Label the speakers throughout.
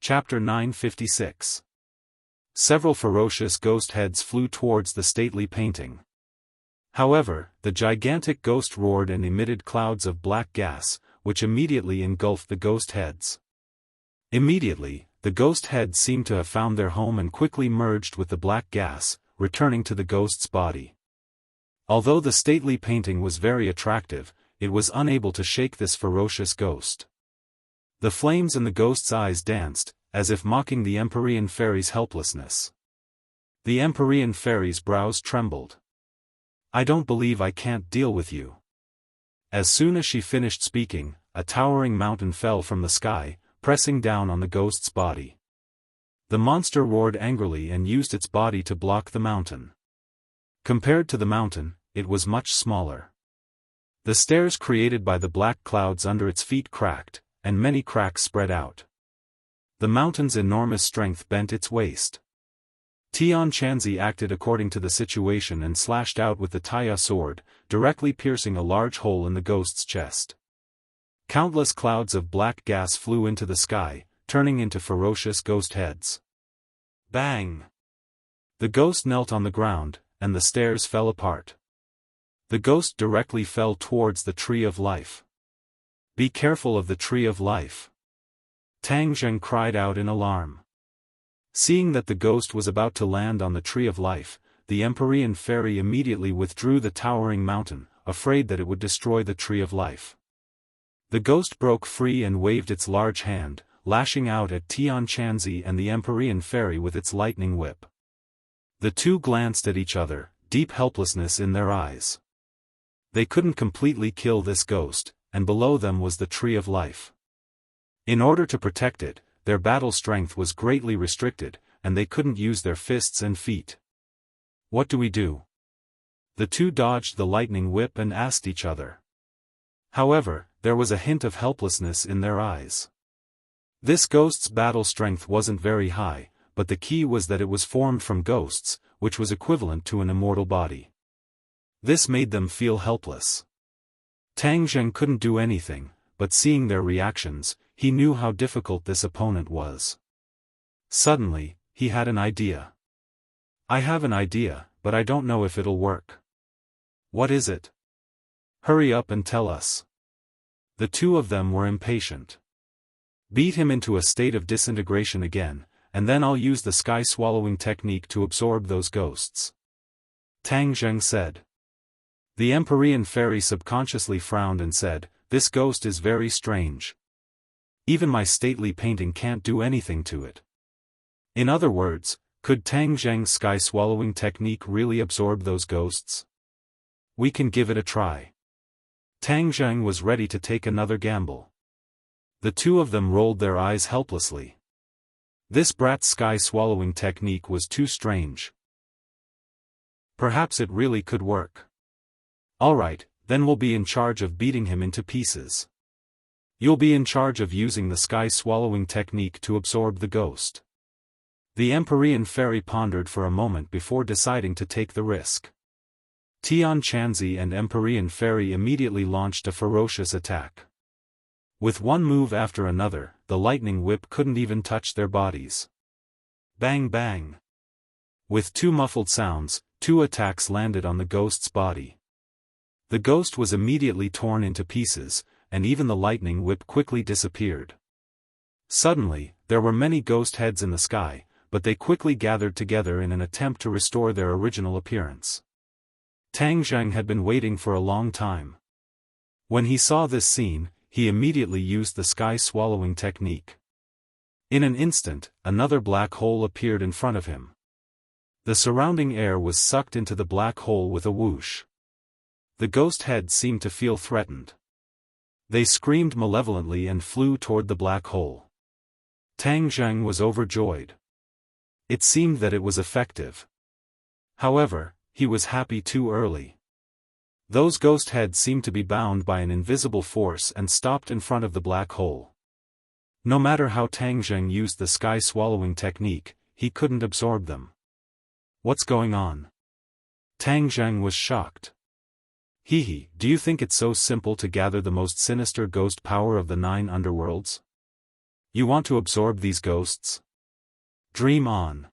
Speaker 1: Chapter 956. Several ferocious ghost heads flew towards the stately painting. However, the gigantic ghost roared and emitted clouds of black gas, which immediately engulfed the ghost heads. Immediately, the ghost heads seemed to have found their home and quickly merged with the black gas, returning to the ghost's body. Although the stately painting was very attractive, it was unable to shake this ferocious ghost. The flames in the ghost's eyes danced, as if mocking the Empyrean fairy's helplessness. The Empyrean fairy's brows trembled. "I don't believe I can't deal with you." As soon as she finished speaking, a towering mountain fell from the sky, pressing down on the ghost's body. The monster roared angrily and used its body to block the mountain. Compared to the mountain, it was much smaller. The stairs created by the black clouds under its feet cracked, and many cracks spread out. The mountain's enormous strength bent its waist. Tianqianzi acted according to the situation and slashed out with the Taya sword, directly piercing a large hole in the ghost's chest. Countless clouds of black gas flew into the sky, turning into ferocious ghost heads. Bang! The ghost knelt on the ground, and the stairs fell apart. The ghost directly fell towards the Tree of Life. "Be careful of the Tree of Life!" Tang Zheng cried out in alarm. Seeing that the ghost was about to land on the Tree of Life, the Empyrean fairy immediately withdrew the towering mountain, afraid that it would destroy the Tree of Life. The ghost broke free and waved its large hand, lashing out at Tianqianzi and the Empyrean fairy with its lightning whip. The two glanced at each other, deep helplessness in their eyes. They couldn't completely kill this ghost, and below them was the Tree of Life. In order to protect it, their battle strength was greatly restricted, and they couldn't use their fists and feet. "What do we do?" The two dodged the lightning whip and asked each other. However, there was a hint of helplessness in their eyes. This ghost's battle strength wasn't very high, but the key was that it was formed from ghosts, which was equivalent to an immortal body. This made them feel helpless. Tang Zheng couldn't do anything, but seeing their reactions, he knew how difficult this opponent was. Suddenly, he had an idea. "I have an idea, but I don't know if it'll work." "What is it?" "Hurry up and tell us." The two of them were impatient. "Beat him into a state of disintegration again, and then I'll use the sky-swallowing technique to absorb those ghosts," Tang Zheng said. The Empyrean fairy subconsciously frowned and said, "This ghost is very strange. Even my stately painting can't do anything to it." In other words, could Tang Zheng's sky-swallowing technique really absorb those ghosts? "We can give it a try." Tang Zheng was ready to take another gamble. The two of them rolled their eyes helplessly. This brat's sky-swallowing technique was too strange. Perhaps it really could work. "Alright, then we'll be in charge of beating him into pieces. You'll be in charge of using the sky-swallowing technique to absorb the ghost." The Empyrean fairy pondered for a moment before deciding to take the risk. Tianqianzi and Empyrean fairy immediately launched a ferocious attack. With one move after another, the lightning whip couldn't even touch their bodies. Bang bang! With two muffled sounds, two attacks landed on the ghost's body. The ghost was immediately torn into pieces, and even the lightning whip quickly disappeared. Suddenly, there were many ghost heads in the sky, but they quickly gathered together in an attempt to restore their original appearance. Tang Zheng had been waiting for a long time. When he saw this scene, he immediately used the sky-swallowing technique. In an instant, another black hole appeared in front of him. The surrounding air was sucked into the black hole with a whoosh. The ghost heads seemed to feel threatened. They screamed malevolently and flew toward the black hole. Tang Zheng was overjoyed. It seemed that it was effective. However, he was happy too early. Those ghost heads seemed to be bound by an invisible force and stopped in front of the black hole. No matter how Tang Zheng used the sky-swallowing technique, he couldn't absorb them. "What's going on?" Tang Zheng was shocked. "Hee, do you think it's so simple to gather the most sinister ghost power of the 9 underworlds?" You want to absorb these ghosts? Dream on.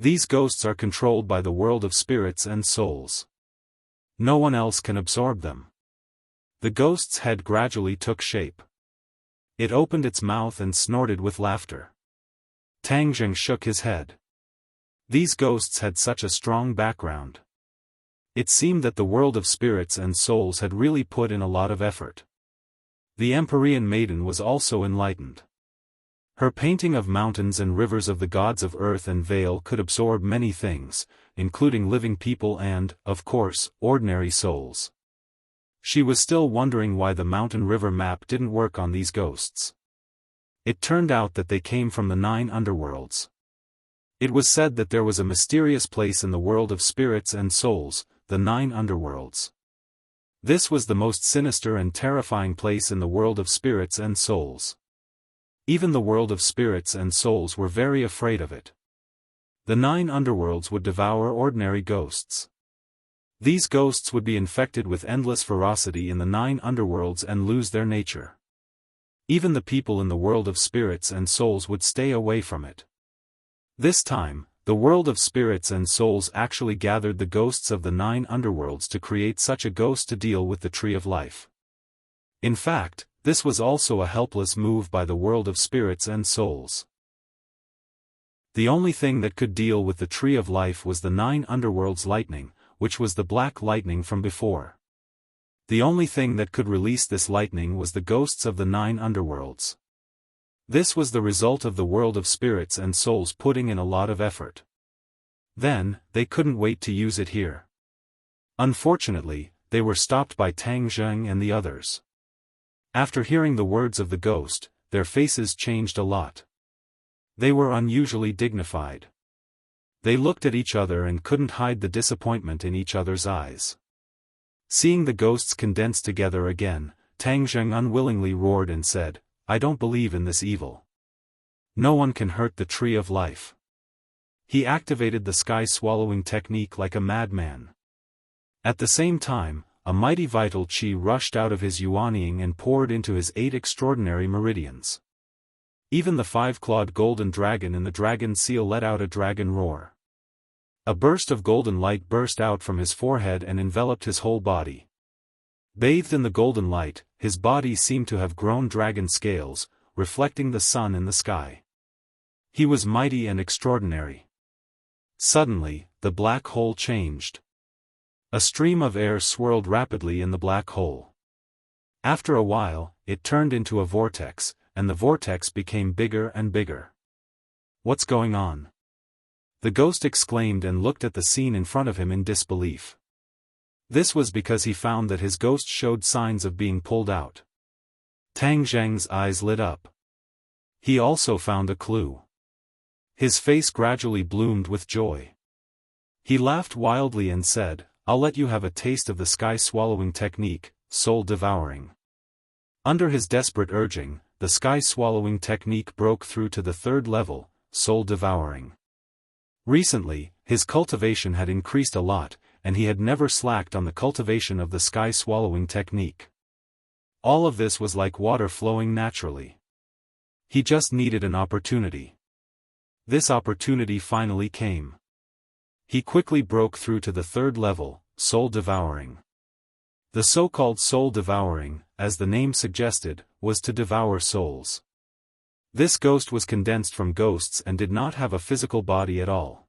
Speaker 1: These ghosts are controlled by the world of spirits and souls. No one else can absorb them. The ghost's head gradually took shape. It opened its mouth and snorted with laughter. Tang Zheng shook his head. These ghosts had such a strong background. It seemed that the world of spirits and souls had really put in a lot of effort. The Empyrean maiden was also enlightened. Her painting of mountains and rivers of the gods of earth and Vale could absorb many things, including living people and, of course, ordinary souls. She was still wondering why the mountain-river map didn't work on these ghosts. It turned out that they came from the 9 underworlds. It was said that there was a mysterious place in the world of spirits and souls, the 9 underworlds. This was the most sinister and terrifying place in the world of spirits and souls. Even the world of spirits and souls were very afraid of it. The 9 underworlds would devour ordinary ghosts. These ghosts would be infected with endless ferocity in the 9 underworlds and lose their nature. Even the people in the world of spirits and souls would stay away from it. This time, the world of spirits and souls actually gathered the ghosts of the 9 underworlds to create such a ghost to deal with the Tree of Life. In fact, this was also a helpless move by the world of spirits and souls. The only thing that could deal with the Tree of Life was the 9 underworlds lightning, which was the black lightning from before. The only thing that could release this lightning was the ghosts of the 9 underworlds. This was the result of the world of spirits and souls putting in a lot of effort. Then, they couldn't wait to use it here. Unfortunately, they were stopped by Tang Zheng and the others. After hearing the words of the ghost, their faces changed a lot. They were unusually dignified. They looked at each other and couldn't hide the disappointment in each other's eyes. Seeing the ghosts condense together again, Tang Zheng unwillingly roared and said, "I don't believe in this evil. No one can hurt the Tree of Life." He activated the sky-swallowing technique like a madman. At the same time, a mighty vital qi rushed out of his yuanying and poured into his 8 extraordinary meridians. Even the 5-clawed golden dragon in the dragon seal let out a dragon roar. A burst of golden light burst out from his forehead and enveloped his whole body. Bathed in the golden light, his body seemed to have grown dragon scales, reflecting the sun in the sky. He was mighty and extraordinary. Suddenly, the black hole changed. A stream of air swirled rapidly in the black hole. After a while, it turned into a vortex, and the vortex became bigger and bigger. "What's going on?" the ghost exclaimed and looked at the scene in front of him in disbelief. This was because he found that his ghost showed signs of being pulled out. Tang Zheng's eyes lit up. He also found a clue. His face gradually bloomed with joy. He laughed wildly and said, "I'll let you have a taste of the sky-swallowing technique, soul devouring." Under his desperate urging, the sky-swallowing technique broke through to the 3rd level, soul devouring. Recently, his cultivation had increased a lot, and he had never slacked on the cultivation of the sky-swallowing technique. All of this was like water flowing naturally. He just needed an opportunity. This opportunity finally came. He quickly broke through to the 3rd level, soul devouring. The so-called soul devouring, as the name suggested, was to devour souls. This ghost was condensed from ghosts and did not have a physical body at all.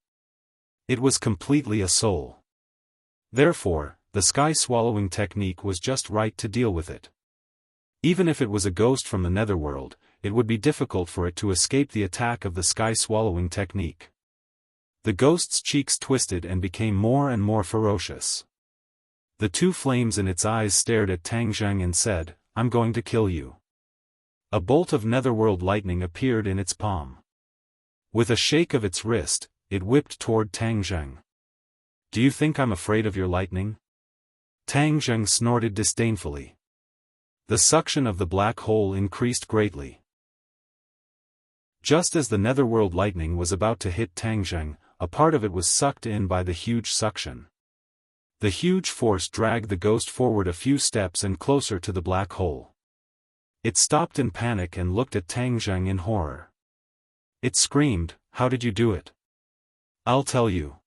Speaker 1: It was completely a soul. Therefore, the sky-swallowing technique was just right to deal with it. Even if it was a ghost from the netherworld, it would be difficult for it to escape the attack of the sky-swallowing technique. The ghost's cheeks twisted and became more and more ferocious. The 2 flames in its eyes stared at Tang Zheng and said, "I'm going to kill you." A bolt of netherworld lightning appeared in its palm. With a shake of its wrist, it whipped toward Tang Zheng. "Do you think I'm afraid of your lightning?" Tang Zheng snorted disdainfully. The suction of the black hole increased greatly. Just as the netherworld lightning was about to hit Tang Zheng, a part of it was sucked in by the huge suction. The huge force dragged the ghost forward a few steps and closer to the black hole. It stopped in panic and looked at Tang Zheng in horror. It screamed, "How did you do it?" "I'll tell you.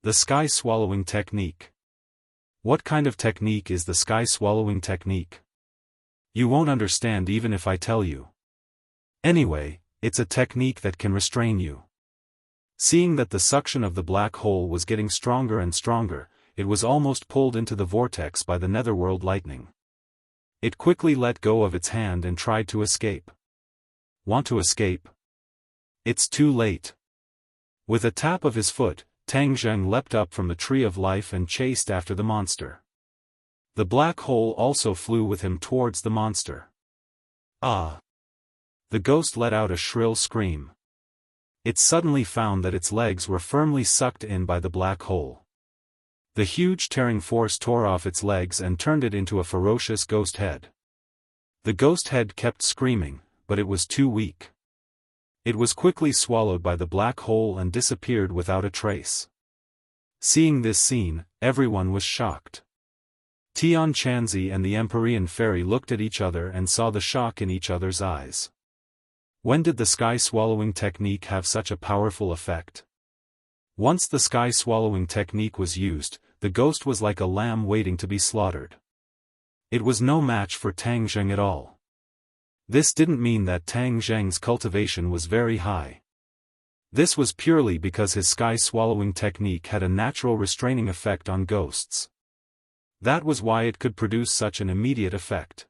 Speaker 1: The sky-swallowing technique." "What kind of technique is the sky-swallowing technique?" "You won't understand even if I tell you. Anyway, it's a technique that can restrain you." Seeing that the suction of the black hole was getting stronger and stronger, it was almost pulled into the vortex by the netherworld lightning. It quickly let go of its hand and tried to escape. Want to escape? It's too late. With a tap of his foot, Tang Zheng leapt up from the tree of life and chased after the monster. The black hole also flew with him towards the monster. Ah! The ghost let out a shrill scream. It suddenly found that its legs were firmly sucked in by the black hole. The huge tearing force tore off its legs and turned it into a ferocious ghost head. The ghost head kept screaming, but it was too weak. It was quickly swallowed by the black hole and disappeared without a trace. Seeing this scene, everyone was shocked. Tian Chanzi and the Empyrean fairy looked at each other and saw the shock in each other's eyes. When did the sky-swallowing technique have such a powerful effect? Once the sky-swallowing technique was used, the ghost was like a lamb waiting to be slaughtered. It was no match for Tang Zheng at all. This didn't mean that Tang Zheng's cultivation was very high. This was purely because his sky-swallowing technique had a natural restraining effect on ghosts. That was why it could produce such an immediate effect.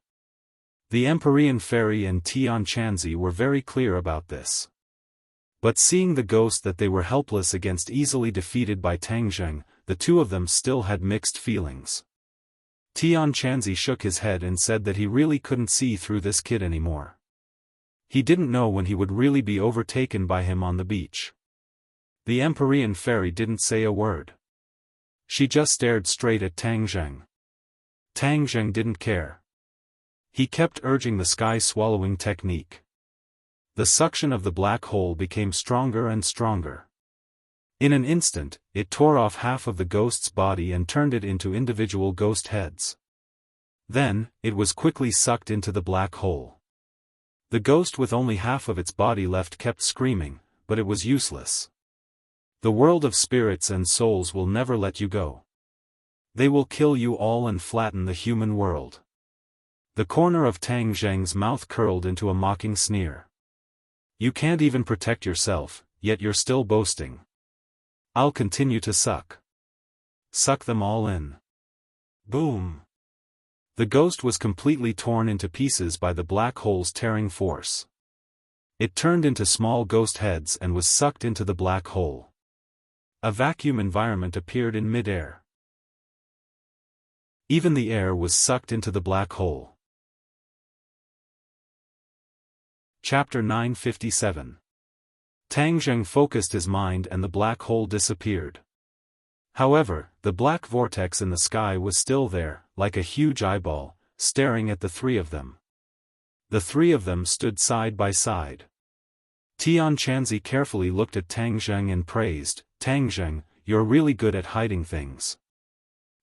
Speaker 1: The Empyrean fairy and Tian Chanzi were very clear about this. But seeing the ghost that they were helpless against easily defeated by Tang Zheng, the two of them still had mixed feelings. Tian Chanzi shook his head and said that he really couldn't see through this kid anymore. He didn't know when he would really be overtaken by him on the beach. The Empyrean fairy didn't say a word. She just stared straight at Tang Zheng. Tang Zheng didn't care. He kept urging the sky-swallowing technique. The suction of the black hole became stronger and stronger. In an instant, it tore off half of the ghost's body and turned it into individual ghost heads. Then, it was quickly sucked into the black hole. The ghost with only half of its body left kept screaming, but it was useless. The world of spirits and souls will never let you go. They will kill you all and flatten the human world. The corner of Tang Zheng's mouth curled into a mocking sneer. You can't even protect yourself, yet you're still boasting. I'll continue to suck. Suck them all in. Boom. The ghost was completely torn into pieces by the black hole's tearing force. It turned into small ghost heads and was sucked into the black hole. A vacuum environment appeared in mid-air. Even the air was sucked into the black hole. Chapter 957. Tang Zheng focused his mind and the black hole disappeared. However, the black vortex in the sky was still there, like a huge eyeball, staring at the three of them. The three of them stood side by side. Tian Chanzi carefully looked at Tang Zheng and praised, "Tang Zheng, you're really good at hiding things.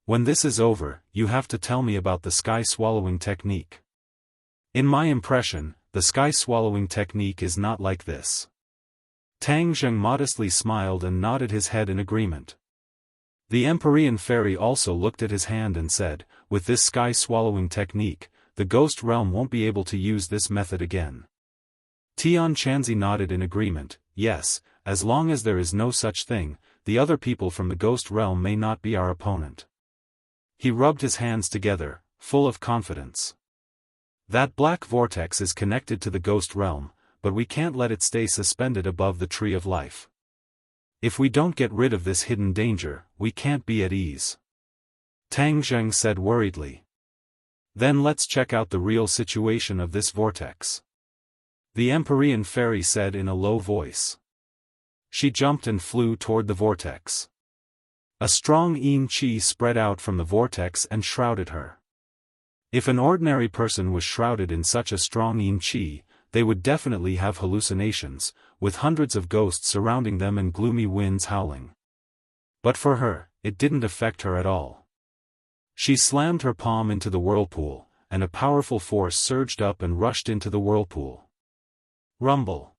Speaker 1: When this is over, you have to tell me about the sky-swallowing technique. In my impression, the sky-swallowing technique is not like this." Tang Zheng modestly smiled and nodded his head in agreement. The Empyrean fairy also looked at his hand and said, "With this sky-swallowing technique, the ghost realm won't be able to use this method again." Tian Chanzi nodded in agreement, "Yes, as long as there is no such thing, the other people from the ghost realm may not be our opponent." He rubbed his hands together, full of confidence. That black vortex is connected to the ghost realm, but we can't let it stay suspended above the tree of life. If we don't get rid of this hidden danger, we can't be at ease. Tang Zheng said worriedly. Then let's check out the real situation of this vortex. The Empyrean fairy said in a low voice. She jumped and flew toward the vortex. A strong yin qi spread out from the vortex and shrouded her. If an ordinary person was shrouded in such a strong yin qi, they would definitely have hallucinations, with hundreds of ghosts surrounding them and gloomy winds howling. But for her, it didn't affect her at all. She slammed her palm into the whirlpool, and a powerful force surged up and rushed into the whirlpool. Rumble.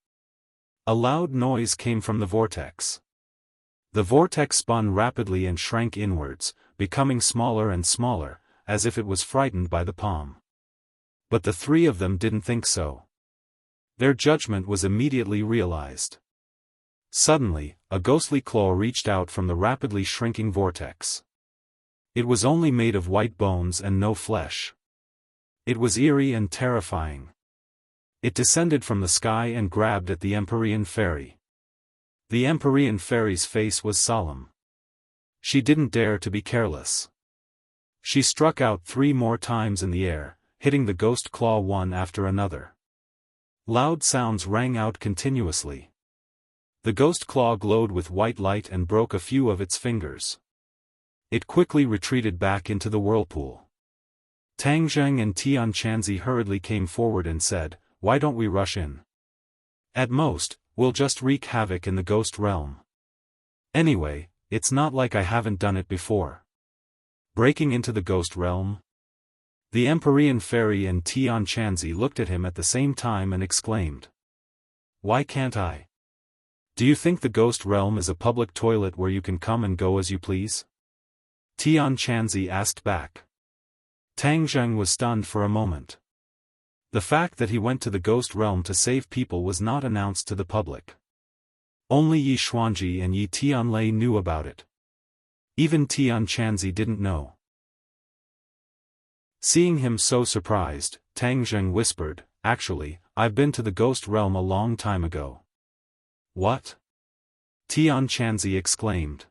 Speaker 1: A loud noise came from the vortex. The vortex spun rapidly and shrank inwards, becoming smaller and smaller, as if it was frightened by the palm. But the three of them didn't think so. Their judgment was immediately realized. Suddenly, a ghostly claw reached out from the rapidly shrinking vortex. It was only made of white bones and no flesh. It was eerie and terrifying. It descended from the sky and grabbed at the Empyrean fairy. The Empyrean fairy's face was solemn. She didn't dare to be careless. She struck out 3 more times in the air, hitting the ghost claw one after another. Loud sounds rang out continuously. The ghost claw glowed with white light and broke a few of its fingers. It quickly retreated back into the whirlpool. Tang Zheng and Tian Chanzi hurriedly came forward and said, "Why don't we rush in? At most, we'll just wreak havoc in the ghost realm. Anyway, it's not like I haven't done it before." Breaking into the ghost realm? The Empyrean fairy and Tian Chanzi looked at him at the same time and exclaimed, "Why can't I? Do you think the ghost realm is a public toilet where you can come and go as you please?" Tian Chanzi asked back. Tang Zheng was stunned for a moment. The fact that he went to the ghost realm to save people was not announced to the public. Only Yi Xuanji and Yi Tianlei knew about it. Even Tian Chanzi didn't know. Seeing him so surprised, Tang Zheng whispered, "Actually, I've been to the ghost realm a long time ago." "What?" Tian Chanzi exclaimed.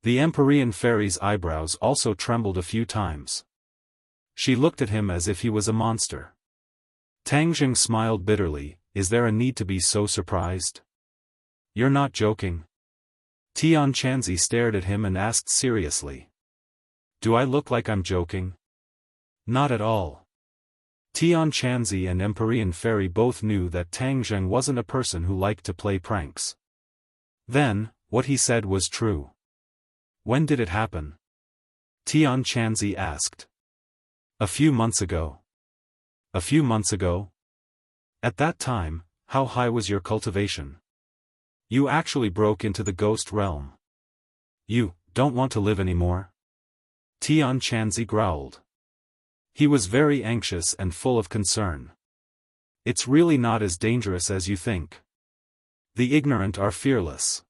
Speaker 1: The Empyrean fairy's eyebrows also trembled a few times. She looked at him as if he was a monster. Tang Zheng smiled bitterly, "Is there a need to be so surprised? You're not joking?" Tian Chanzi stared at him and asked seriously, "Do I look like I'm joking?" "Not at all." Tian Chanzi and Empyrean fairy both knew that Tang Zheng wasn't a person who liked to play pranks. Then, what he said was true. "When did it happen?" Tian Chanzi asked. "A few months ago." "A few months ago? At that time, how high was your cultivation? You actually broke into the ghost realm. You don't want to live anymore?" Tian Chanzi growled. He was very anxious and full of concern. "It's really not as dangerous as you think. The ignorant are fearless.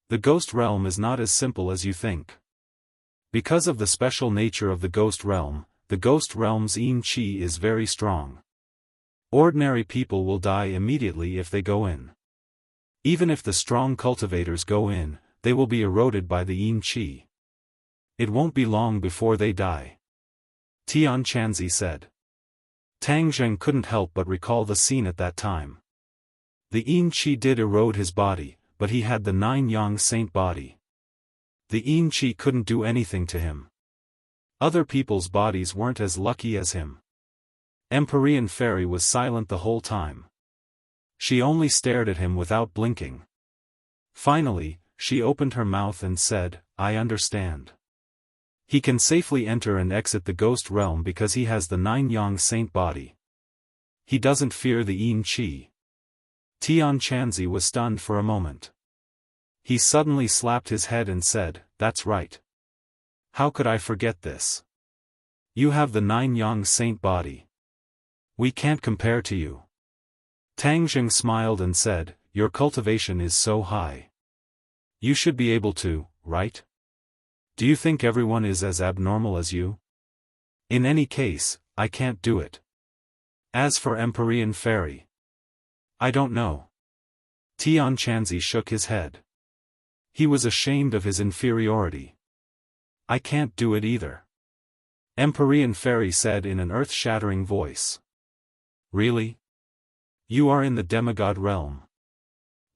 Speaker 1: The ghost realm is not as simple as you think. Because of the special nature of the ghost realm's yin qi is very strong. Ordinary people will die immediately if they go in. Even if the strong cultivators go in, they will be eroded by the yin qi. It won't be long before they die," Tian Chanzi said. Tang Zheng couldn't help but recall the scene at that time. The yin qi did erode his body, but he had the 9-yang saint body. The yin qi couldn't do anything to him. Other people's bodies weren't as lucky as him. Empyrean fairy was silent the whole time. She only stared at him without blinking. Finally, she opened her mouth and said, "I understand. He can safely enter and exit the ghost realm because he has the 9-yang saint body. He doesn't fear the yin qi." Tian Chanzi was stunned for a moment. He suddenly slapped his head and said, "That's right. How could I forget this? You have the 9-yang saint body. We can't compare to you." Tang Zheng smiled and said, "Your cultivation is so high. You should be able to, right? Do you think everyone is as abnormal as you? In any case, I can't do it. As for Empyrean fairy, I don't know." Tian Chanzi shook his head. He was ashamed of his inferiority. "I can't do it either," Empyrean fairy said in an earth-shattering voice. "Really? You are in the demigod realm.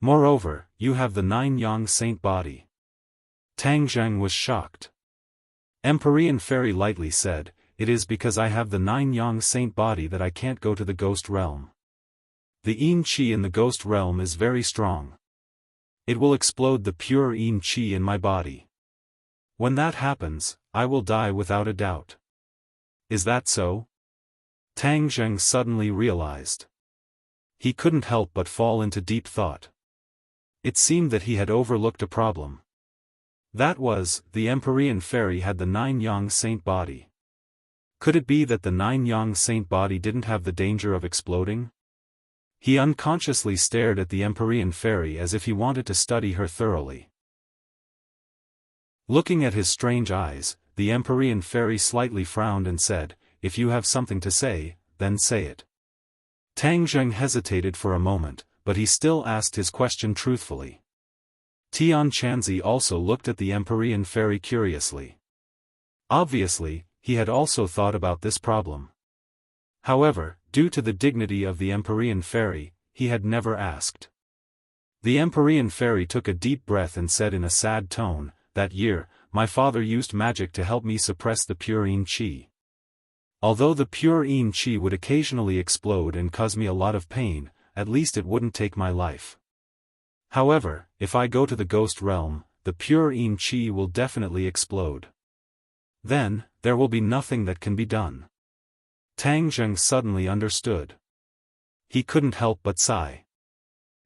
Speaker 1: Moreover, you have the 9-yang saint body." Tang Zheng was shocked. Empyrean fairy lightly said, "It is because I have the 9-yang saint body that I can't go to the ghost realm. The yin qi in the ghost realm is very strong. It will explode the pure yin qi in my body. When that happens, I will die without a doubt." "Is that so?" Tang Zheng suddenly realized. He couldn't help but fall into deep thought. It seemed that he had overlooked a problem. That was, the Empyrean fairy had the 9-yang saint body. Could it be that the 9-yang saint body didn't have the danger of exploding? He unconsciously stared at the Empyrean fairy as if he wanted to study her thoroughly. Looking at his strange eyes, the Empyrean fairy slightly frowned and said, "If you have something to say, then say it." Tang Zheng hesitated for a moment, but he still asked his question truthfully. Tian Chanzi also looked at the Empyrean fairy curiously. Obviously, he had also thought about this problem. However, due to the dignity of the Empyrean fairy, he had never asked. The Empyrean fairy took a deep breath and said in a sad tone, "That year, my father used magic to help me suppress the pure Yin Qi. Although the pure Yin Qi would occasionally explode and cause me a lot of pain, at least it wouldn't take my life. However, if I go to the ghost realm, the pure Yin Qi will definitely explode. Then, there will be nothing that can be done." Tang Zheng suddenly understood. He couldn't help but sigh.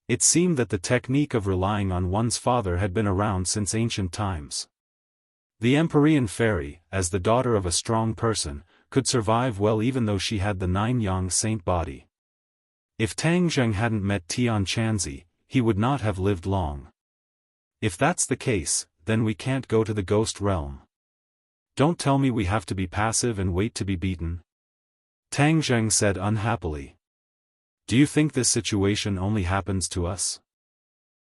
Speaker 1: It seemed that the technique of relying on one's father had been around since ancient times. The Empyrean fairy, as the daughter of a strong person, could survive well even though she had the 9-yang saint body. If Tang Zheng hadn't met Tian Chanzi, he would not have lived long. If that's the case, then we can't go to the ghost realm. Don't tell me we have to be passive and wait to be beaten. Tang Zheng said unhappily. Do you think this situation only happens to us?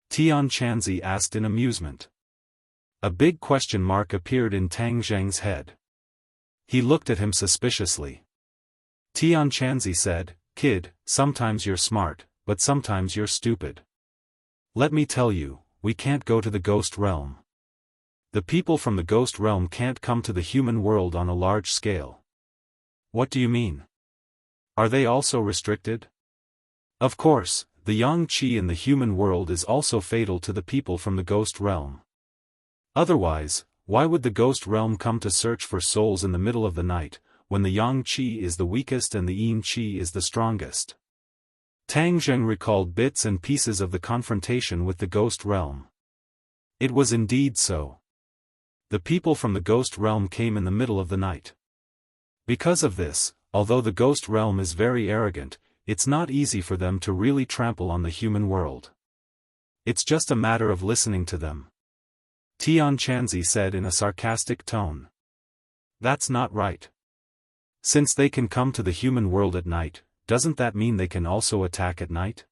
Speaker 1: Tian Chanzi asked in amusement. A big question mark appeared in Tang Zheng's head. He looked at him suspiciously. Tian Chanzi said, "Kid, sometimes you're smart, but sometimes you're stupid. Let me tell you, we can't go to the ghost realm. The people from the ghost realm can't come to the human world on a large scale." What do you mean? Are they also restricted? Of course, the yang qi in the human world is also fatal to the people from the ghost realm. Otherwise, why would the ghost realm come to search for souls in the middle of the night, when the yang qi is the weakest and the yin qi is the strongest? Tang Zheng recalled bits and pieces of the confrontation with the ghost realm. It was indeed so. The people from the ghost realm came in the middle of the night. Because of this, although the ghost realm is very arrogant, it's not easy for them to really trample on the human world. It's just a matter of listening to them. Tian Chanzi said in a sarcastic tone. That's not right. Since they can come to the human world at night, doesn't that mean they can also attack at night?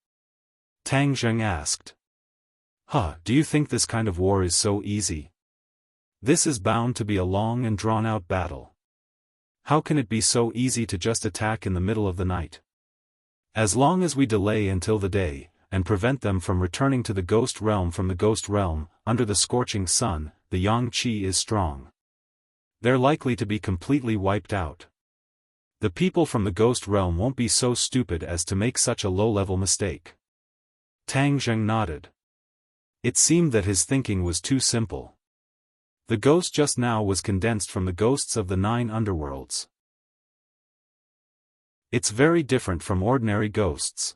Speaker 1: Tang Zheng asked. Do you think this kind of war is so easy? This is bound to be a long and drawn-out battle. How can it be so easy to just attack in the middle of the night? As long as we delay until the day, and prevent them from returning to the ghost realm from the ghost realm, under the scorching sun, the yang qi is strong. They're likely to be completely wiped out. The people from the ghost realm won't be so stupid as to make such a low-level mistake. Tang Zheng nodded. It seemed that his thinking was too simple. The ghost just now was condensed from the ghosts of the 9 underworlds. It's very different from ordinary ghosts.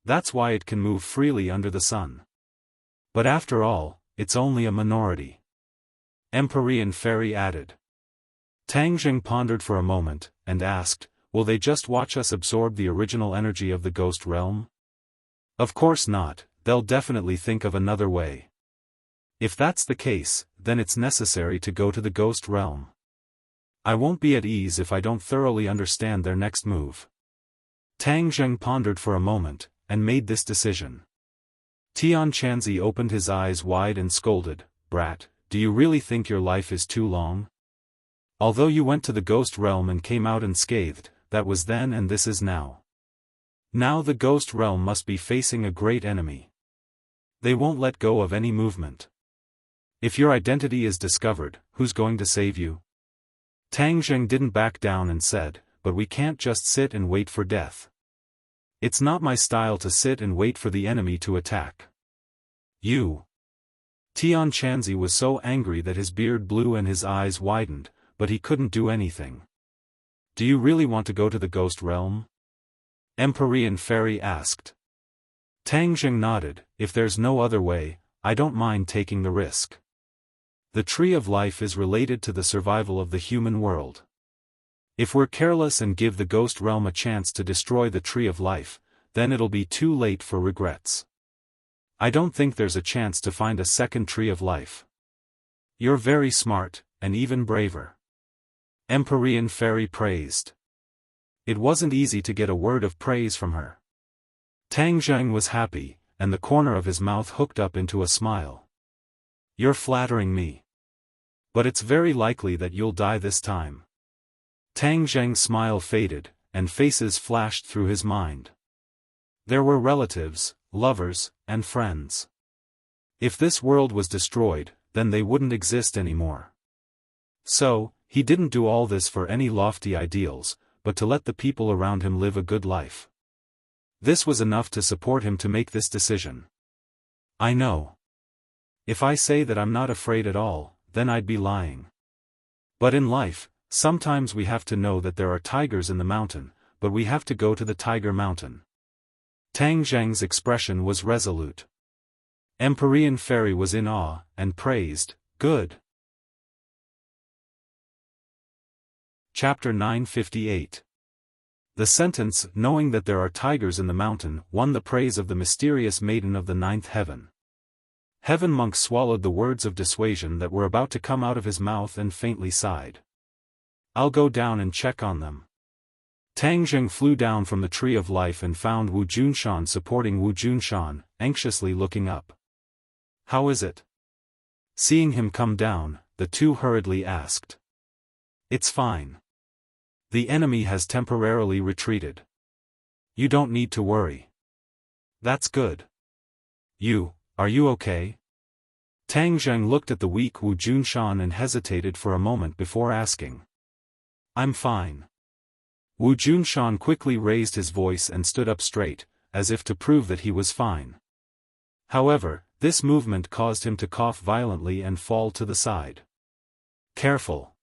Speaker 1: That's why it can move freely under the sun. But after all, it's only a minority. Empyrean fairy added. Tang Zheng pondered for a moment, and asked, will they just watch us absorb the original energy of the ghost realm? Of course not, they'll definitely think of another way. If that's the case, then it's necessary to go to the ghost realm. I won't be at ease if I don't thoroughly understand their next move. Tang Zheng pondered for a moment, and made this decision. Tian Chanzi opened his eyes wide and scolded, "Brat, do you really think your life is too long? Although you went to the ghost realm and came out unscathed, that was then and this is now. Now the ghost realm must be facing a great enemy. They won't let go of any movement. If your identity is discovered, who's going to save you?" Tang Zheng didn't back down and said, "But we can't just sit and wait for death. It's not my style to sit and wait for the enemy to attack. You." Tian Chanzi was so angry that his beard blew and his eyes widened, but he couldn't do anything. Do you really want to go to the ghost realm? Empyrean Fairy asked. Tang Jing nodded. If there's no other way, I don't mind taking the risk. The Tree of Life is related to the survival of the human world. If we're careless and give the ghost realm a chance to destroy the Tree of Life, then it'll be too late for regrets. I don't think there's a chance to find a second Tree of Life. You're very smart, and even braver. Empyrean Fairy praised. It wasn't easy to get a word of praise from her. Tang Zhang was happy, and the corner of his mouth hooked up into a smile. You're flattering me. But it's very likely that you'll die this time. Tang Zhang's smile faded, and faces flashed through his mind. There were relatives, lovers, and friends. If this world was destroyed, then they wouldn't exist anymore. So, he didn't do all this for any lofty ideals, but to let the people around him live a good life. This was enough to support him to make this decision. I know. If I say that I'm not afraid at all, then I'd be lying. But in life, sometimes we have to know that there are tigers in the mountain, but we have to go to the Tiger Mountain. Tang Zhang's expression was resolute. Empyrean Fairy was in awe, and praised, good. Chapter 958. The sentence, knowing that there are tigers in the mountain, won the praise of the mysterious maiden of the ninth heaven. Heaven Monk swallowed the words of dissuasion that were about to come out of his mouth and faintly sighed. I'll go down and check on them. Tang Zheng flew down from the Tree of Life and found Wu Junshan supporting Wu Junshan, anxiously looking up. How is it? Seeing him come down, the two hurriedly asked. It's fine. The enemy has temporarily retreated. You don't need to worry. That's good. Are you okay? Tang Zheng looked at the weak Wu Junshan and hesitated for a moment before asking. I'm fine. Wu Junshan quickly raised his voice and stood up straight, as if to prove that he was fine. However, this movement caused him to cough violently and fall to the side. Careful.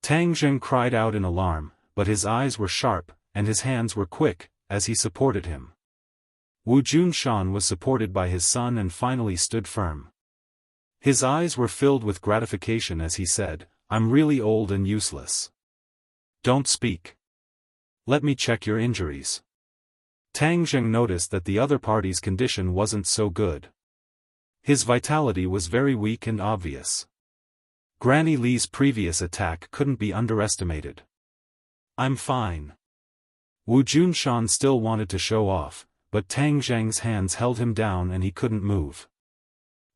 Speaker 1: Tang Zheng cried out in alarm, but his eyes were sharp, and his hands were quick, as he supported him. Wu Junshan was supported by his son and finally stood firm. His eyes were filled with gratification as he said, I'm really old and useless. Don't speak. Let me check your injuries. Tang Zheng noticed that the other party's condition wasn't so good. His vitality was very weak and obvious. Granny Li's previous attack couldn't be underestimated. I'm fine. Wu Junshan still wanted to show off, but Tang Zheng's hands held him down and he couldn't move.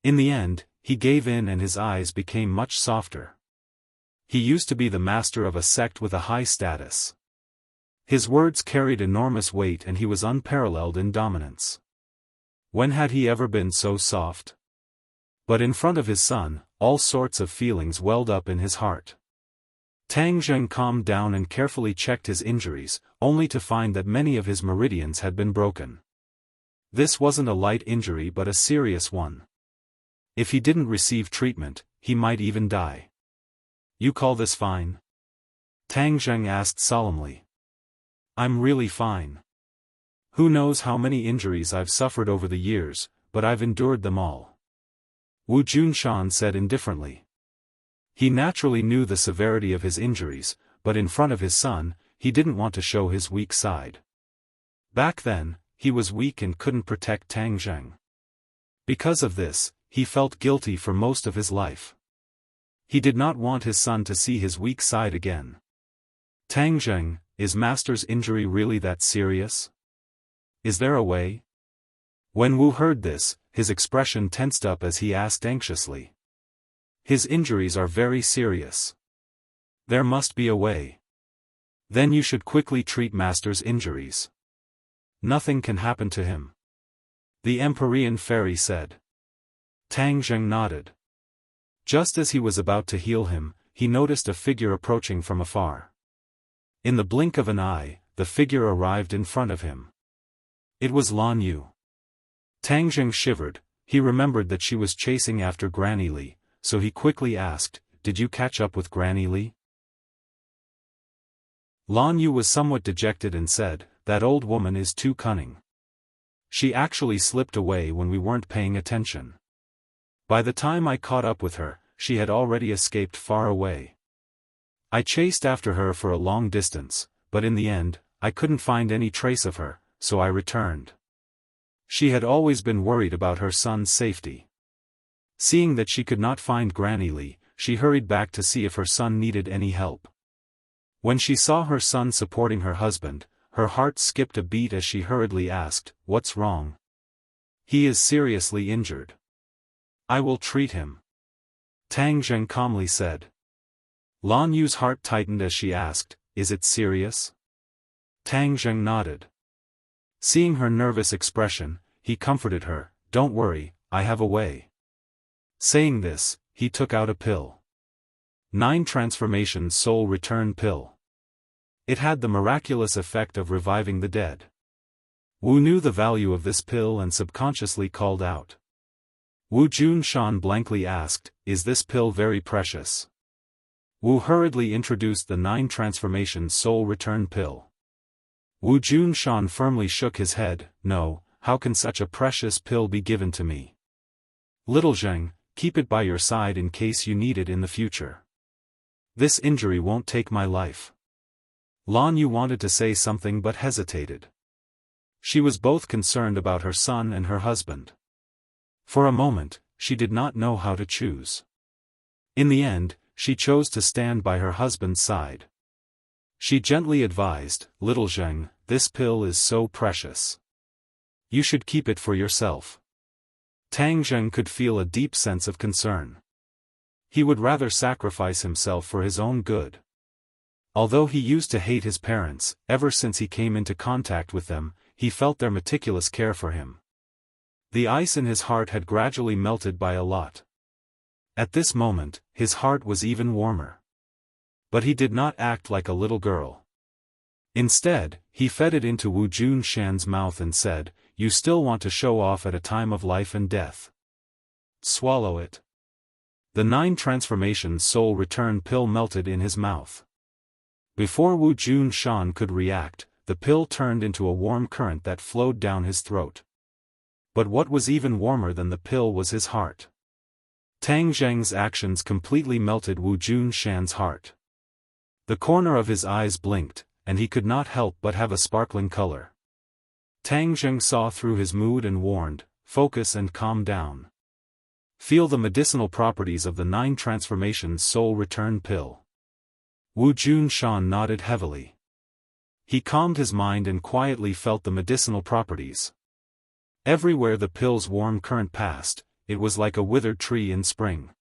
Speaker 1: In the end, he gave in and his eyes became much softer. He used to be the master of a sect with a high status. His words carried enormous weight and he was unparalleled in dominance. When had he ever been so soft? But in front of his son, all sorts of feelings welled up in his heart. Tang Zheng calmed down and carefully checked his injuries, only to find that many of his meridians had been broken. This wasn't a light injury but a serious one. If he didn't receive treatment, he might even die. You call this fine? Tang Zheng asked solemnly. I'm really fine. Who knows how many injuries I've suffered over the years, but I've endured them all. Wu Junshan said indifferently. He naturally knew the severity of his injuries, but in front of his son, he didn't want to show his weak side. Back then, he was weak and couldn't protect Tang Zheng. Because of this, he felt guilty for most of his life. He did not want his son to see his weak side again. Tang Zheng, is Master's injury really that serious? Is there a way? When Wu heard this, his expression tensed up as he asked anxiously. His injuries are very serious. There must be a way. Then you should quickly treat Master's injuries. Nothing can happen to him. The Empyrean Fairy said. Tang Zheng nodded. Just as he was about to heal him, he noticed a figure approaching from afar. In the blink of an eye, the figure arrived in front of him. It was Lan Yu. Tang Zheng shivered. He remembered that she was chasing after Granny Li, so he quickly asked, Did you catch up with Granny Li? Lan Yu was somewhat dejected and said, "That old woman is too cunning. She actually slipped away when we weren't paying attention. By the time I caught up with her, she had already escaped far away. I chased after her for a long distance, but in the end, I couldn't find any trace of her, so I returned." She had always been worried about her son's safety. Seeing that she could not find Granny Li, she hurried back to see if her son needed any help. When she saw her son supporting her husband, her heart skipped a beat as she hurriedly asked, "What's wrong?" "He is seriously injured. I will treat him," Tang Zheng calmly said. Lan Yu's heart tightened as she asked, "Is it serious?" Tang Zheng nodded. Seeing her nervous expression, he comforted her, "Don't worry, I have a way." Saying this, he took out a pill. 9 Transformation Soul Return Pill. It had the miraculous effect of reviving the dead. Wu knew the value of this pill and subconsciously called out. Wu Junshan blankly asked, "Is this pill very precious?" Wu hurriedly introduced the 9 Transformation Soul Return Pill. Wu Junshan firmly shook his head, "No, how can such a precious pill be given to me? Little Zheng, keep it by your side in case you need it in the future. This injury won't take my life." Lan Yu wanted to say something but hesitated. She was both concerned about her son and her husband. For a moment, she did not know how to choose. In the end, she chose to stand by her husband's side. She gently advised, "Little Zheng, this pill is so precious. You should keep it for yourself." Tang Zheng could feel a deep sense of concern. He would rather sacrifice himself for his own good. Although he used to hate his parents, ever since he came into contact with them, he felt their meticulous care for him. The ice in his heart had gradually melted by a lot. At this moment, his heart was even warmer. But he did not act like a little girl. Instead, he fed it into Wu Junshan's mouth and said, "You still want to show off at a time of life and death. Swallow it." The 9 Transformation Soul Return Pill melted in his mouth. Before Wu Junshan could react, the pill turned into a warm current that flowed down his throat. But what was even warmer than the pill was his heart. Tang Zheng's actions completely melted Wu Junshan's heart. The corner of his eyes blinked, and he could not help but have a sparkling color. Tang Zheng saw through his mood and warned, "Focus and calm down. Feel the medicinal properties of the 9 Transformation Soul Return Pill." Wu Junshan nodded heavily. He calmed his mind and quietly felt the medicinal properties. Everywhere the pill's warm current passed, it was like a withered tree in spring.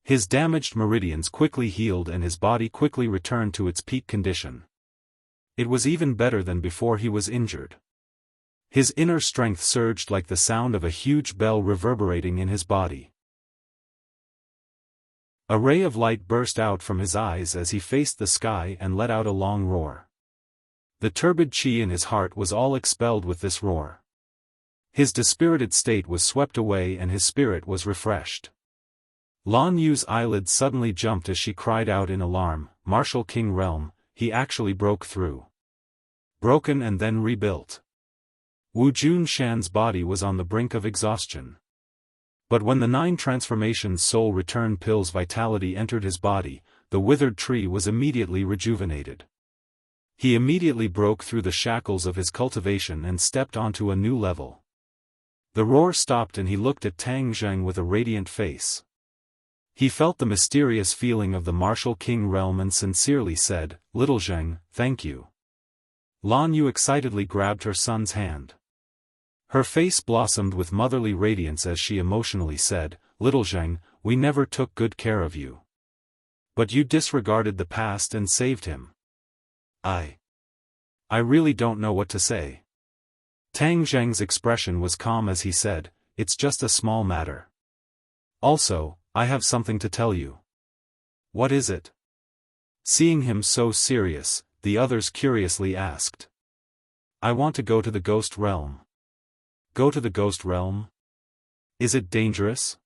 Speaker 1: His damaged meridians quickly healed and his body quickly returned to its peak condition. It was even better than before he was injured. His inner strength surged like the sound of a huge bell reverberating in his body. A ray of light burst out from his eyes as he faced the sky and let out a long roar. The turbid chi in his heart was all expelled with this roar. His dispirited state was swept away and his spirit was refreshed. Lan Yu's eyelids suddenly jumped as she cried out in alarm, "Martial King Realm, he actually broke through. Broken and then rebuilt." Wu Junshan's body was on the brink of exhaustion. But when the 9 Transformation Soul Return Pill's vitality entered his body, the withered tree was immediately rejuvenated. He immediately broke through the shackles of his cultivation and stepped onto a new level. The roar stopped and he looked at Tang Zheng with a radiant face. He felt the mysterious feeling of the martial king realm and sincerely said, "Little Zheng, thank you." Lan Yu excitedly grabbed her son's hand. Her face blossomed with motherly radiance as she emotionally said, "Little Zheng, we never took good care of you. But you disregarded the past and saved him. I really don't know what to say." Tang Zheng's expression was calm as he said, "It's just a small matter. Also, I have something to tell you." "What is it?" Seeing him so serious, the others curiously asked. "I want to go to the ghost realm." "Go to the ghost realm? Is it dangerous?"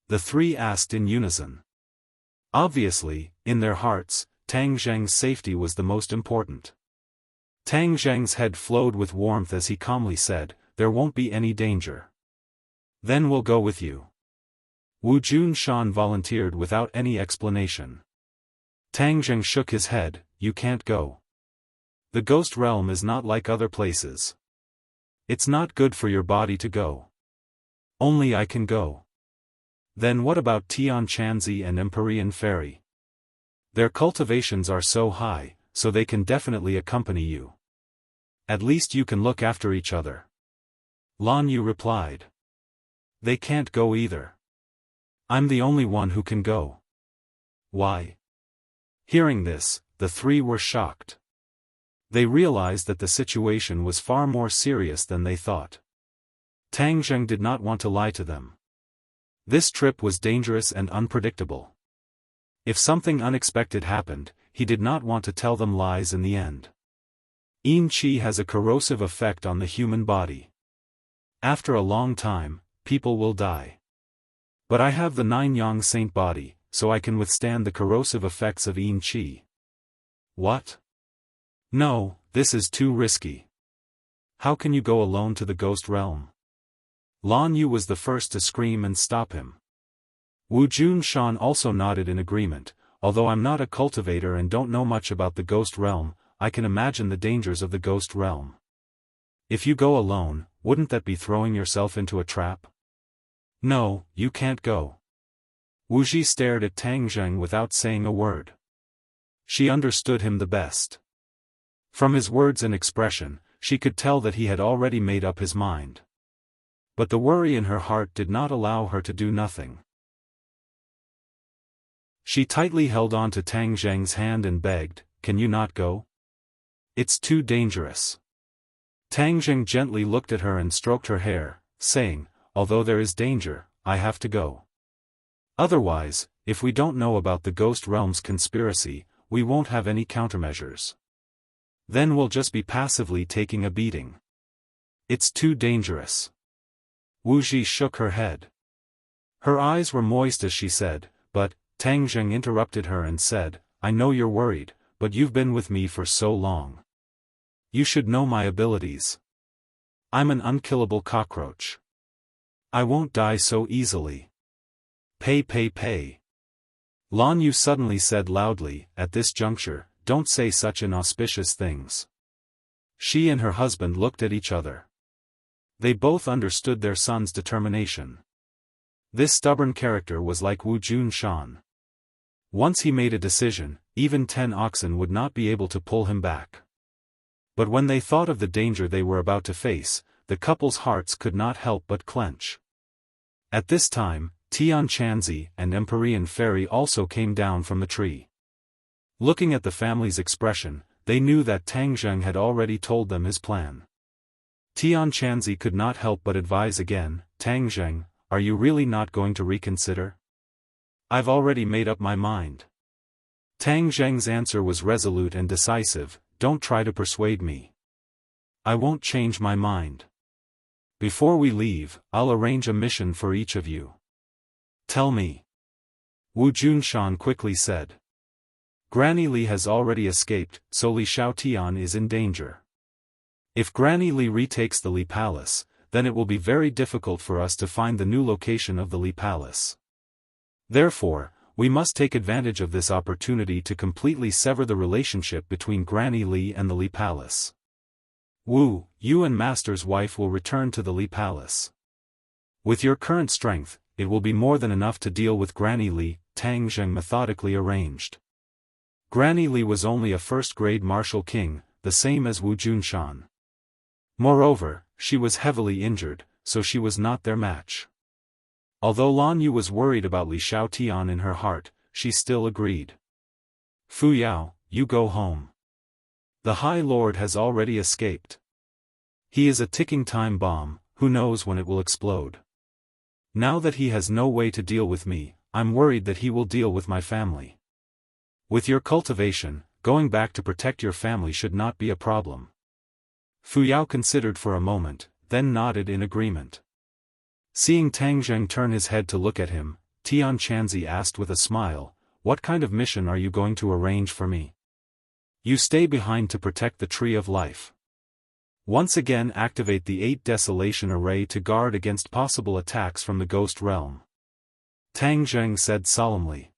Speaker 1: the 3 asked in unison. Obviously, in their hearts, Tang Zheng's safety was the most important. Tang Zheng's head flowed with warmth as he calmly said, "There won't be any danger." "Then we'll go with you." Wu Junshan volunteered without any explanation. Tang Zheng shook his head, "You can't go. The ghost realm is not like other places. It's not good for your body to go. Only I can go." "Then what about Tian Chanzi and Empyrean Fairy? Their cultivations are so high, so they can definitely accompany you. At least you can look after each other." Lan Yu replied. "They can't go either. I'm the only one who can go." "Why?" Hearing this, the three were shocked. They realized that the situation was far more serious than they thought. Tang Zheng did not want to lie to them. This trip was dangerous and unpredictable. If something unexpected happened, he did not want to tell them lies in the end. Yin Qi has a corrosive effect on the human body. After a long time, people will die. But I have the 9-yang saint body, so I can withstand the corrosive effects of Yin Qi. "What? No, this is too risky. How can you go alone to the ghost realm?" Lan Yu was the first to scream and stop him. Wu Junshan also nodded in agreement. "Although I'm not a cultivator and don't know much about the ghost realm, I can imagine the dangers of the ghost realm. If you go alone, wouldn't that be throwing yourself into a trap?" "No, you can't go." Wu Ji stared at Tang Zheng without saying a word. She understood him the best. From his words and expression, she could tell that he had already made up his mind. But the worry in her heart did not allow her to do nothing. She tightly held on to Tang Zheng's hand and begged, "Can you not go? It's too dangerous." Tang Zheng gently looked at her and stroked her hair, saying, "Although there is danger, I have to go. Otherwise, if we don't know about the ghost realm's conspiracy, we won't have any countermeasures. Then we'll just be passively taking a beating. It's too dangerous." Wu Ji shook her head. Her eyes were moist as she said, "But," Tang Zheng interrupted her and said, "I know you're worried, but you've been with me for so long. You should know my abilities. I'm an unkillable cockroach. I won't die so easily. Pay. Lan Yu suddenly said loudly, "At this juncture, don't say such inauspicious things." She and her husband looked at each other. They both understood their son's determination. This stubborn character was like Wu Junshan. Once he made a decision, even 10 oxen would not be able to pull him back. But when they thought of the danger they were about to face, the couple's hearts could not help but clench. At this time, Tian Chanzi and Empyrean Fairy also came down from the tree. Looking at the family's expression, they knew that Tang Zheng had already told them his plan. Tian Chanzi could not help but advise again, "Tang Zheng, are you really not going to reconsider?" "I've already made up my mind." Tang Zheng's answer was resolute and decisive, "Don't try to persuade me. I won't change my mind. Before we leave, I'll arrange a mission for each of you." "Tell me." Wu Junshan quickly said. "Granny Li has already escaped, so Li Xiaotian is in danger. If Granny Li retakes the Li Palace, then it will be very difficult for us to find the new location of the Li Palace. Therefore, we must take advantage of this opportunity to completely sever the relationship between Granny Li and the Li Palace. Wu, you and Master's wife will return to the Li Palace. With your current strength, it will be more than enough to deal with Granny Li," Tang Zheng methodically arranged. Granny Li was only a first-grade martial king, the same as Wu Junshan. Moreover, she was heavily injured, so she was not their match. Although Lan Yu was worried about Li Xiaotian in her heart, she still agreed. "Fu Yao, you go home. The High Lord has already escaped. He is a ticking time bomb, who knows when it will explode. Now that he has no way to deal with me, I'm worried that he will deal with my family. With your cultivation, going back to protect your family should not be a problem." Fu Yao considered for a moment, then nodded in agreement. Seeing Tang Zheng turn his head to look at him, Tian Chanzi asked with a smile, what kind of mission are you going to arrange for me? You stay behind to protect the Tree of Life. Once again activate the 8 Desolation Array to guard against possible attacks from the Ghost Realm. Tang Zheng said solemnly.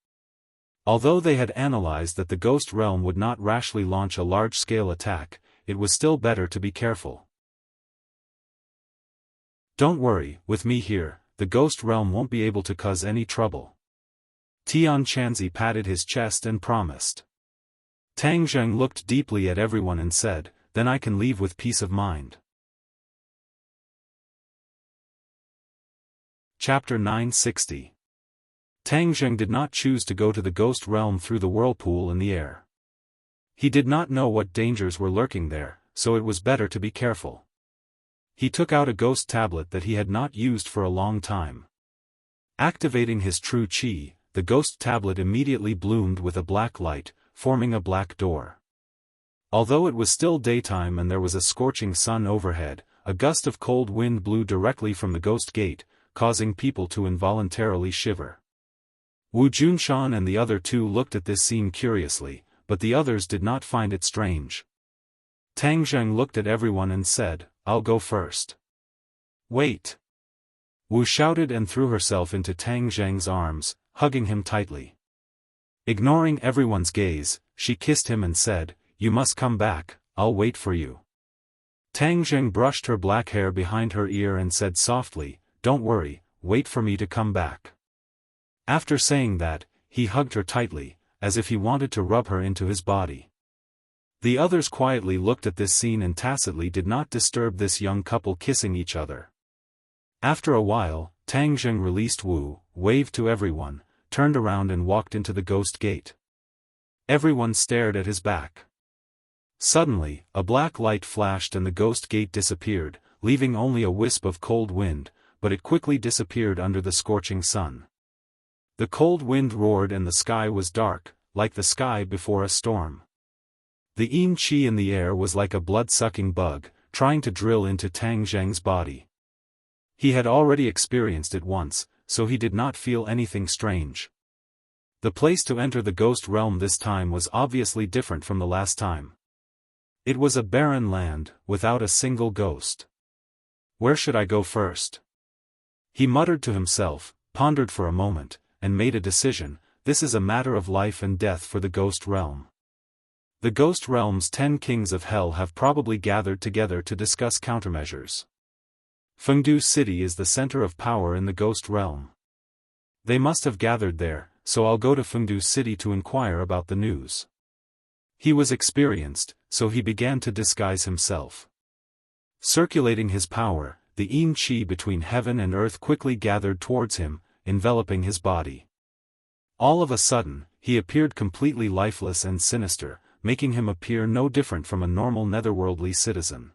Speaker 1: Although they had analyzed that the Ghost Realm would not rashly launch a large-scale attack, it was still better to be careful. Don't worry, with me here, the Ghost Realm won't be able to cause any trouble. Tian Chanzi patted his chest and promised. Tang Zheng looked deeply at everyone and said, then I can leave with peace of mind. Chapter 960. Tang Zheng did not choose to go to the Ghost Realm through the whirlpool in the air. He did not know what dangers were lurking there, so it was better to be careful. He took out a ghost tablet that he had not used for a long time. Activating his true chi, the ghost tablet immediately bloomed with a black light, forming a black door. Although it was still daytime and there was a scorching sun overhead, a gust of cold wind blew directly from the ghost gate, causing people to involuntarily shiver. Wu Junshan and the other 2 looked at this scene curiously, but the others did not find it strange. Tang Zheng looked at everyone and said, I'll go first. Wait! Wu shouted and threw herself into Tang Zheng's arms, hugging him tightly. Ignoring everyone's gaze, she kissed him and said, You must come back, I'll wait for you. Tang Zheng brushed her black hair behind her ear and said softly, Don't worry, wait for me to come back. After saying that, he hugged her tightly, as if he wanted to rub her into his body. The others quietly looked at this scene and tacitly did not disturb this young couple kissing each other. After a while, Tang Zheng released Wu, waved to everyone, turned around and walked into the ghost gate. Everyone stared at his back. Suddenly, a black light flashed and the ghost gate disappeared, leaving only a wisp of cold wind, but it quickly disappeared under the scorching sun. The cold wind roared and the sky was dark, like the sky before a storm. The yin qi in the air was like a blood-sucking bug, trying to drill into Tang Zheng's body. He had already experienced it once, so he did not feel anything strange. The place to enter the ghost realm this time was obviously different from the last time. It was a barren land, without a single ghost. Where should I go first? He muttered to himself, pondered for a moment, and made a decision. This is a matter of life and death for the ghost realm. The ghost realm's 10 kings of hell have probably gathered together to discuss countermeasures. Fengdu City is the center of power in the ghost realm. They must have gathered there, so I'll go to Fengdu City to inquire about the news. He was experienced, so he began to disguise himself. Circulating his power, the yin qi between heaven and earth quickly gathered towards him, enveloping his body. All of a sudden, he appeared completely lifeless and sinister, making him appear no different from a normal netherworldly citizen.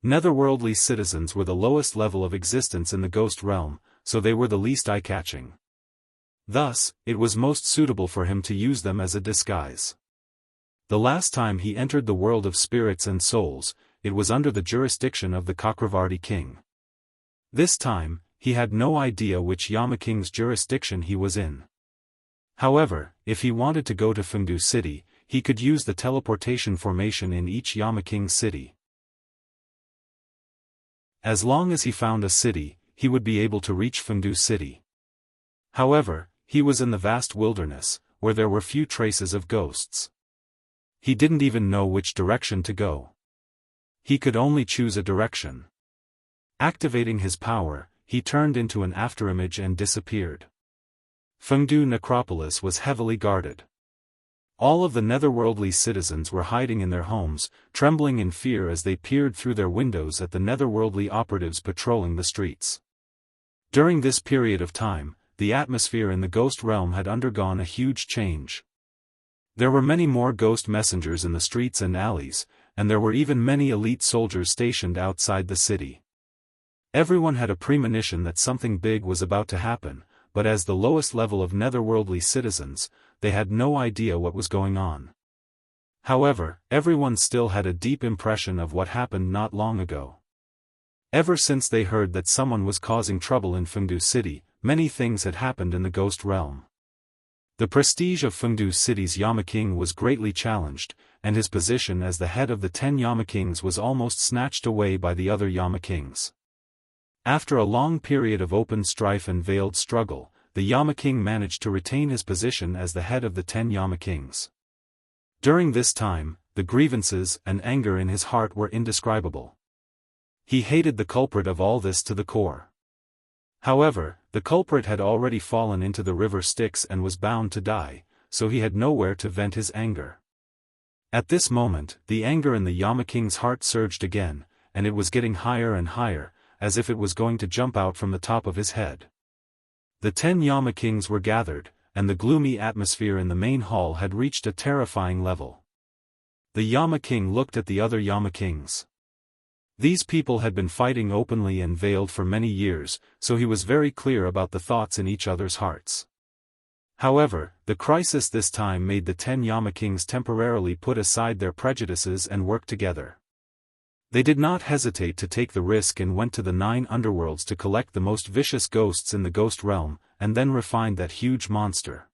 Speaker 1: Netherworldly citizens were the lowest level of existence in the ghost realm, so they were the least eye-catching. Thus, it was most suitable for him to use them as a disguise. The last time he entered the world of spirits and souls, it was under the jurisdiction of the Chakravarti king. This time, he had no idea which Yama king's jurisdiction he was in. However, if he wanted to go to Fengdu City, he could use the teleportation formation in each Yama king city. As long as he found a city, he would be able to reach Fengdu City. However, he was in the vast wilderness, where there were few traces of ghosts. He didn't even know which direction to go. He could only choose a direction. Activating his power, he turned into an afterimage and disappeared. Fengdu Necropolis was heavily guarded. All of the netherworldly citizens were hiding in their homes, trembling in fear as they peered through their windows at the netherworldly operatives patrolling the streets. During this period of time, the atmosphere in the ghost realm had undergone a huge change. There were many more ghost messengers in the streets and alleys, and there were even many elite soldiers stationed outside the city. Everyone had a premonition that something big was about to happen, but as the lowest level of netherworldly citizens, they had no idea what was going on. However, everyone still had a deep impression of what happened not long ago. Ever since they heard that someone was causing trouble in Fengdu City, many things had happened in the ghost realm. The prestige of Fengdu City's Yama King was greatly challenged, and his position as the head of the 10 Yama Kings was almost snatched away by the other Yama Kings. After a long period of open strife and veiled struggle, the Yama King managed to retain his position as the head of the 10 Yama Kings. During this time, the grievances and anger in his heart were indescribable. He hated the culprit of all this to the core. However, the culprit had already fallen into the river Styx and was bound to die, so he had nowhere to vent his anger. At this moment, the anger in the Yama King's heart surged again, and it was getting higher and higher, as if it was going to jump out from the top of his head. The 10 Yama Kings were gathered, and the gloomy atmosphere in the main hall had reached a terrifying level. The Yama King looked at the other Yama Kings. These people had been fighting openly and veiled for many years, so he was very clear about the thoughts in each other's hearts. However, the crisis this time made the 10 Yama Kings temporarily put aside their prejudices and work together. They did not hesitate to take the risk and went to the 9 underworlds to collect the most vicious ghosts in the ghost realm, and then refined that huge monster.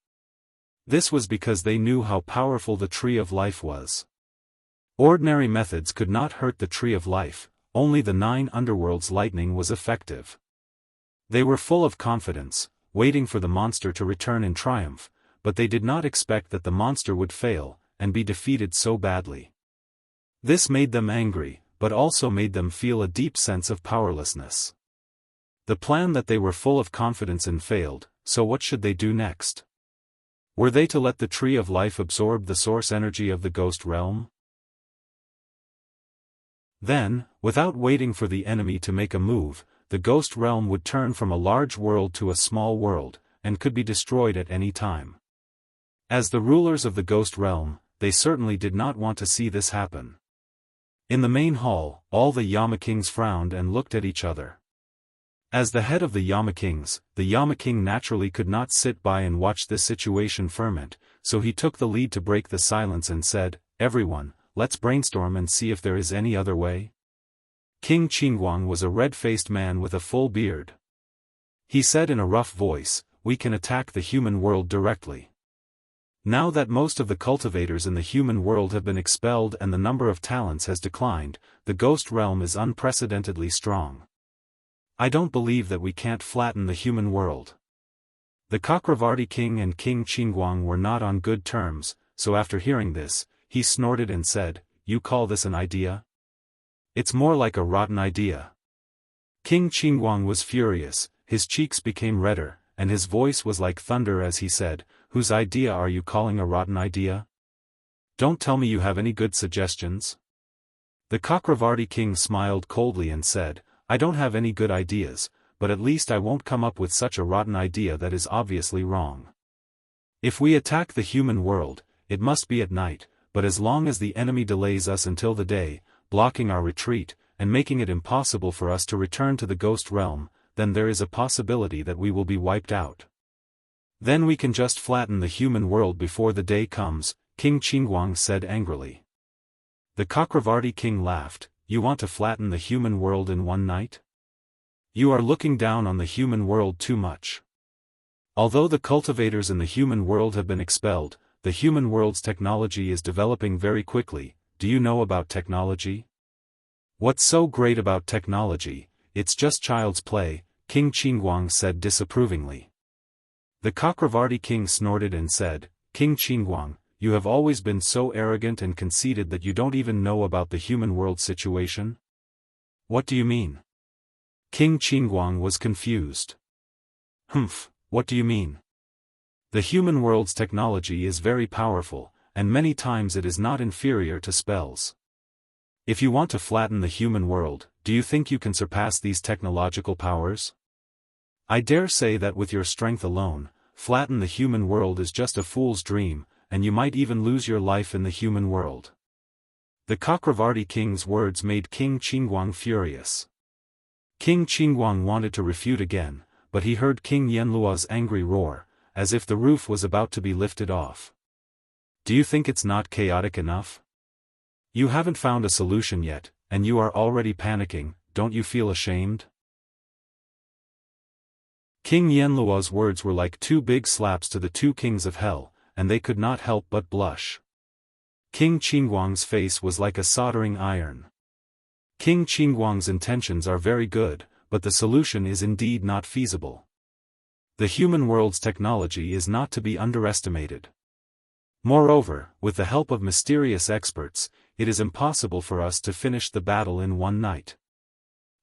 Speaker 1: This was because they knew how powerful the Tree of Life was. Ordinary methods could not hurt the Tree of Life, only the 9 underworlds' lightning was effective. They were full of confidence, waiting for the monster to return in triumph, but they did not expect that the monster would fail, and be defeated so badly. This made them angry, but also made them feel a deep sense of powerlessness. The plan that they were full of confidence in failed, so what should they do next? Were they to let the Tree of Life absorb the source energy of the ghost realm? Then, without waiting for the enemy to make a move, the ghost realm would turn from a large world to a small world, and could be destroyed at any time. As the rulers of the ghost realm, they certainly did not want to see this happen. In the main hall, all the Yama Kings frowned and looked at each other. As the head of the Yama Kings, the Yama King naturally could not sit by and watch this situation ferment, so he took the lead to break the silence and said, "Everyone, let's brainstorm and see if there is any other way." King Qingguang was a red-faced man with a full beard. He said in a rough voice, "We can attack the human world directly. Now that most of the cultivators in the human world have been expelled and the number of talents has declined, the ghost realm is unprecedentedly strong. I don't believe that we can't flatten the human world." The Chakravarti King and King Qingguang were not on good terms, so after hearing this, he snorted and said, "You call this an idea? It's more like a rotten idea." King Qingguang was furious, his cheeks became redder, and his voice was like thunder as he said, "Whose idea are you calling a rotten idea? Don't tell me you have any good suggestions." The Chakravarti King smiled coldly and said, "I don't have any good ideas, but at least I won't come up with such a rotten idea that is obviously wrong. If we attack the human world, it must be at night, but as long as the enemy delays us until the day, blocking our retreat, and making it impossible for us to return to the ghost realm, then there is a possibility that we will be wiped out. Then we can just flatten the human world before the day comes," King Qingguang said angrily. The Chakravarti King laughed, "You want to flatten the human world in one night? You are looking down on the human world too much. Although the cultivators in the human world have been expelled, the human world's technology is developing very quickly. Do you know about technology? What's so great about technology? It's just child's play," King Qingguang said disapprovingly. The Chakravarti King snorted and said, "King Qingguang, you have always been so arrogant and conceited that you don't even know about the human world situation? What do you mean?" King Qingguang was confused. "Humph, what do you mean? The human world's technology is very powerful, and many times it is not inferior to spells. If you want to flatten the human world, do you think you can surpass these technological powers? I dare say that with your strength alone, flatten the human world is just a fool's dream, and you might even lose your life in the human world." The Chakravarti King's words made King Qingguang furious. King Qingguang wanted to refute again, but he heard King Yanlua's angry roar, as if the roof was about to be lifted off. "Do you think it's not chaotic enough? You haven't found a solution yet, and you are already panicking, don't you feel ashamed?" King Yenluo's words were like two big slaps to the two kings of hell, and they could not help but blush. King Qingguang's face was like a soldering iron. King Qingguang's intentions are very good, but the solution is indeed not feasible. The human world's technology is not to be underestimated. Moreover, with the help of mysterious experts, it is impossible for us to finish the battle in one night.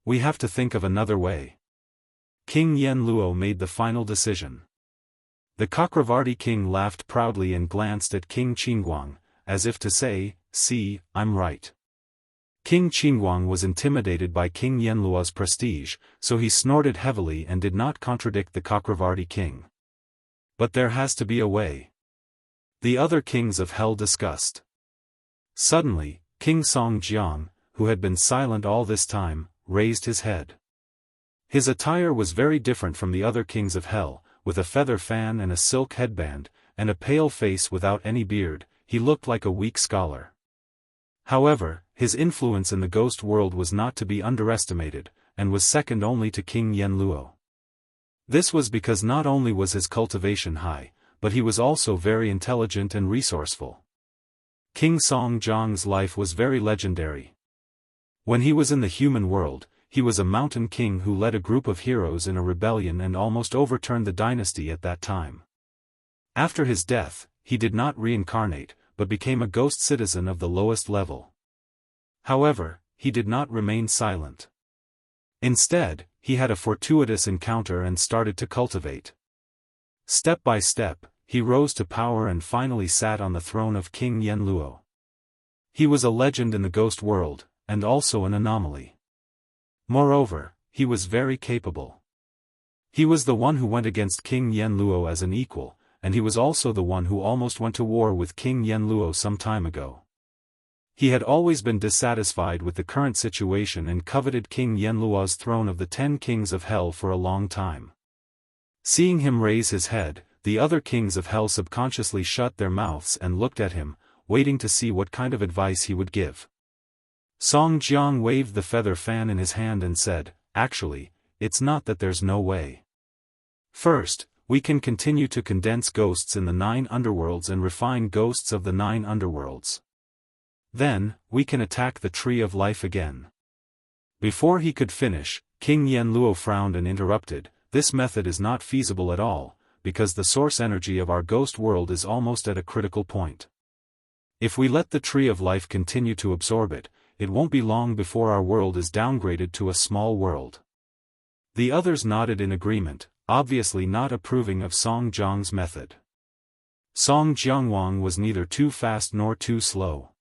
Speaker 1: We have to think of another way. King Yenluo made the final decision. The Chakravarti king laughed proudly and glanced at King Qingguang, as if to say, "See, I'm right." King Qingguang was intimidated by King Yenluo's prestige, so he snorted heavily and did not contradict the Chakravarti king. But there has to be a way. The other kings of hell discussed. Suddenly, King Songjiang, who had been silent all this time, raised his head. His attire was very different from the other kings of hell, with a feather fan and a silk headband, and a pale face without any beard. He looked like a weak scholar. However, his influence in the ghost world was not to be underestimated, and was second only to King Yenluo. This was because not only was his cultivation high, but he was also very intelligent and resourceful. King Songjiang's life was very legendary. When he was in the human world, he was a mountain king who led a group of heroes in a rebellion and almost overturned the dynasty at that time. After his death, he did not reincarnate, but became a ghost citizen of the lowest level. However, he did not remain silent. Instead, he had a fortuitous encounter and started to cultivate. Step by step, he rose to power and finally sat on the throne of King Yenluo. He was a legend in the ghost world, and also an anomaly. Moreover, he was very capable. He was the one who went against King Yenluo as an equal, and he was also the one who almost went to war with King Yenluo some time ago. He had always been dissatisfied with the current situation and coveted King Yenluo's throne of the 10 kings of hell for a long time. Seeing him raise his head, the other kings of hell subconsciously shut their mouths and looked at him, waiting to see what kind of advice he would give. Songjiang waved the feather fan in his hand and said, "Actually, it's not that there's no way. First, we can continue to condense ghosts in the 9 underworlds and refine ghosts of the 9 underworlds. Then, we can attack the Tree of Life again." Before he could finish, King Yenluo frowned and interrupted, "This method is not feasible at all, because the source energy of our ghost world is almost at a critical point. If we let the Tree of Life continue to absorb it, it won't be long before our world is downgraded to a small world." The others nodded in agreement, obviously not approving of Songjiang's method. Songjiang was neither too fast nor too slow.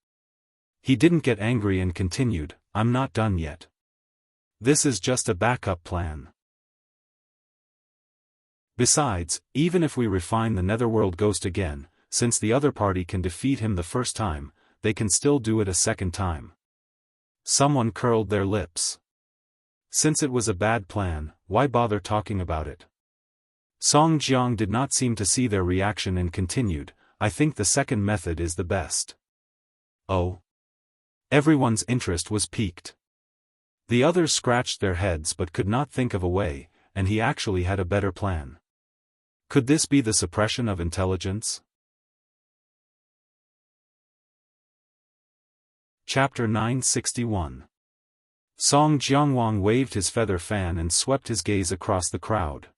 Speaker 1: He didn't get angry and continued, "I'm not done yet. This is just a backup plan. Besides, even if we refine the Netherworld Ghost again, since the other party can defeat him the first time, they can still do it a second time." Someone curled their lips. Since it was a bad plan, why bother talking about it? Songjiang did not seem to see their reaction and continued, "I think the second method is the best." Oh. Everyone's interest was piqued. The others scratched their heads but could not think of a way, and he actually had a better plan. Could this be the suppression of intelligence? Chapter 961. Songjiang waved his feather fan and swept his gaze across the crowd.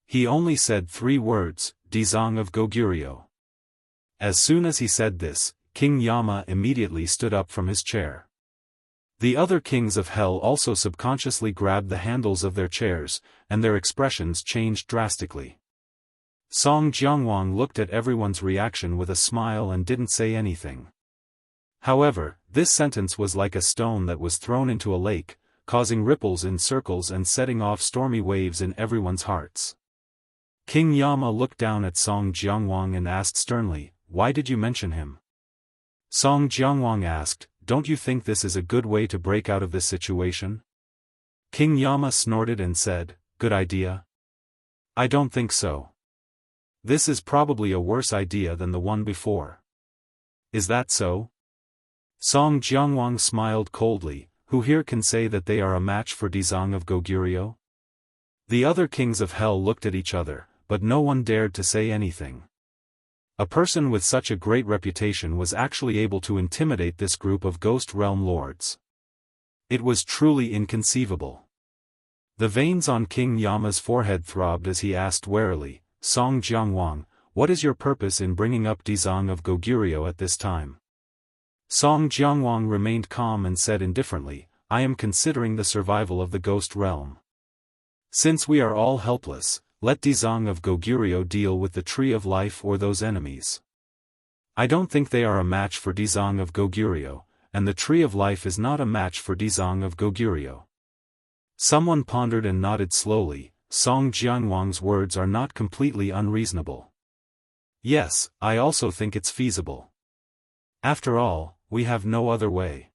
Speaker 1: He only said 3 words, "Dizang of Goguryeo." As soon as he said this, King Yama immediately stood up from his chair. The other kings of hell also subconsciously grabbed the handles of their chairs, and their expressions changed drastically. Songjiang looked at everyone's reaction with a smile and didn't say anything. However, this sentence was like a stone that was thrown into a lake, causing ripples in circles and setting off stormy waves in everyone's hearts. King Yama looked down at Songjiang and asked sternly, "Why did you mention him?" Songjiang asked, "Don't you think this is a good way to break out of this situation?" King Yama snorted and said, "Good idea? I don't think so. This is probably a worse idea than the one before." "Is that so?" Songjiang smiled coldly, "Who here can say that they are a match for Dizang of Goguryeo?" The other kings of hell looked at each other, but no one dared to say anything. A person with such a great reputation was actually able to intimidate this group of Ghost Realm lords. It was truly inconceivable. The veins on King Yama's forehead throbbed as he asked warily, Song Jiangwang, what is your purpose in bringing up Dizang of Goguryeo at this time? Song Jiangwang remained calm and said indifferently, I am considering the survival of the Ghost Realm. Since we are all helpless, let Dizang of Goguryeo deal with the Tree of Life or those enemies. I don't think they are a match for Dizang of Goguryeo, and the Tree of Life is not a match for Dizang of Goguryeo. Someone pondered and nodded slowly, Song Jiangwang's words are not completely unreasonable. Yes, I also think it's feasible. After all, we have no other way.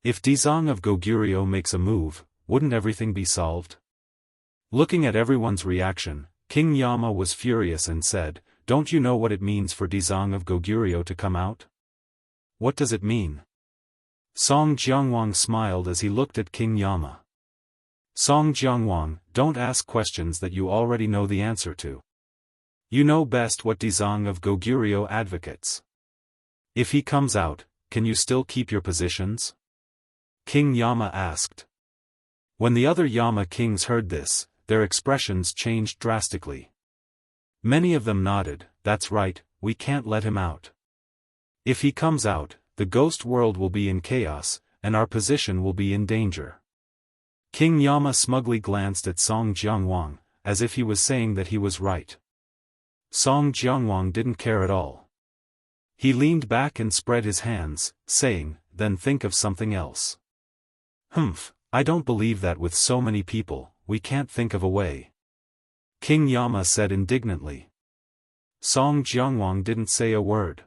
Speaker 1: If Dizang of Goguryeo makes a move, wouldn't everything be solved? Looking at everyone's reaction, King Yama was furious and said, don't you know what it means for Dizang of Goguryeo to come out? What does it mean? Song Jiangwang smiled as he looked at King Yama. Song Jiangwang, don't ask questions that you already know the answer to. You know best what Dizang of Goguryeo advocates. If he comes out, can you still keep your positions? King Yama asked. When the other Yama kings heard this, their expressions changed drastically. Many of them nodded, that's right, we can't let him out. If he comes out, the ghost world will be in chaos, and our position will be in danger. King Yama smugly glanced at Song Jiangwang, as if he was saying that he was right. Song Jiangwang didn't care at all. He leaned back and spread his hands, saying, then think of something else. Humph, I don't believe that with so many people, we can't think of a way. King Yama said indignantly. Song Jiangwang didn't say a word.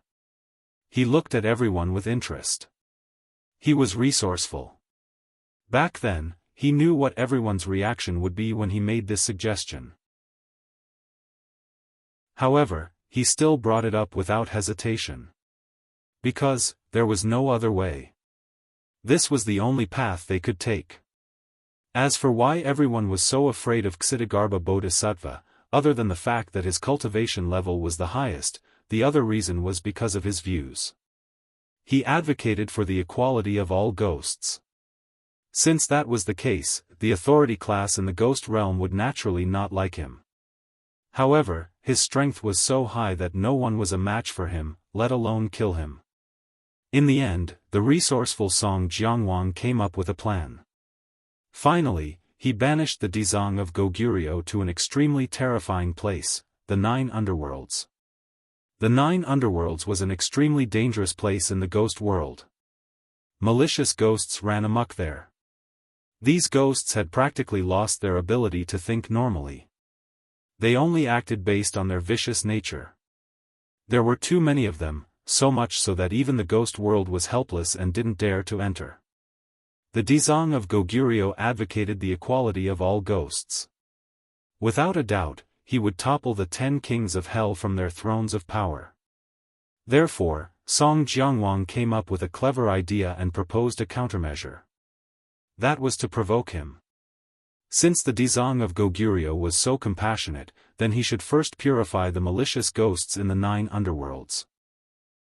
Speaker 1: He looked at everyone with interest. He was resourceful. Back then, he knew what everyone's reaction would be when he made this suggestion. However, he still brought it up without hesitation. Because, there was no other way. This was the only path they could take. As for why everyone was so afraid of Ksitigarbha Bodhisattva, other than the fact that his cultivation level was the highest, the other reason was because of his views. He advocated for the equality of all ghosts. Since that was the case, the authority class in the ghost realm would naturally not like him. However, his strength was so high that no one was a match for him, let alone kill him. In the end, the resourceful Song Jiangwang came up with a plan. Finally, he banished the Dizang of Goguryeo to an extremely terrifying place, the 9 Underworlds. The 9 Underworlds was an extremely dangerous place in the ghost world. Malicious ghosts ran amok there. These ghosts had practically lost their ability to think normally. They only acted based on their vicious nature. There were too many of them, so much so that even the ghost world was helpless and didn't dare to enter. The Dizang of Goguryeo advocated the equality of all ghosts. Without a doubt, he would topple the 10 kings of hell from their thrones of power. Therefore, Song Jiangwang came up with a clever idea and proposed a countermeasure. That was to provoke him. Since the Dizang of Goguryeo was so compassionate, then he should first purify the malicious ghosts in the 9 underworlds.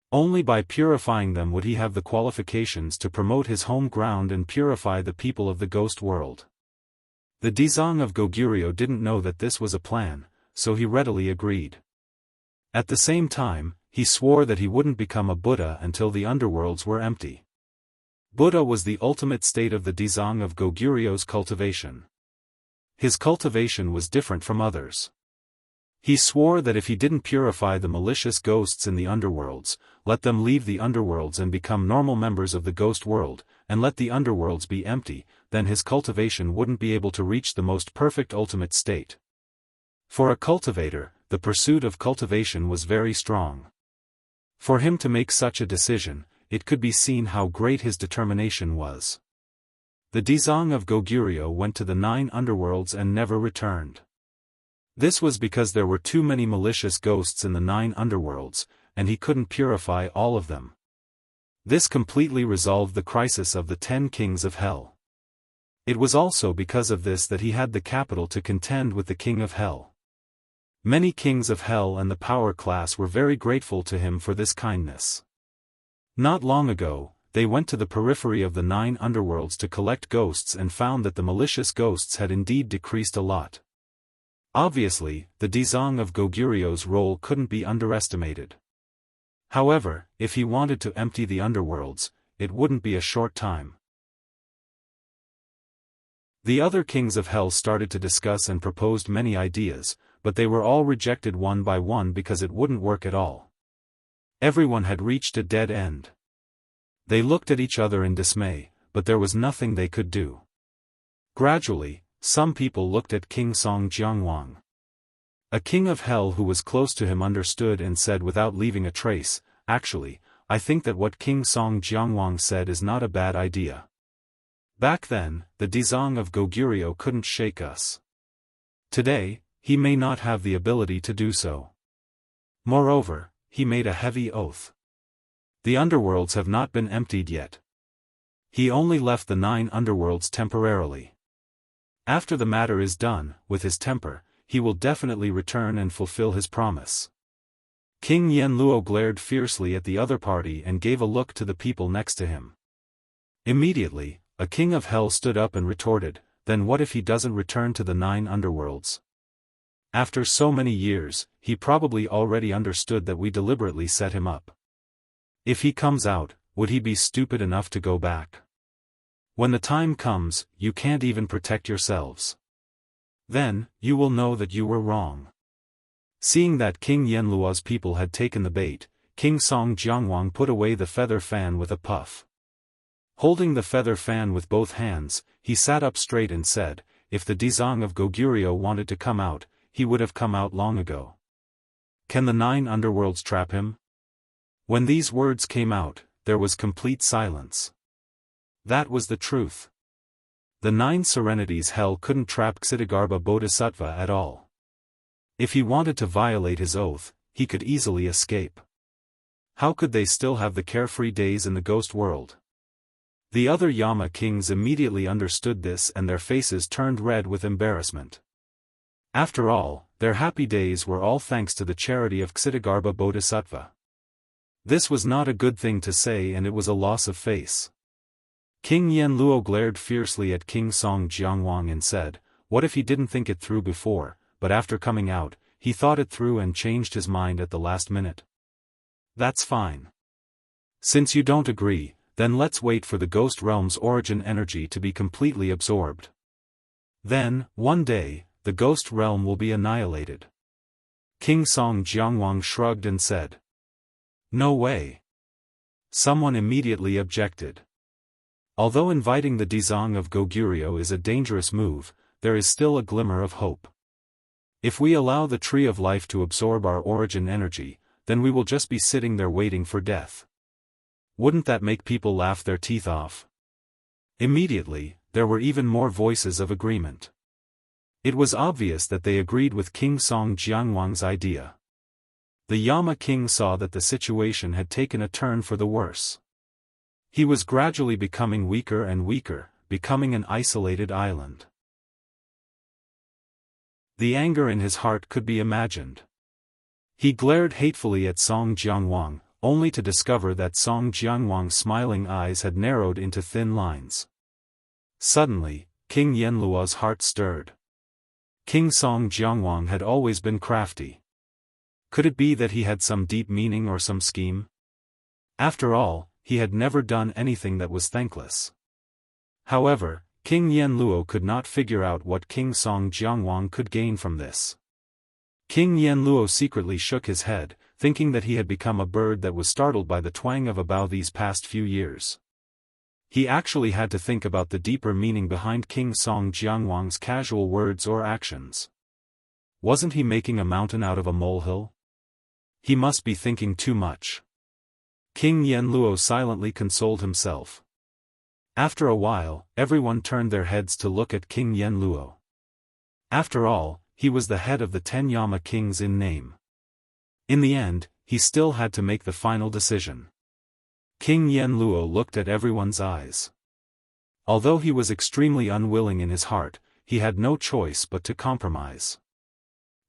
Speaker 1: Only by purifying them would he have the qualifications to promote his home ground and purify the people of the ghost world. The Dizang of Goguryeo didn't know that this was a plan, so he readily agreed. At the same time, he swore that he wouldn't become a Buddha until the underworlds were empty. Buddha was the ultimate state of the Dizang of Goguryeo's cultivation. His cultivation was different from others. He swore that if he didn't purify the malicious ghosts in the underworlds, let them leave the underworlds and become normal members of the ghost world, and let the underworlds be empty, then his cultivation wouldn't be able to reach the most perfect ultimate state. For a cultivator, the pursuit of cultivation was very strong. For him to make such a decision, it could be seen how great his determination was. The Dizang of Goguryeo went to the 9 underworlds and never returned. This was because there were too many malicious ghosts in the 9 underworlds, and he couldn't purify all of them. This completely resolved the crisis of the 10 kings of hell. It was also because of this that he had the capital to contend with the king of hell. Many kings of hell and the power class were very grateful to him for this kindness. Not long ago, they went to the periphery of the 9 underworlds to collect ghosts and found that the malicious ghosts had indeed decreased a lot. Obviously, the Dezong of Goguryo's role couldn't be underestimated. However, if he wanted to empty the underworlds, it wouldn't be a short time. The other kings of hell started to discuss and proposed many ideas, but they were all rejected one by one because it wouldn't work at all. Everyone had reached a dead end. They looked at each other in dismay, but there was nothing they could do. Gradually, some people looked at King Song Jiangwang. A king of hell who was close to him understood and said without leaving a trace, "Actually, I think that what King Song Jiangwang said is not a bad idea. Back then, the Dezong of Goguryo couldn't shake us. Today, he may not have the ability to do so." Moreover, he made a heavy oath. The underworlds have not been emptied yet. He only left the 9 underworlds temporarily. After the matter is done, with his temper, he will definitely return and fulfill his promise. King Yenluo glared fiercely at the other party and gave a look to the people next to him. Immediately, a king of hell stood up and retorted, "Then what if he doesn't return to the 9 underworlds? After so many years, he probably already understood that we deliberately set him up. If he comes out, would he be stupid enough to go back? When the time comes, you can't even protect yourselves. Then, you will know that you were wrong." Seeing that King Yenluo's people had taken the bait, King Song Jiangwang put away the feather fan with a puff. Holding the feather fan with both hands, he sat up straight and said, "If the Dezong of Goguryo wanted to come out, he would have come out long ago. Can the 9 underworlds trap him?" When these words came out, there was complete silence. That was the truth. The 9 serenities hell couldn't trap Ksitigarbha Bodhisattva at all. If he wanted to violate his oath, he could easily escape. How could they still have the carefree days in the ghost world? The other Yama kings immediately understood this and their faces turned red with embarrassment. After all, their happy days were all thanks to the charity of Ksitigarbha Bodhisattva. This was not a good thing to say and it was a loss of face. King Yenluo glared fiercely at King Song Jiangwang and said, "What if he didn't think it through before, but after coming out, he thought it through and changed his mind at the last minute? That's fine. Since you don't agree, then let's wait for the ghost realm's origin energy to be completely absorbed. Then, one day, the ghost realm will be annihilated." King Song Jiangwang shrugged and said, "No way." Someone immediately objected. Although inviting the Dezong of Goguryo is a dangerous move, there is still a glimmer of hope. If we allow the Tree of Life to absorb our origin energy, then we will just be sitting there waiting for death. Wouldn't that make people laugh their teeth off? Immediately, there were even more voices of agreement. It was obvious that they agreed with King Song Jiangwang's idea. The Yama king saw that the situation had taken a turn for the worse. He was gradually becoming weaker and weaker, becoming an isolated island. The anger in his heart could be imagined. He glared hatefully at Song Jiangwang, only to discover that Song Jiangwang's smiling eyes had narrowed into thin lines. Suddenly, King Yenluo's heart stirred. King Song Jiangwang had always been crafty. Could it be that he had some deep meaning or some scheme? After all, he had never done anything that was thankless. However, King Yenluo could not figure out what King Song Jiangwang could gain from this. King Yenluo secretly shook his head, thinking that he had become a bird that was startled by the twang of a bow these past few years. He actually had to think about the deeper meaning behind King Song Jiangwang's casual words or actions. Wasn't he making a mountain out of a molehill? He must be thinking too much. King Yenluo silently consoled himself. After a while, everyone turned their heads to look at King Yenluo. After all, he was the head of the 10 Yama kings in name. In the end, he still had to make the final decision. King Yenluo looked at everyone's eyes. Although he was extremely unwilling in his heart, he had no choice but to compromise.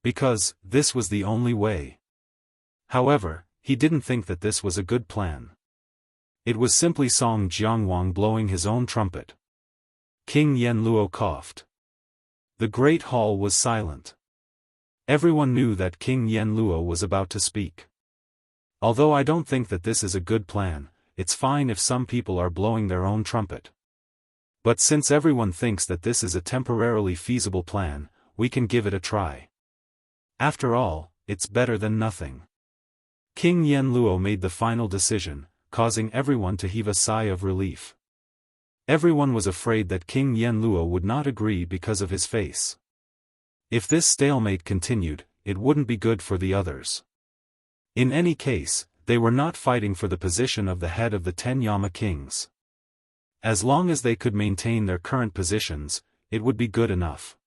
Speaker 1: Because, this was the only way. However, he didn't think that this was a good plan. It was simply Song Jiangwang blowing his own trumpet. King Yenluo coughed. The great hall was silent. Everyone knew that King Yenluo was about to speak. Although I don't think that this is a good plan, it's fine if some people are blowing their own trumpet. But since everyone thinks that this is a temporarily feasible plan, we can give it a try. After all, it's better than nothing. King Yenluo made the final decision, causing everyone to heave a sigh of relief. Everyone was afraid that King Yenluo would not agree because of his face. If this stalemate continued, it wouldn't be good for the others. In any case, they were not fighting for the position of the head of the 10 Yama kings. As long as they could maintain their current positions, it would be good enough.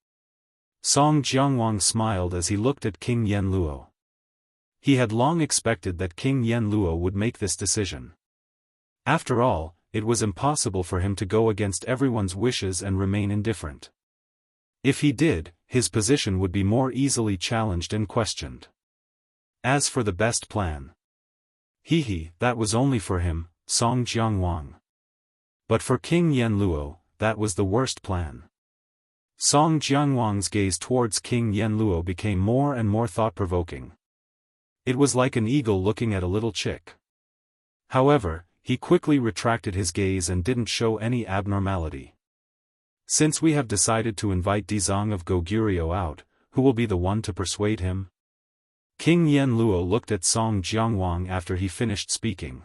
Speaker 1: Song Jiangwang smiled as he looked at King Yenluo. He had long expected that King Yenluo would make this decision. After all, it was impossible for him to go against everyone's wishes and remain indifferent. If he did, his position would be more easily challenged and questioned. As for the best plan, that was only for him, Song Jiangwang. But for King Yenluo, that was the worst plan. Song Jiangwang's gaze towards King Yenluo became more and more thought-provoking. It was like an eagle looking at a little chick. However, he quickly retracted his gaze and didn't show any abnormality. Since we have decided to invite Dizong of Goguryeo out, who will be the one to persuade him? King Yenluo looked at Song Jiangwang after he finished speaking.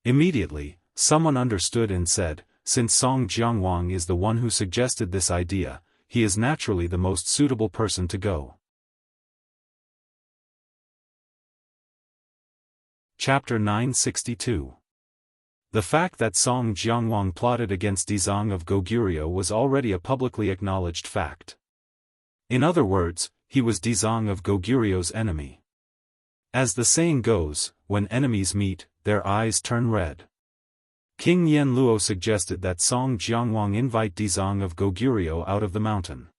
Speaker 1: Immediately, someone understood and said, since Song Jiangwang is the one who suggested this idea, he is naturally the most suitable person to go. Chapter 962. The fact that Song Jiangwang plotted against Dizong of Goguryeo was already a publicly acknowledged fact. In other words, he was Dizong of Goguryeo's enemy. As the saying goes, when enemies meet, their eyes turn red. King Yenluo suggested that Song Jiangwang invite Dizong of Goguryeo out of the mountain.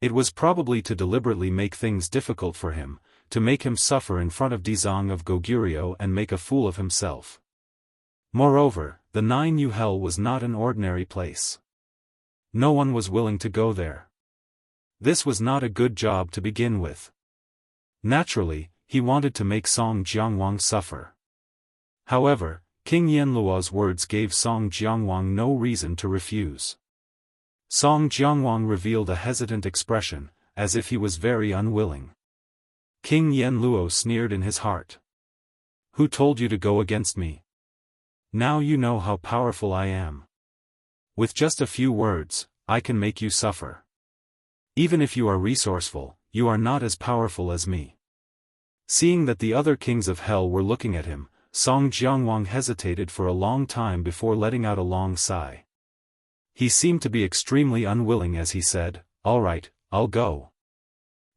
Speaker 1: It was probably to deliberately make things difficult for him, to make him suffer in front of Dizong of Goguryeo and make a fool of himself. Moreover, the 9U Hell was not an ordinary place. No one was willing to go there. This was not a good job to begin with. Naturally, he wanted to make Song Jiangwang suffer. However, King Yenluo's words gave Song Jiangwang no reason to refuse. Song Jiangwang revealed a hesitant expression, as if he was very unwilling. King Yenluo sneered in his heart. Who told you to go against me? Now you know how powerful I am. With just a few words, I can make you suffer. Even if you are resourceful, you are not as powerful as me. Seeing that the other kings of hell were looking at him, Song Jiangwang hesitated for a long time before letting out a long sigh. He seemed to be extremely unwilling as he said, "All right, I'll go."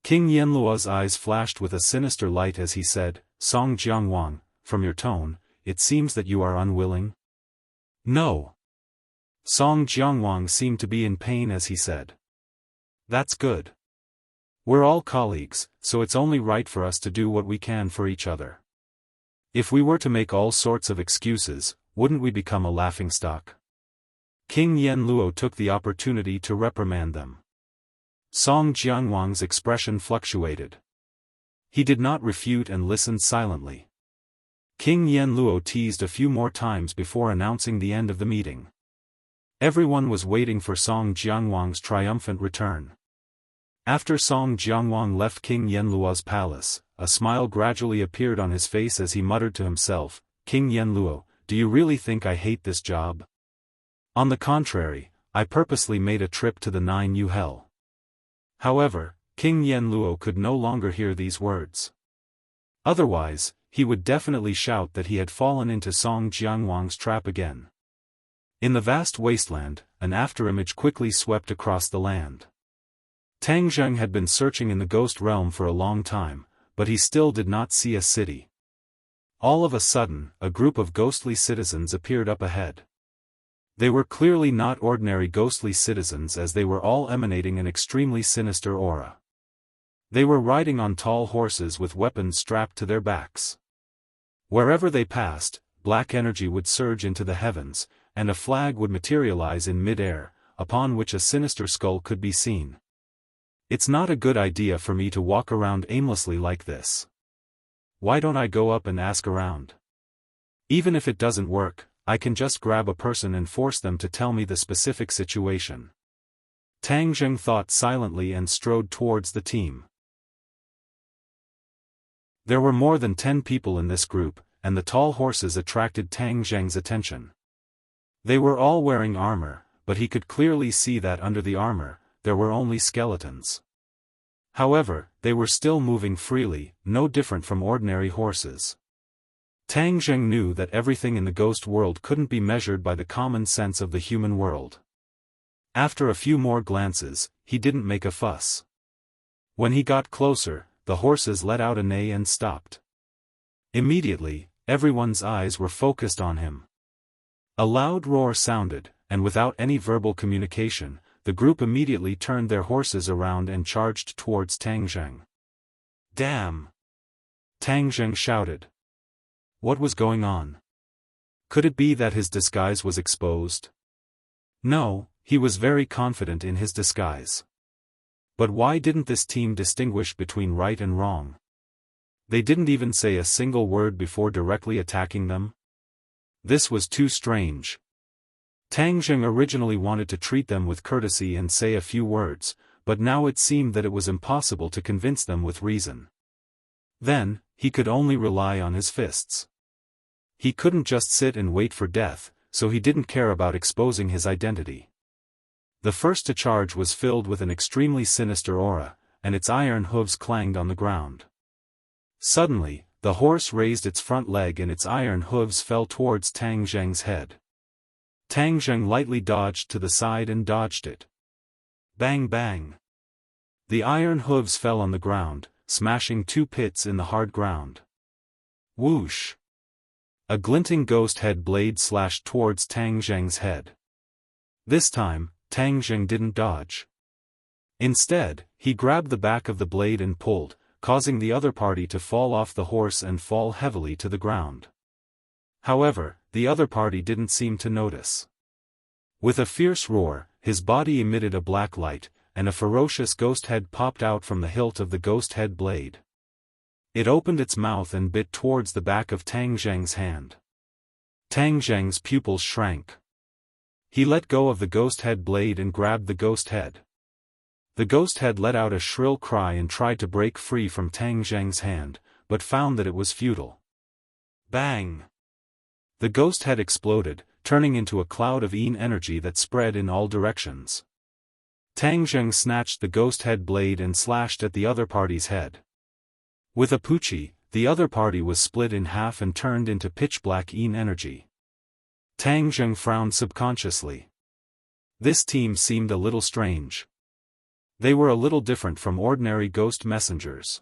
Speaker 1: King Yenluo's eyes flashed with a sinister light as he said, "Song Jiangwang, from your tone, it seems that you are unwilling?" "No." Song Jiangwang seemed to be in pain as he said. "That's good. We're all colleagues, so it's only right for us to do what we can for each other. If we were to make all sorts of excuses, wouldn't we become a laughingstock?" King Yenluo took the opportunity to reprimand them. Song Jiangwang's expression fluctuated. He did not refute and listened silently. King Yenluo teased a few more times before announcing the end of the meeting. Everyone was waiting for Song Jiangwang's triumphant return. After Song Jiangwang left King Yenluo's palace, a smile gradually appeared on his face as he muttered to himself, "King Yenluo, do you really think I hate this job? On the contrary, I purposely made a trip to the 9U Hell." However, King Yenluo could no longer hear these words. Otherwise, he would definitely shout that he had fallen into Song Jiangwang's trap again. In the vast wasteland, an afterimage quickly swept across the land. Tang Zheng had been searching in the ghost realm for a long time, but he still did not see a city. All of a sudden, a group of ghostly citizens appeared up ahead. They were clearly not ordinary ghostly citizens, as they were all emanating an extremely sinister aura. They were riding on tall horses with weapons strapped to their backs. Wherever they passed, black energy would surge into the heavens, and a flag would materialize in mid-air, upon which a sinister skull could be seen. It's not a good idea for me to walk around aimlessly like this. Why don't I go up and ask around? Even if it doesn't work, I can just grab a person and force them to tell me the specific situation. Tang Zheng thought silently and strode towards the team. There were more than 10 people in this group, and the tall horses attracted Tang Zheng's attention. They were all wearing armor, but he could clearly see that under the armor, there were only skeletons. However, they were still moving freely, no different from ordinary horses. Tang Zheng knew that everything in the ghost world couldn't be measured by the common sense of the human world. After a few more glances, he didn't make a fuss. When he got closer, the horses let out a neigh and stopped. Immediately, everyone's eyes were focused on him. A loud roar sounded, and without any verbal communication, the group immediately turned their horses around and charged towards Tang Zheng. "Damn!" Tang Zheng shouted. What was going on? Could it be that his disguise was exposed? No, he was very confident in his disguise. But why didn't this team distinguish between right and wrong? They didn't even say a single word before directly attacking them? This was too strange. Tang Zheng originally wanted to treat them with courtesy and say a few words, but now it seemed that it was impossible to convince them with reason. Then, he could only rely on his fists. He couldn't just sit and wait for death, so he didn't care about exposing his identity. The first to charge was filled with an extremely sinister aura, and its iron hooves clanged on the ground. Suddenly, the horse raised its front leg and its iron hooves fell towards Tang Zheng's head. Tang Zheng lightly dodged to the side and dodged it. Bang bang! The iron hooves fell on the ground, smashing 2 pits in the hard ground. Whoosh! A glinting ghost head blade slashed towards Tang Zheng's head. This time, Tang Zheng didn't dodge. Instead, he grabbed the back of the blade and pulled, causing the other party to fall off the horse and fall heavily to the ground. However, the other party didn't seem to notice. With a fierce roar, his body emitted a black light, and a ferocious ghost head popped out from the hilt of the ghost head blade. It opened its mouth and bit towards the back of Tang Zheng's hand. Tang Zheng's pupils shrank. He let go of the ghost head blade and grabbed the ghost head. The ghost head let out a shrill cry and tried to break free from Tang Zheng's hand, but found that it was futile. Bang! The ghost head exploded, turning into a cloud of energy that spread in all directions. Tang Zheng snatched the ghost head blade and slashed at the other party's head. With a poochie, the other party was split in half and turned into pitch-black energy. Tang Zheng frowned subconsciously. This team seemed a little strange. They were a little different from ordinary ghost messengers.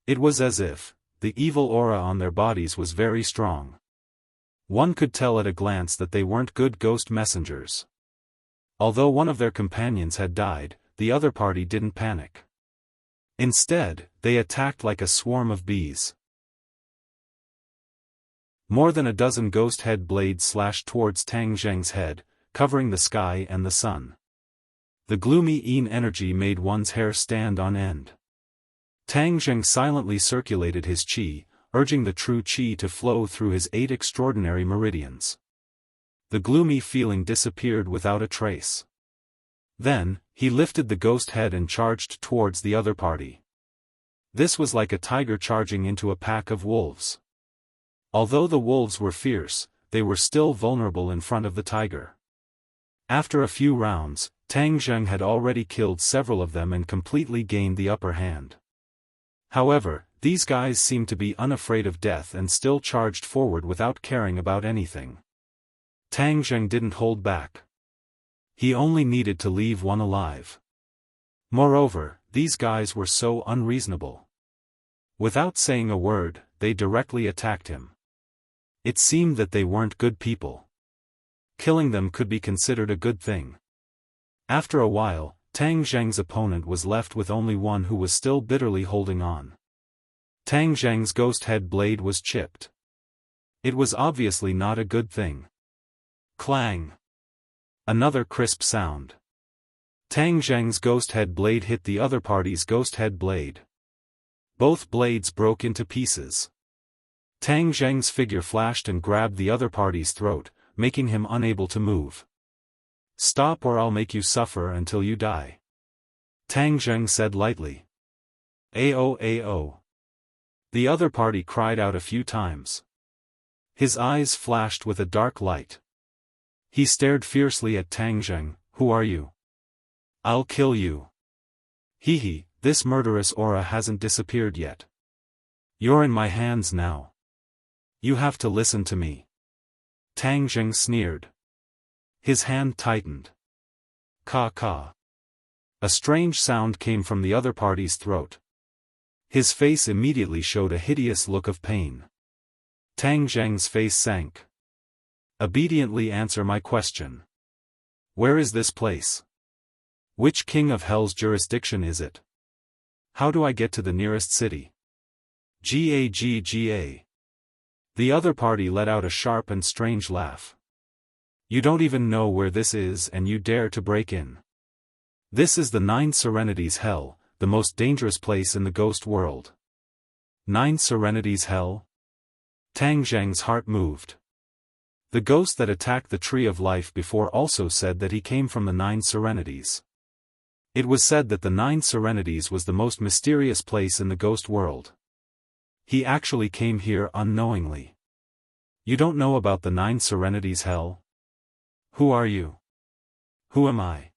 Speaker 1: It was as if the evil aura on their bodies was very strong. One could tell at a glance that they weren't good ghost messengers. Although one of their companions had died, the other party didn't panic. Instead, they attacked like a swarm of bees. More than a dozen ghost head blades slashed towards Tang Zheng's head, covering the sky and the sun. The gloomy energy made one's hair stand on end. Tang Zheng silently circulated his qi, urging the true qi to flow through his 8 extraordinary meridians. The gloomy feeling disappeared without a trace. Then, he lifted the ghost head and charged towards the other party. This was like a tiger charging into a pack of wolves. Although the wolves were fierce, they were still vulnerable in front of the tiger. After a few rounds, Tang Zheng had already killed several of them and completely gained the upper hand. However, these guys seemed to be unafraid of death and still charged forward without caring about anything. Tang Zheng didn't hold back. He only needed to leave one alive. Moreover, these guys were so unreasonable. Without saying a word, they directly attacked him. It seemed that they weren't good people. killing them could be considered a good thing. After a while, Tang Zheng's opponent was left with only one who was still bitterly holding on. Tang Zheng's ghost head blade was chipped. It was obviously not a good thing. Clang! Another crisp sound. Tang Zheng's ghost head blade hit the other party's ghost head blade. Both blades broke into pieces. Tang Zheng's figure flashed and grabbed the other party's throat, making him unable to move. "Stop or I'll make you suffer until you die," Tang Zheng said lightly. "Ao ao." The other party cried out a few times. His eyes flashed with a dark light. He stared fiercely at Tang Zheng. "Who are you? I'll kill you." "Hee, this murderous aura hasn't disappeared yet. You're in my hands now. You have to listen to me." Tang Zheng sneered. His hand tightened. "Ka ka." A strange sound came from the other party's throat. His face immediately showed a hideous look of pain. Tang Zheng's face sank. "Obediently answer my question. Where is this place? Which king of hell's jurisdiction is it? How do I get to the nearest city?" "Gagga." The other party let out a sharp and strange laugh. "You don't even know where this is and you dare to break in. This is the Nine Serenities Hell, the most dangerous place in the ghost world." "Nine Serenities Hell?" Tang Zheng's heart moved. The ghost that attacked the Tree of Life before also said that he came from the Nine Serenities. It was said that the Nine Serenities was the most mysterious place in the ghost world. He actually came here unknowingly. "You don't know about the Nine Serenities Hell? Who are you? Who am I?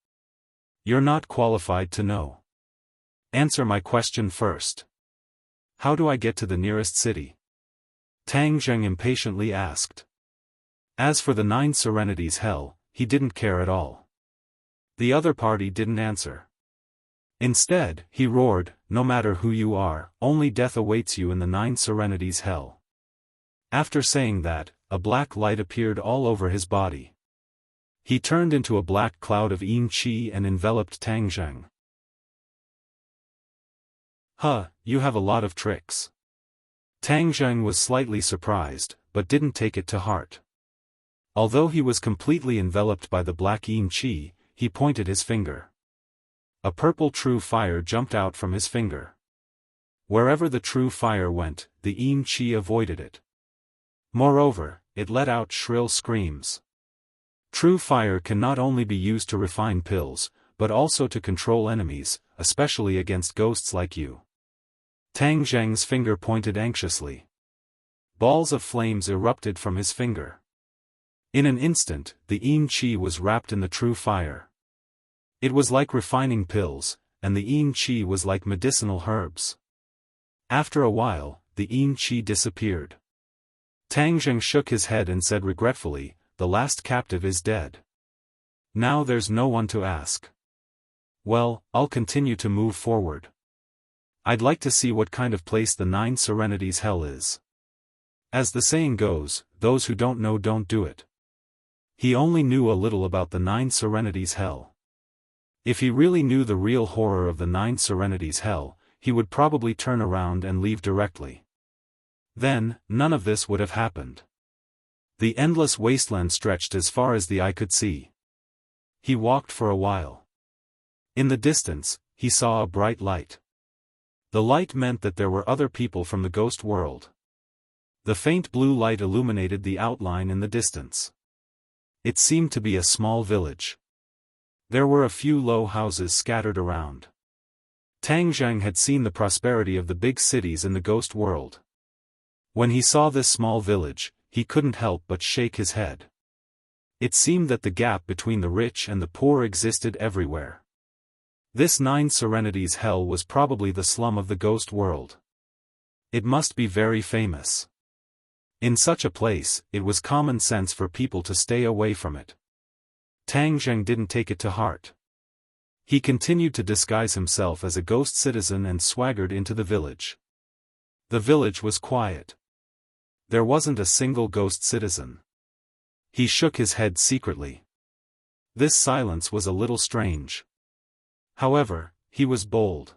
Speaker 1: You're not qualified to know. Answer my question first. How do I get to the nearest city?" Tang Zheng impatiently asked. As for the Nine Serenities Hell, he didn't care at all. The other party didn't answer. Instead, he roared, "No matter who you are, only death awaits you in the Nine Serenities Hell." After saying that, a black light appeared all over his body. He turned into a black cloud of yin qi and enveloped Tang Zheng. "Huh, you have a lot of tricks." Tang Zheng was slightly surprised, but didn't take it to heart. Although he was completely enveloped by the black yin qi, he pointed his finger. A purple true fire jumped out from his finger. Wherever the true fire went, the yin qi avoided it. Moreover, it let out shrill screams. True fire can not only be used to refine pills, but also to control enemies, especially against ghosts like you. Tang Zheng's finger pointed anxiously. Balls of flames erupted from his finger. In an instant, the yin qi was wrapped in the true fire. It was like refining pills, and the yin qi was like medicinal herbs. After a while, the yin qi disappeared. Tang Zheng shook his head and said regretfully, "The last captive is dead. Now there's no one to ask. Well, I'll continue to move forward. I'd like to see what kind of place the Nine Serenities Hell is. As the saying goes, those who don't know don't do it." He only knew a little about the Nine Serenities Hell. If he really knew the real horror of the Nine Serenities Hell, he would probably turn around and leave directly. Then, none of this would have happened. The endless wasteland stretched as far as the eye could see. He walked for a while. In the distance, he saw a bright light. The light meant that there were other people from the ghost world. The faint blue light illuminated the outline in the distance. It seemed to be a small village. There were a few low houses scattered around. Tang Zheng had seen the prosperity of the big cities in the ghost world. When he saw this small village, he couldn't help but shake his head. It seemed that the gap between the rich and the poor existed everywhere. This Nine Serenities Hell was probably the slum of the ghost world. It must be very famous. In such a place, it was common sense for people to stay away from it. Tang Zheng didn't take it to heart. He continued to disguise himself as a ghost citizen and swaggered into the village. The village was quiet. There wasn't a single ghost citizen. He shook his head secretly. This silence was a little strange. However, he was bold.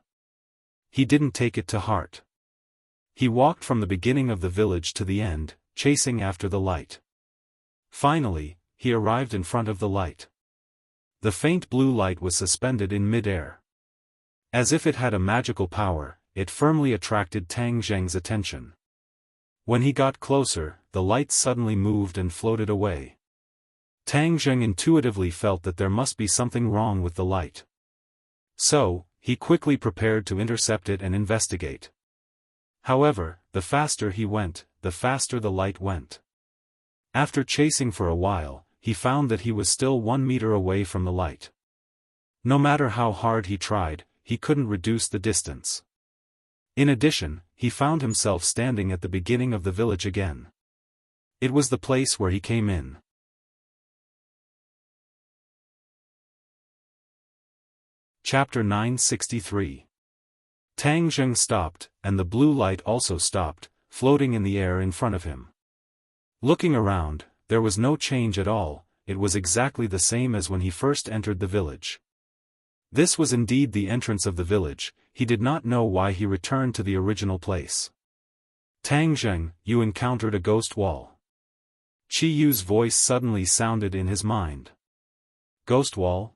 Speaker 1: He didn't take it to heart. He walked from the beginning of the village to the end, chasing after the light. Finally, he arrived in front of the light. The faint blue light was suspended in mid-air. As if it had a magical power, it firmly attracted Tang Zheng's attention. When he got closer, the light suddenly moved and floated away. Tang Zheng intuitively felt that there must be something wrong with the light. So, he quickly prepared to intercept it and investigate. However, the faster he went, the faster the light went. After chasing for a while, he found that he was still 1 meter away from the light. No matter how hard he tried, he couldn't reduce the distance. In addition, he found himself standing at the beginning of the village again. It was the place where he came in. Chapter 963. Tang Zheng stopped, and the blue light also stopped, floating in the air in front of him. Looking around, there was no change at all, it was exactly the same as when he first entered the village. This was indeed the entrance of the village. He did not know why he returned to the original place. Tang Zheng, you encountered a ghost wall. Qi Yu's voice suddenly sounded in his mind. Ghost wall?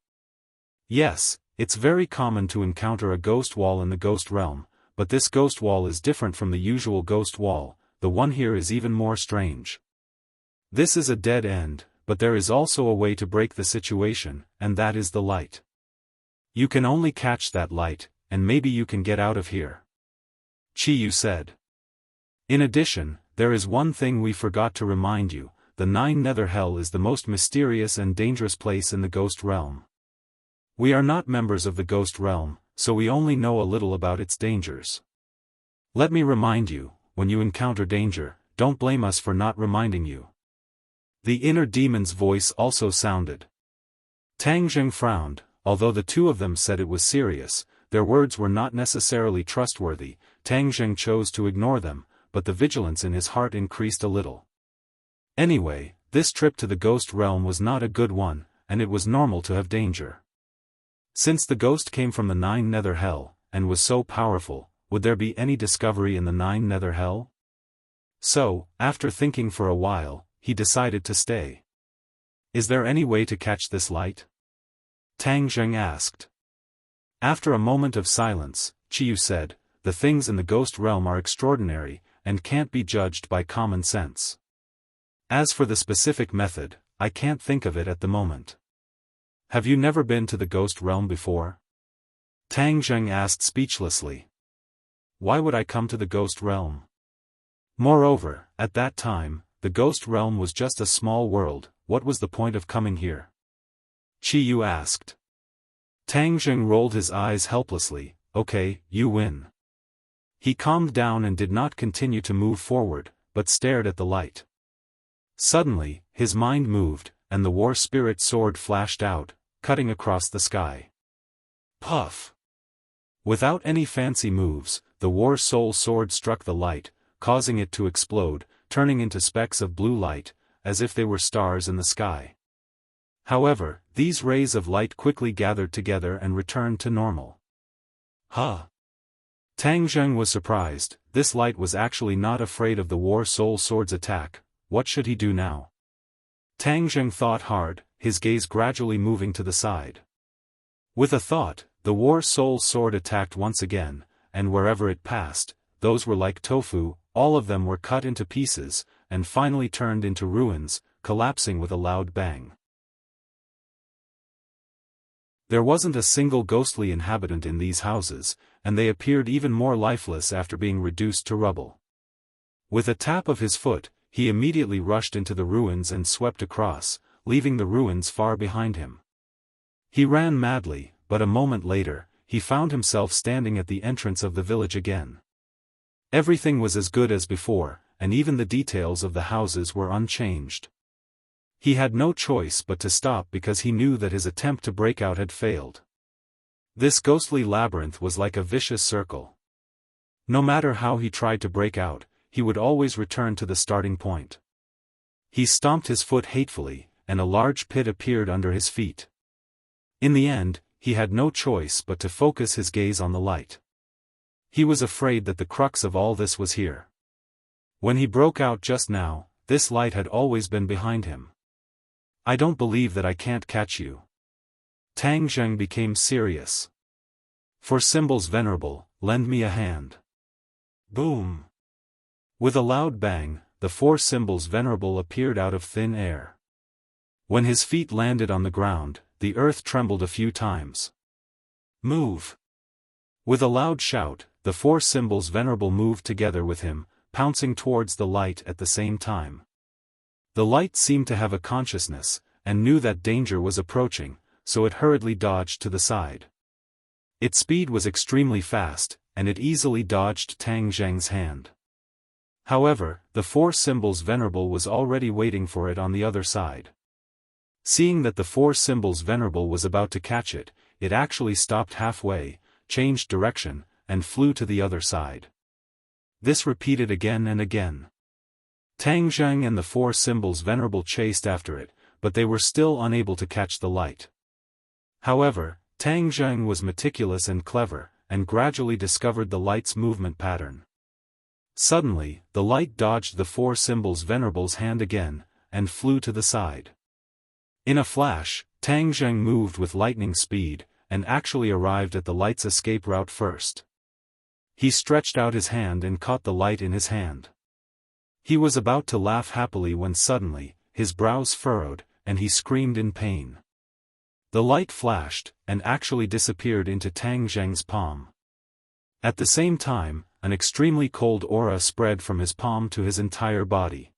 Speaker 1: Yes, it's very common to encounter a ghost wall in the ghost realm, but this ghost wall is different from the usual ghost wall. The one here is even more strange. This is a dead end, but there is also a way to break the situation, and that is the light. You can only catch that light, and maybe you can get out of here. Qi Yu said. In addition, there is one thing we forgot to remind you, the 9 Nether Hell is the most mysterious and dangerous place in the ghost realm. We are not members of the ghost realm, so we only know a little about its dangers. Let me remind you, when you encounter danger, don't blame us for not reminding you. The inner demon's voice also sounded. Tang Zheng frowned. Although the two of them said it was serious, their words were not necessarily trustworthy. Tang Zheng chose to ignore them, but the vigilance in his heart increased a little. Anyway, this trip to the ghost realm was not a good one, and it was normal to have danger. Since the ghost came from the 9 Nether Hell, and was so powerful, would there be any discovery in the 9 Nether Hell? So, after thinking for a while, he decided to stay. Is there any way to catch this light? Tang Zheng asked. After a moment of silence, Qi Yu said, the things in the ghost realm are extraordinary, and can't be judged by common sense. As for the specific method, I can't think of it at the moment. Have you never been to the ghost realm before? Tang Zheng asked speechlessly. Why would I come to the ghost realm? Moreover, at that time, the ghost realm was just a small world. What was the point of coming here? Qi Yu asked. Tang Zheng rolled his eyes helplessly. Okay, you win. He calmed down and did not continue to move forward, but stared at the light. Suddenly, his mind moved, and the war spirit sword flashed out, cutting across the sky. Puff! Without any fancy moves, the war soul sword struck the light, causing it to explode, turning into specks of blue light, as if they were stars in the sky. However, these rays of light quickly gathered together and returned to normal. Huh! Tang Zheng was surprised. This light was actually not afraid of the war soul sword's attack. What should he do now? Tang Zheng thought hard, his gaze gradually moving to the side. With a thought, the war soul sword attacked once again, and wherever it passed, those were like tofu, all of them were cut into pieces, and finally turned into ruins, collapsing with a loud bang. There wasn't a single ghostly inhabitant in these houses, and they appeared even more lifeless after being reduced to rubble. With a tap of his foot, he immediately rushed into the ruins and swept across, leaving the ruins far behind him. He ran madly, but a moment later, he found himself standing at the entrance of the village again. Everything was as good as before, and even the details of the houses were unchanged. He had no choice but to stop because he knew that his attempt to break out had failed. This ghostly labyrinth was like a vicious circle. No matter how he tried to break out, he would always return to the starting point. He stomped his foot hatefully, and a large pit appeared under his feet. In the end, he had no choice but to focus his gaze on the light. He was afraid that the crux of all this was here. When he broke out just now, this light had always been behind him. I don't believe that I can't catch you. Tang Zheng became serious. For symbols venerable, lend me a hand. Boom! With a loud bang, the 4 symbols venerable appeared out of thin air. When his feet landed on the ground, the earth trembled a few times. Move! With a loud shout, the 4 symbols venerable moved together with him, pouncing towards the light at the same time. The light seemed to have a consciousness, and knew that danger was approaching, so it hurriedly dodged to the side. Its speed was extremely fast, and it easily dodged Tang Zheng's hand. However, the 4 symbols venerable was already waiting for it on the other side. Seeing that the 4 symbols venerable was about to catch it, it actually stopped halfway, changed direction, and flew to the other side. This repeated again and again. Tang Zheng and the 4 symbols venerable chased after it, but they were still unable to catch the light. However, Tang Zheng was meticulous and clever, and gradually discovered the light's movement pattern. Suddenly, the light dodged the 4 symbols venerable's hand again, and flew to the side. In a flash, Tang Zheng moved with lightning speed, and actually arrived at the light's escape route first. He stretched out his hand and caught the light in his hand. He was about to laugh happily when suddenly, his brows furrowed, and he screamed in pain. The light flashed, and actually disappeared into Tang Zheng's palm. At the same time, an extremely cold aura spread from his palm to his entire body.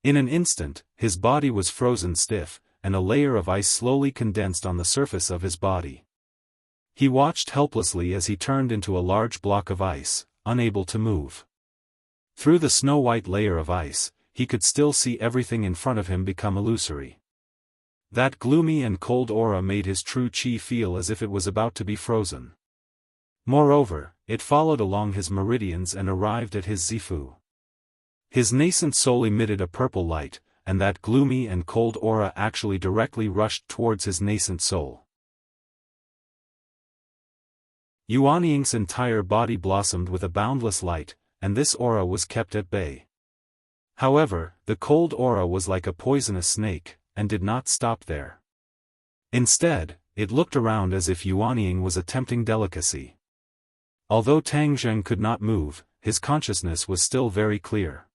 Speaker 1: In an instant, his body was frozen stiff, and a layer of ice slowly condensed on the surface of his body. He watched helplessly as he turned into a large block of ice, unable to move. Through the snow-white layer of ice, he could still see everything in front of him become illusory. That gloomy and cold aura made his true chi feel as if it was about to be frozen. Moreover, it followed along his meridians and arrived at his zifu. His nascent soul emitted a purple light, and that gloomy and cold aura actually directly rushed towards his nascent soul. Yuanying's entire body blossomed with a boundless light, and this aura was kept at bay. However, the cold aura was like a poisonous snake, and did not stop there. Instead, it looked around as if Yuanying was a tempting delicacy. Although Tang Zheng could not move, his consciousness was still very clear.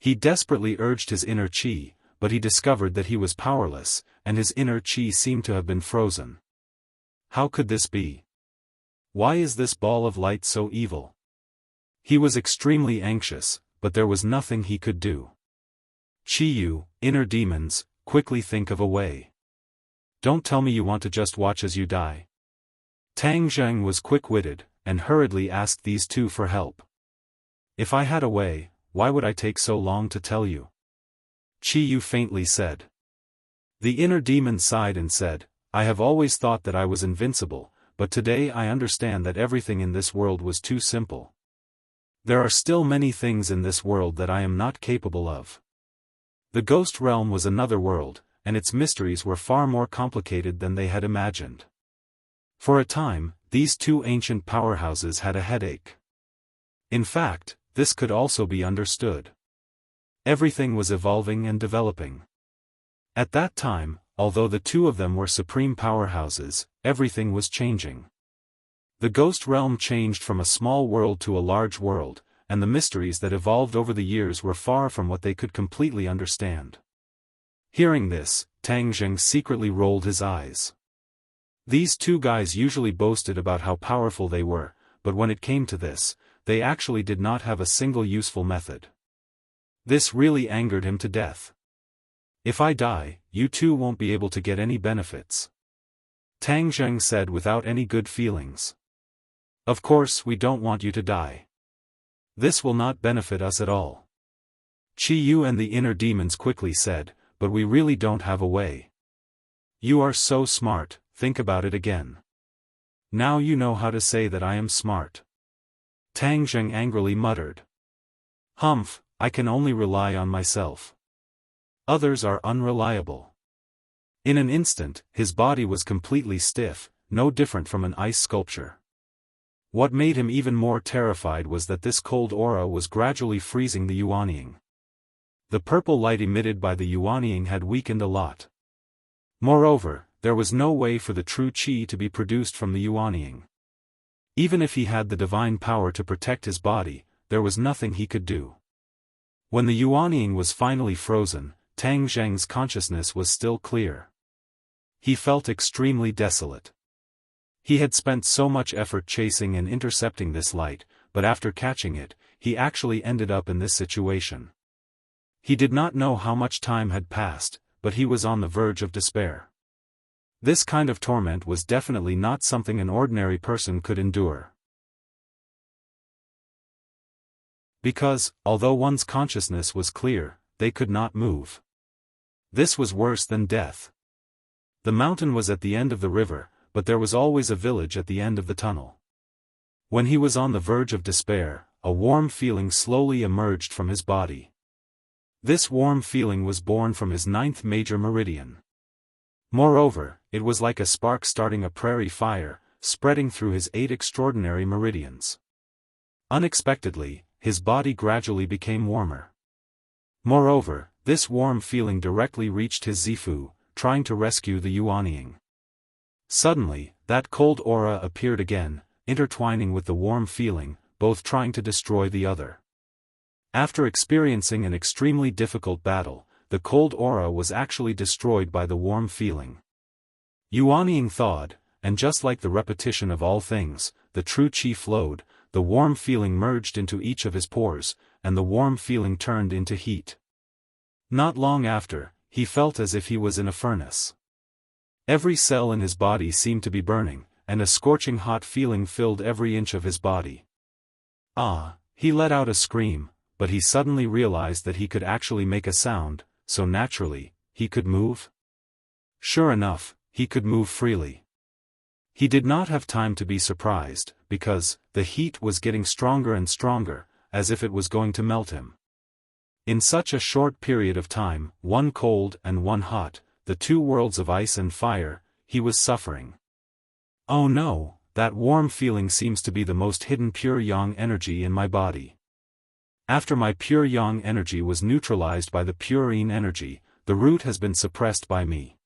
Speaker 1: He desperately urged his inner chi, but he discovered that he was powerless, and his inner chi seemed to have been frozen. How could this be? Why is this ball of light so evil? He was extremely anxious, but there was nothing he could do. Chi-yu, inner demons, quickly think of a way. Don't tell me you want to just watch as you die. Tang Zheng was quick-witted, and hurriedly asked these two for help. If I had a way, why would I take so long to tell you? Chi-yu faintly said. The inner demon sighed and said, I have always thought that I was invincible, but today I understand that everything in this world was too simple. There are still many things in this world that I am not capable of. The ghost realm was another world, and its mysteries were far more complicated than they had imagined. For a time, these two ancient powerhouses had a headache. In fact, this could also be understood. Everything was evolving and developing. At that time, although the two of them were supreme powerhouses, everything was changing. The ghost realm changed from a small world to a large world, and the mysteries that evolved over the years were far from what they could completely understand. Hearing this, Tang Zheng secretly rolled his eyes. These two guys usually boasted about how powerful they were, but when it came to this, they actually did not have a single useful method. This really angered him to death. If I die, you two won't be able to get any benefits. Tang Zheng said without any good feelings. Of course we don't want you to die. This will not benefit us at all. Chi-yu and the inner demons quickly said, but we really don't have a way. You are so smart, think about it again. Now you know how to say that I am smart. Tang Zheng angrily muttered. Humph, I can only rely on myself. Others are unreliable. In an instant, his body was completely stiff, no different from an ice sculpture. What made him even more terrified was that this cold aura was gradually freezing the Yuanying. The purple light emitted by the Yuanying had weakened a lot. Moreover, there was no way for the true qi to be produced from the Yuanying. Even if he had the divine power to protect his body, there was nothing he could do. When the Yuanying was finally frozen, Tang Zheng's consciousness was still clear. He felt extremely desolate. He had spent so much effort chasing and intercepting this light, but after catching it, he actually ended up in this situation. He did not know how much time had passed, but he was on the verge of despair. This kind of torment was definitely not something an ordinary person could endure. Because, although one's consciousness was clear, they could not move. This was worse than death. The mountain was at the end of the river, but there was always a village at the end of the tunnel. When he was on the verge of despair, a warm feeling slowly emerged from his body. This warm feeling was born from his 9th major meridian. Moreover, it was like a spark starting a prairie fire, spreading through his 8 extraordinary meridians. Unexpectedly, his body gradually became warmer. Moreover, this warm feeling directly reached his Zifu, trying to rescue the Yuanying. Suddenly, that cold aura appeared again, intertwining with the warm feeling, both trying to destroy the other. After experiencing an extremely difficult battle, the cold aura was actually destroyed by the warm feeling. Yuanying thawed, and just like the repetition of all things, the true qi flowed, the warm feeling merged into each of his pores, and the warm feeling turned into heat. Not long after, he felt as if he was in a furnace. Every cell in his body seemed to be burning, and a scorching hot feeling filled every inch of his body. Ah! He let out a scream, but he suddenly realized that he could actually make a sound, so naturally, he could move. Sure enough, he could move freely. He did not have time to be surprised, because the heat was getting stronger and stronger, as if it was going to melt him. In such a short period of time, one cold and one hot, the 2 worlds of ice and fire, he was suffering. Oh no, that warm feeling seems to be the most hidden pure yang energy in my body. After my pure yang energy was neutralized by the pure yin energy, the root has been suppressed by me.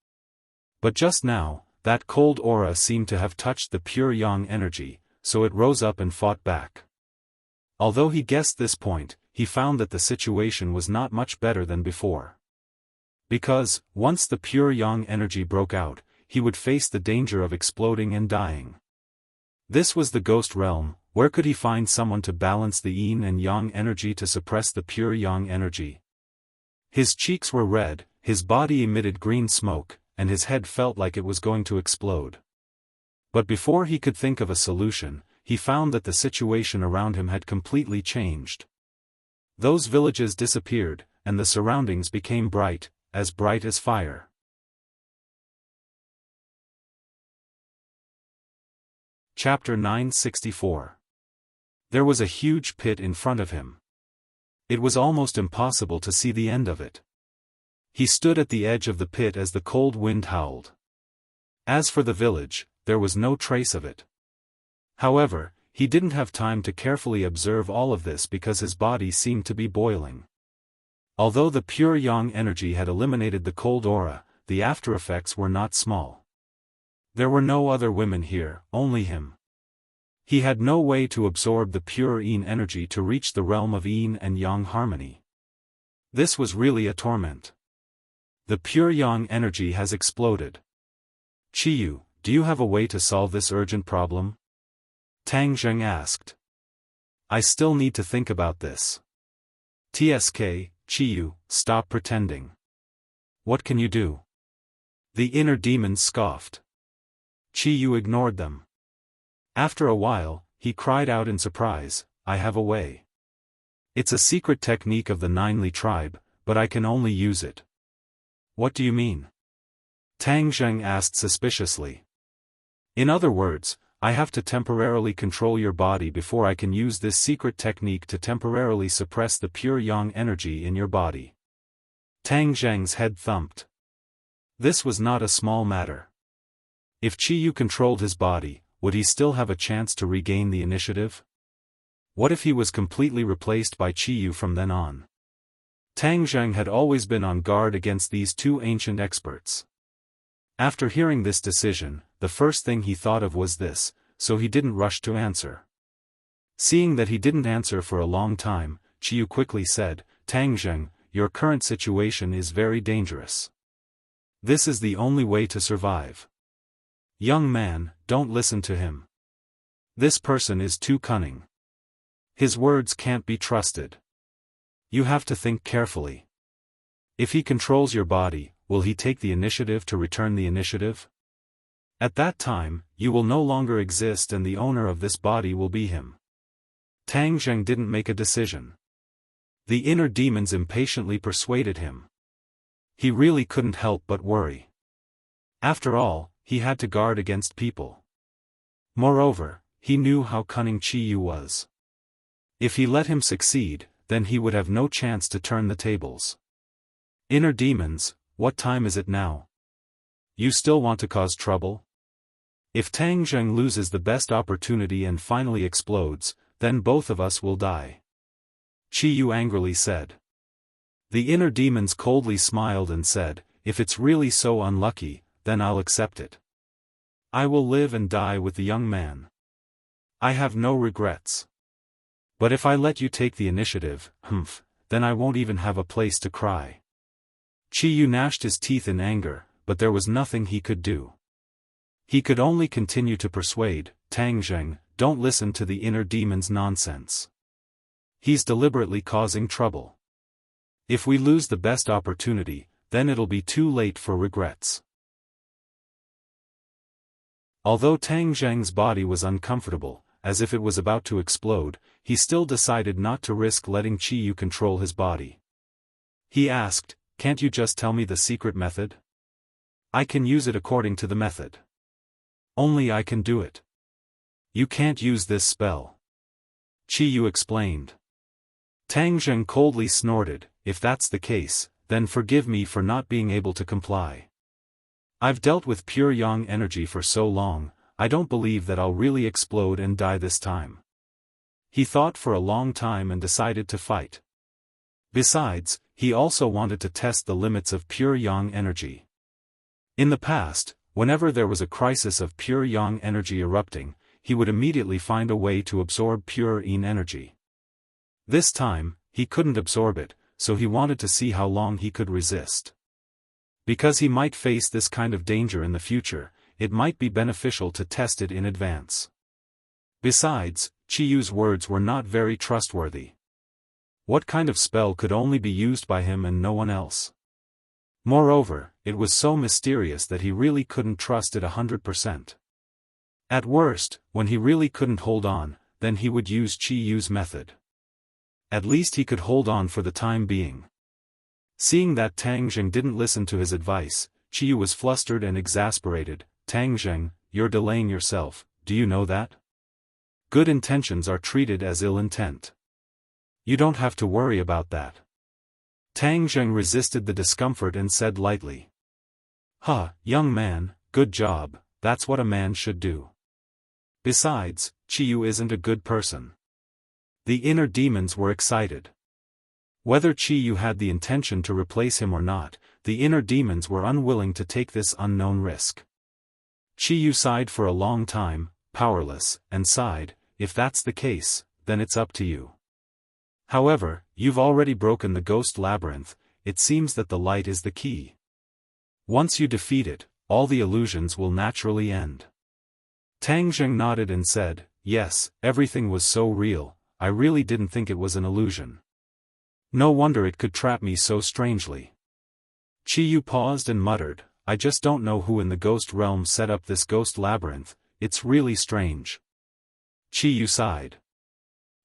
Speaker 1: But just now, that cold aura seemed to have touched the pure yang energy, so it rose up and fought back. Although he guessed this point, he found that the situation was not much better than before. Because, once the pure yang energy broke out, he would face the danger of exploding and dying. This was the ghost realm. Where could he find someone to balance the yin and yang energy to suppress the pure yang energy? His cheeks were red, his body emitted green smoke, and his head felt like it was going to explode. But before he could think of a solution, he found that the situation around him had completely changed. Those villages disappeared, and the surroundings became bright as fire. Chapter 964. There was a huge pit in front of him. It was almost impossible to see the end of it. He stood at the edge of the pit as the cold wind howled. As for the village, there was no trace of it. However, he didn't have time to carefully observe all of this because his body seemed to be boiling. Although the pure yang energy had eliminated the cold aura, the after-effects were not small. There were no other women here, only him. He had no way to absorb the pure yin energy to reach the realm of yin and yang harmony. This was really a torment. The pure yang energy has exploded. Chiyu, do you have a way to solve this urgent problem? Tang Zheng asked. I still need to think about this. TSK, Chiyu, stop pretending. What can you do? The inner demons scoffed. Chiyu ignored them. After a while, he cried out in surprise, I have a way. It's a secret technique of the Ninely tribe, but I can only use it. What do you mean? Tang Zheng asked suspiciously. In other words, I have to temporarily control your body before I can use this secret technique to temporarily suppress the pure yang energy in your body. Tang Zheng's head thumped. This was not a small matter. If Qiyu controlled his body, would he still have a chance to regain the initiative? What if he was completely replaced by Qiyu from then on? Tang Zheng had always been on guard against these two ancient experts. After hearing this decision, the first thing he thought of was this, so he didn't rush to answer. Seeing that he didn't answer for a long time, Qiyu quickly said, "Tang Zheng, your current situation is very dangerous. This is the only way to survive. Young man, don't listen to him. This person is too cunning. His words can't be trusted. You have to think carefully. If he controls your body, will he take the initiative to return the initiative? At that time, you will no longer exist and the owner of this body will be him." Tang Zheng didn't make a decision. The inner demons impatiently persuaded him. He really couldn't help but worry. After all, he had to guard against people. Moreover, he knew how cunning Qiyu was. If he let him succeed, then he would have no chance to turn the tables. Inner demons, what time is it now? You still want to cause trouble? If Tang Zheng loses the best opportunity and finally explodes, then both of us will die. Qiyu angrily said. The inner demons coldly smiled and said, "If it's really so unlucky, then I'll accept it. I will live and die with the young man. I have no regrets. But if I let you take the initiative, then I won't even have a place to cry." Qiyu gnashed his teeth in anger, but there was nothing he could do. He could only continue to persuade, "Tang Zheng, don't listen to the inner demon's nonsense. He's deliberately causing trouble. If we lose the best opportunity, then it'll be too late for regrets." Although Tang Zheng's body was uncomfortable, as if it was about to explode, he still decided not to risk letting Qiyu control his body. He asked, "Can't you just tell me the secret method? I can use it according to the method. Only I can do it. You can't use this spell." Qiyu explained. Tang Zheng coldly snorted, "If that's the case, then forgive me for not being able to comply. I've dealt with pure yang energy for so long, I don't believe that I'll really explode and die this time." He thought for a long time and decided to fight. Besides, he also wanted to test the limits of pure yang energy. In the past, whenever there was a crisis of pure yang energy erupting, he would immediately find a way to absorb pure yin energy. This time, he couldn't absorb it, so he wanted to see how long he could resist. Because he might face this kind of danger in the future, it might be beneficial to test it in advance. Besides, Qiyu's words were not very trustworthy. What kind of spell could only be used by him and no one else? Moreover, it was so mysterious that he really couldn't trust it 100%. At worst, when he really couldn't hold on, then he would use Qiyu's method. At least he could hold on for the time being. Seeing that Tang Zheng didn't listen to his advice, Qiyu was flustered and exasperated. "Tang Zheng, you're delaying yourself, do you know that? Good intentions are treated as ill intent. You don't have to worry about that." Tang Zheng resisted the discomfort and said lightly. Young man, good job, that's what a man should do. Besides, Qiyu isn't a good person." The inner demons were excited. Whether Qiyu had the intention to replace him or not, the inner demons were unwilling to take this unknown risk. Qiyu sighed for a long time, powerless, and sighed, "If that's the case, then it's up to you. However, you've already broken the ghost labyrinth, it seems that the light is the key. Once you defeat it, all the illusions will naturally end." Tang Zheng nodded and said, "Yes, everything was so real, I really didn't think it was an illusion. No wonder it could trap me so strangely." Qiyu paused and muttered, "I just don't know who in the ghost realm set up this ghost labyrinth, it's really strange." Qiyu sighed.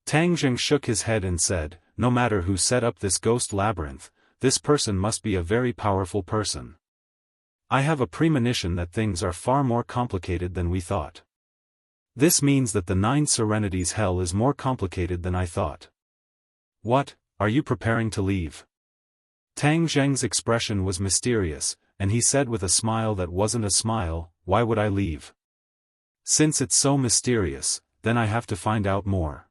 Speaker 1: Tang Zheng shook his head and said, "No matter who set up this ghost labyrinth, this person must be a very powerful person. I have a premonition that things are far more complicated than we thought. This means that the Nine Serenities hell is more complicated than I thought." "What, are you preparing to leave?" Tang Zheng's expression was mysterious, and he said with a smile that wasn't a smile, "Why would I leave? Since it's so mysterious, then I have to find out more."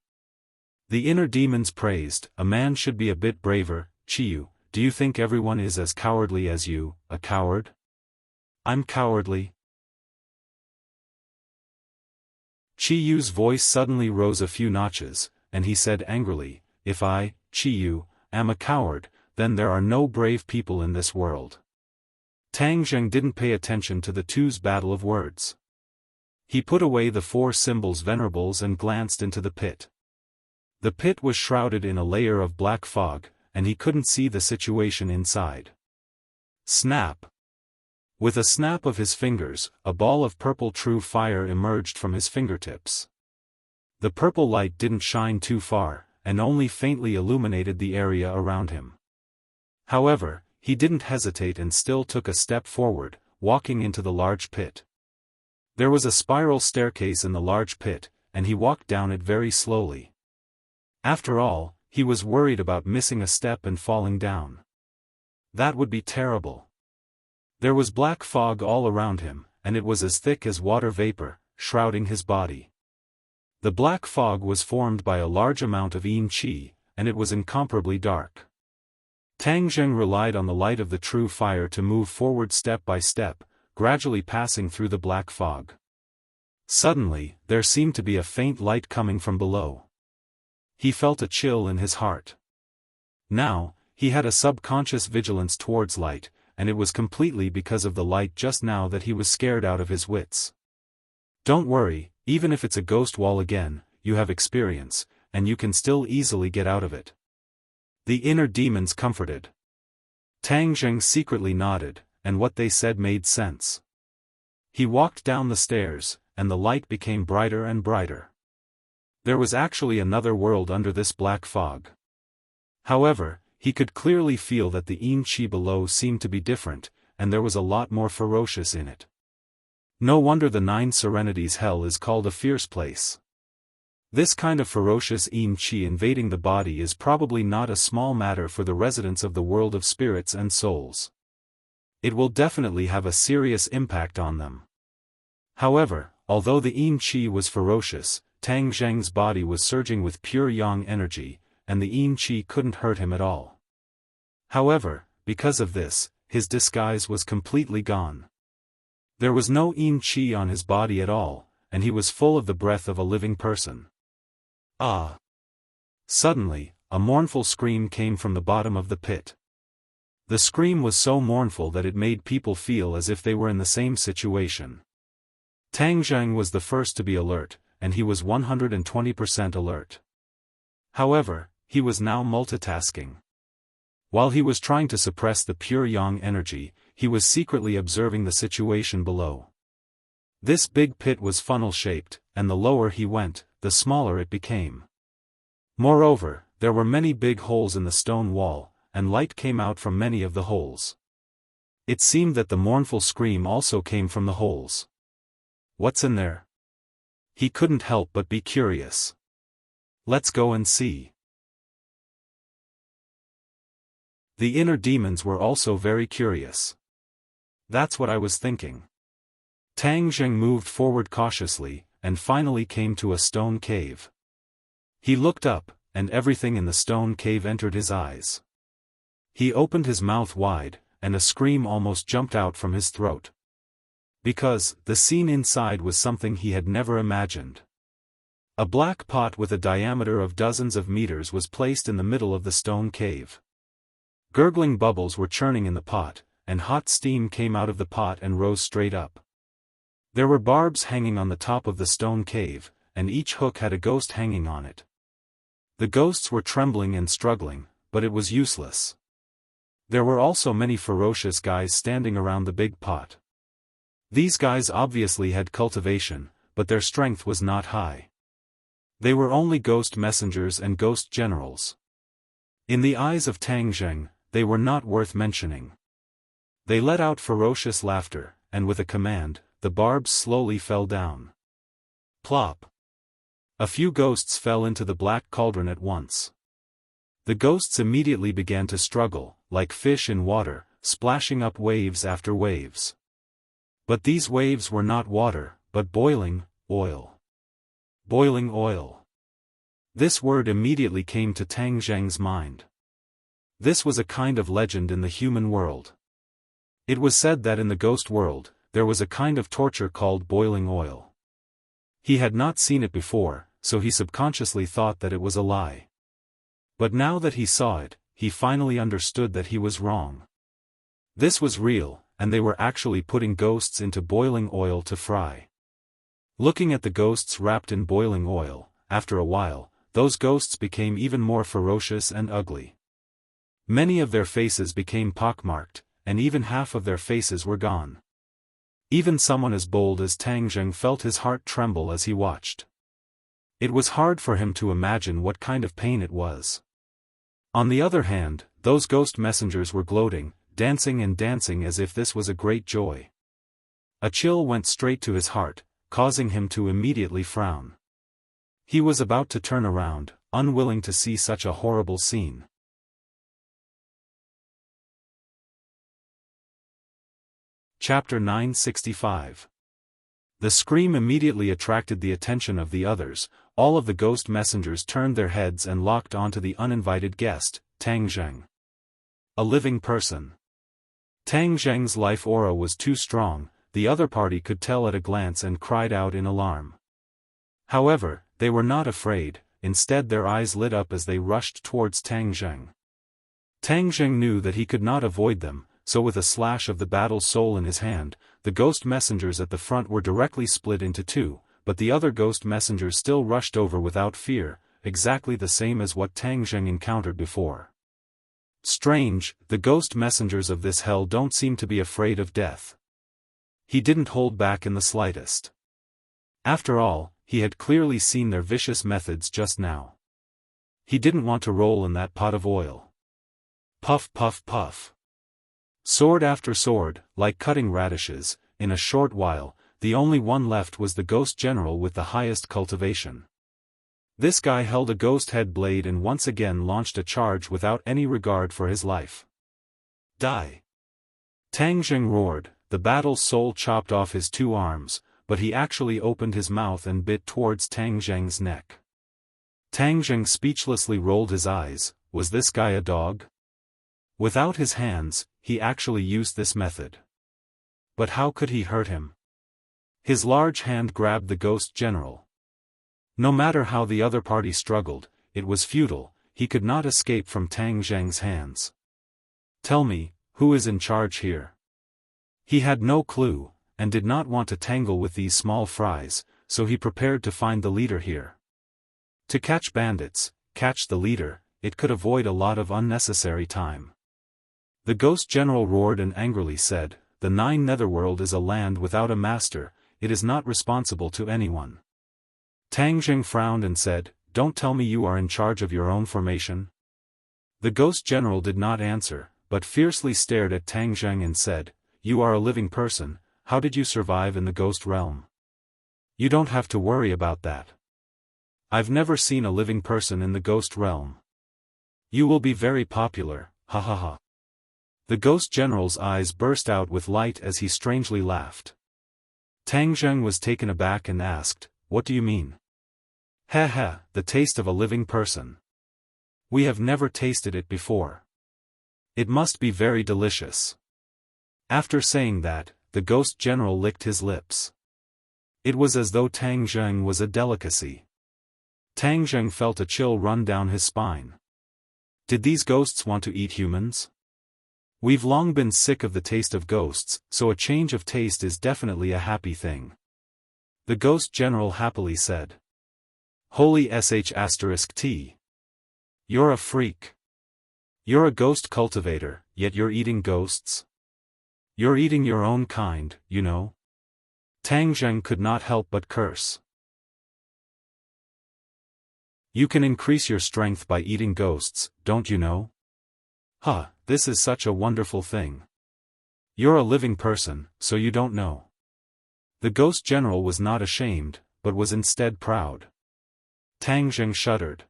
Speaker 1: The inner demons praised, "A man should be a bit braver, Chiyu. Do you think everyone is as cowardly as you, a coward?" "I'm cowardly." Chiyu's voice suddenly rose a few notches, and he said angrily, "If I, Chiyu, am a coward, then there are no brave people in this world." Tang Zheng didn't pay attention to the two's battle of words. He put away the 4 symbols venerables and glanced into the pit. The pit was shrouded in a layer of black fog, and he couldn't see the situation inside. Snap! With a snap of his fingers, a ball of purple true fire emerged from his fingertips. The purple light didn't shine too far, and only faintly illuminated the area around him. However, he didn't hesitate and still took a step forward, walking into the large pit. There was a spiral staircase in the large pit, and he walked down it very slowly. After all, he was worried about missing a step and falling down. That would be terrible. There was black fog all around him, and it was as thick as water vapor, shrouding his body. The black fog was formed by a large amount of yin qi, and it was incomparably dark. Tang Zheng relied on the light of the true fire to move forward step by step, gradually passing through the black fog. Suddenly, there seemed to be a faint light coming from below. He felt a chill in his heart. Now, he had a subconscious vigilance towards light, and it was completely because of the light just now that he was scared out of his wits. "Don't worry, even if it's a ghost wall again, you have experience, and you can still easily get out of it." The inner demons comforted. Tang Zheng secretly nodded, and what they said made sense. He walked down the stairs, and the light became brighter and brighter. There was actually another world under this black fog. However, he could clearly feel that the yin qi below seemed to be different, and there was a lot more ferocious in it. No wonder the 9 Serenities hell is called a fierce place. This kind of ferocious yin qi invading the body is probably not a small matter for the residents of the world of spirits and souls. It will definitely have a serious impact on them. However, although the yin qi was ferocious, Tang Zheng's body was surging with pure yang energy, and the yin qi couldn't hurt him at all. However, because of this, his disguise was completely gone. There was no yin qi on his body at all, and he was full of the breath of a living person. Ah! Suddenly, a mournful scream came from the bottom of the pit. The scream was so mournful that it made people feel as if they were in the same situation. Tang Zheng was the first to be alert, and he was 120% alert. However, he was now multitasking. While he was trying to suppress the pure yang energy, he was secretly observing the situation below. This big pit was funnel-shaped, and the lower he went, the smaller it became. Moreover, there were many big holes in the stone wall, and light came out from many of the holes. It seemed that the mournful scream also came from the holes. What's in there? He couldn't help but be curious. Let's go and see. The inner demons were also very curious. That's what I was thinking. Tang Zheng moved forward cautiously, and finally came to a stone cave. He looked up, and everything in the stone cave entered his eyes. He opened his mouth wide, and a scream almost jumped out from his throat. Because, the scene inside was something he had never imagined. A black pot with a diameter of dozens of meters was placed in the middle of the stone cave. Gurgling bubbles were churning in the pot, and hot steam came out of the pot and rose straight up. There were barbs hanging on the top of the stone cave, and each hook had a ghost hanging on it. The ghosts were trembling and struggling, but it was useless. There were also many ferocious guys standing around the big pot. These guys obviously had cultivation, but their strength was not high. They were only ghost messengers and ghost generals. In the eyes of Tang Zheng, they were not worth mentioning. They let out ferocious laughter, and with a command, the barbs slowly fell down. Plop! A few ghosts fell into the black cauldron at once. The ghosts immediately began to struggle, like fish in water, splashing up waves after waves. But these waves were not water, but boiling oil. Boiling oil. This word immediately came to Tang Zheng's mind. This was a kind of legend in the human world. It was said that in the ghost world, there was a kind of torture called boiling oil. He had not seen it before, so he subconsciously thought that it was a lie. But now that he saw it, he finally understood that he was wrong. This was real, and they were actually putting ghosts into boiling oil to fry. Looking at the ghosts wrapped in boiling oil, after a while, those ghosts became even more ferocious and ugly. Many of their faces became pockmarked, and even half of their faces were gone. Even someone as bold as Tang Zheng felt his heart tremble as he watched. It was hard for him to imagine what kind of pain it was. On the other hand, those ghost messengers were gloating, dancing and dancing as if this was a great joy. A chill went straight to his heart, causing him to immediately frown. He was about to turn around, unwilling to see such a horrible scene. Chapter 965. The scream immediately attracted the attention of the others. All of the ghost messengers turned their heads and locked onto the uninvited guest, Tang Zheng. A living person. Tang Zheng's life aura was too strong, the other party could tell at a glance and cried out in alarm. However, they were not afraid, instead their eyes lit up as they rushed towards Tang Zheng. Tang Zheng knew that he could not avoid them, so with a slash of the battle soul in his hand, the ghost messengers at the front were directly split into two, but the other ghost messengers still rushed over without fear, exactly the same as what Tang Zheng encountered before. Strange, the ghost messengers of this hell don't seem to be afraid of death. He didn't hold back in the slightest. After all, he had clearly seen their vicious methods just now. He didn't want to roll in that pot of oil. Puff puff puff. Sword after sword, like cutting radishes, in a short while, the only one left was the ghost general with the highest cultivation. This guy held a ghost head blade and once again launched a charge without any regard for his life. Die! Tang Zheng roared, the battle soul chopped off his two arms, but he actually opened his mouth and bit towards Tang Zheng's neck. Tang Zheng speechlessly rolled his eyes. Was this guy a dog? Without his hands, he actually used this method. But how could he hurt him? His large hand grabbed the ghost general. No matter how the other party struggled, it was futile, he could not escape from Tang Zheng's hands. Tell me, who is in charge here? He had no clue, and did not want to tangle with these small fries, so he prepared to find the leader here. To catch bandits, catch the leader, it could avoid a lot of unnecessary time. The ghost general roared and angrily said, "The Nine Netherworld is a land without a master, it is not responsible to anyone." Tang Zheng frowned and said, "Don't tell me you are in charge of your own formation?" The ghost general did not answer, but fiercely stared at Tang Zheng and said, "You are a living person, how did you survive in the ghost realm? You don't have to worry about that. I've never seen a living person in the ghost realm. You will be very popular, ha ha ha." The ghost general's eyes burst out with light as he strangely laughed. Tang Zheng was taken aback and asked, "What do you mean?" "Ha ha, the taste of a living person. We have never tasted it before. It must be very delicious." After saying that, the ghost general licked his lips. It was as though Tang Zheng was a delicacy. Tang Zheng felt a chill run down his spine. Did these ghosts want to eat humans? We've long been sick of the taste of ghosts, so a change of taste is definitely a happy thing. The ghost general happily said. Holy sh*t. You're a freak. You're a ghost cultivator, yet you're eating ghosts? You're eating your own kind, you know? Tang Zheng could not help but curse. You can increase your strength by eating ghosts, don't you know? Huh, this is such a wonderful thing. You're a living person, so you don't know. The ghost general was not ashamed, but was instead proud. Tang Zheng shuddered.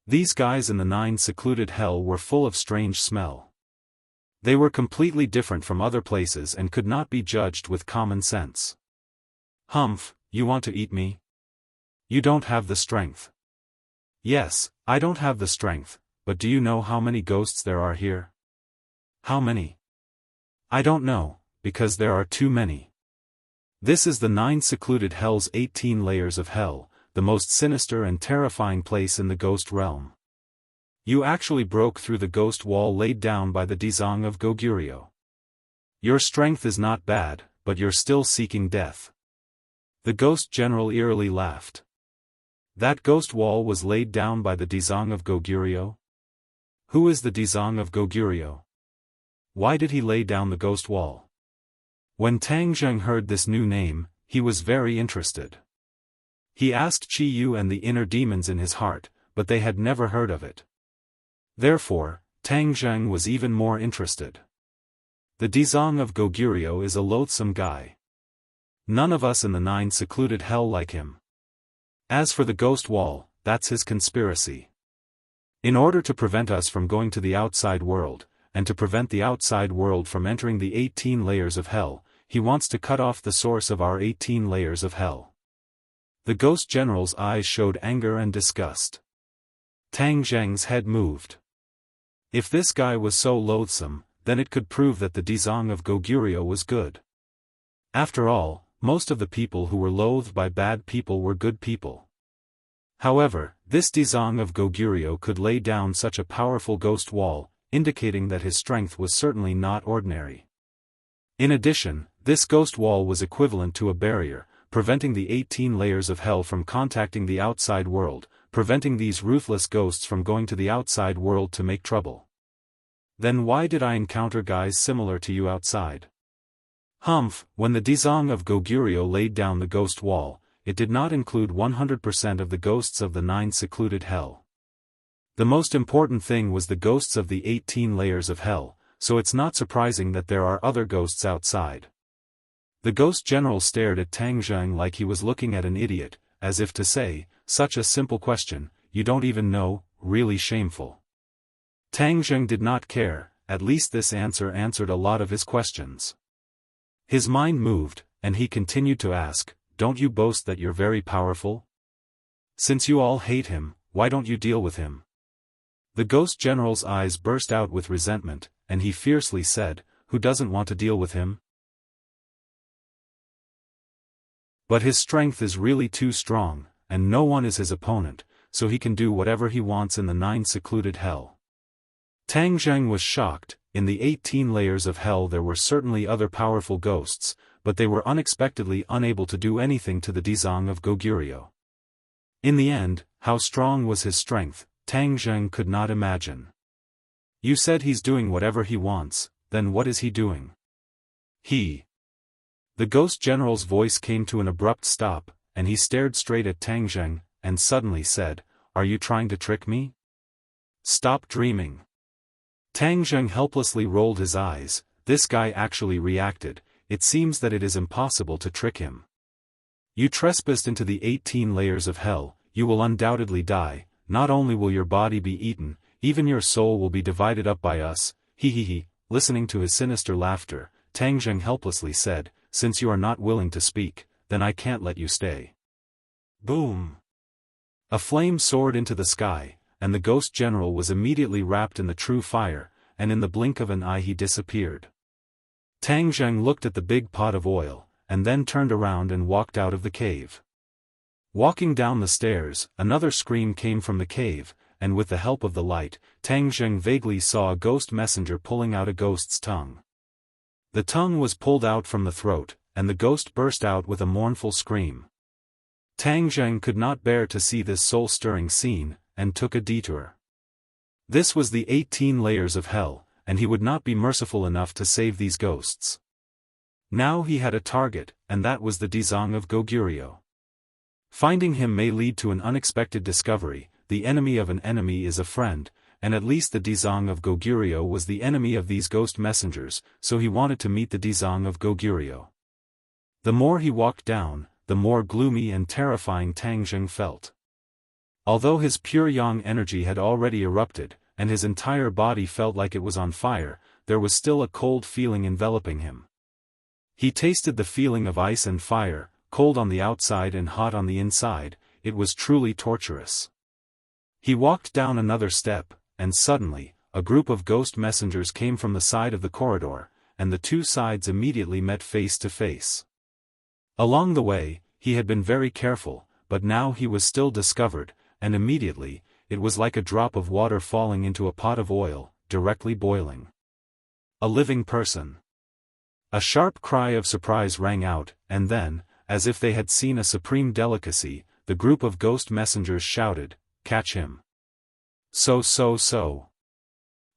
Speaker 1: These guys in the 9 secluded hell were full of strange smell. They were completely different from other places and could not be judged with common sense. Humph, you want to eat me? You don't have the strength. Yes, I don't have the strength, but do you know how many ghosts there are here? How many? I don't know, because there are too many. This is the 9 secluded hells, 18 layers of hell, the most sinister and terrifying place in the ghost realm. You actually broke through the ghost wall laid down by the Dzong of Goguryeo. Your strength is not bad, but you're still seeking death. The ghost general eerily laughed. That ghost wall was laid down by the Dzong of Goguryeo? Who is the Dzong of Goguryeo? Why did he lay down the ghost wall? When Tang Zheng heard this new name, he was very interested. He asked Qi Yu and the inner demons in his heart, but they had never heard of it. Therefore, Tang Zheng was even more interested. The Dzong of Goguryeo is a loathsome guy. None of us in the 9 secluded hell like him. As for the ghost wall, that's his conspiracy. In order to prevent us from going to the outside world, and to prevent the outside world from entering the 18 layers of hell, he wants to cut off the source of our 18 layers of hell. The ghost general's eyes showed anger and disgust. Tang Zheng's head moved. If this guy was so loathsome, then it could prove that the Dzong of Goguryeo was good. After all, most of the people who were loathed by bad people were good people. However, this Dzong of Goguryeo could lay down such a powerful ghost wall, indicating that his strength was certainly not ordinary. In addition, this ghost wall was equivalent to a barrier, preventing the 18 layers of hell from contacting the outside world, preventing these ruthless ghosts from going to the outside world to make trouble. Then why did I encounter guys similar to you outside? Humph, when the Dzong of Goguryeo laid down the ghost wall, it did not include 100% of the ghosts of the 9 secluded hell. The most important thing was the ghosts of the 18 layers of hell, so it's not surprising that there are other ghosts outside. The ghost general stared at Tang Zheng like he was looking at an idiot, as if to say, such a simple question, you don't even know, really shameful. Tang Zheng did not care, at least this answer answered a lot of his questions. His mind moved, and he continued to ask, don't you boast that you're very powerful? Since you all hate him, why don't you deal with him? The ghost general's eyes burst out with resentment, and he fiercely said, who doesn't want to deal with him? But his strength is really too strong, and no one is his opponent, so he can do whatever he wants in the 9 secluded hell. Tang Zheng was shocked. In the 18 layers of hell there were certainly other powerful ghosts, but they were unexpectedly unable to do anything to the Dzong of Goguryeo. In the end, how strong was his strength, Tang Zheng could not imagine. You said he's doing whatever he wants, then what is he doing? The ghost general's voice came to an abrupt stop, and he stared straight at Tang Zheng, and suddenly said, are you trying to trick me? Stop dreaming. Tang Zheng helplessly rolled his eyes. This guy actually reacted. It seems that it is impossible to trick him. You trespassed into the 18 layers of hell, you will undoubtedly die. Not only will your body be eaten, even your soul will be divided up by us. Listening to his sinister laughter, Tang Zheng helplessly said, since you are not willing to speak, then I can't let you stay. Boom! A flame soared into the sky, and the ghost general was immediately wrapped in the true fire, and in the blink of an eye he disappeared. Tang Zheng looked at the big pot of oil, and then turned around and walked out of the cave. Walking down the stairs, another scream came from the cave, and with the help of the light, Tang Zheng vaguely saw a ghost messenger pulling out a ghost's tongue. The tongue was pulled out from the throat, and the ghost burst out with a mournful scream. Tang Zheng could not bear to see this soul-stirring scene, and took a detour. This was the 18 layers of hell, and he would not be merciful enough to save these ghosts. Now he had a target, and that was the Dzong of Goguryeo. Finding him may lead to an unexpected discovery. The enemy of an enemy is a friend, and at least the Dzong of Goguryeo was the enemy of these ghost messengers, so he wanted to meet the Dzong of Goguryeo. The more he walked down, the more gloomy and terrifying Tang Zheng felt. Although his pure yang energy had already erupted, and his entire body felt like it was on fire, there was still a cold feeling enveloping him. He tasted the feeling of ice and fire, cold on the outside and hot on the inside. It was truly torturous. He walked down another step, and suddenly, a group of ghost messengers came from the side of the corridor, and the two sides immediately met face to face. Along the way, he had been very careful, but now he was still discovered, and immediately, it was like a drop of water falling into a pot of oil, directly boiling. A living person. A sharp cry of surprise rang out, and then, as if they had seen a supreme delicacy, the group of ghost messengers shouted, "Catch him!" So.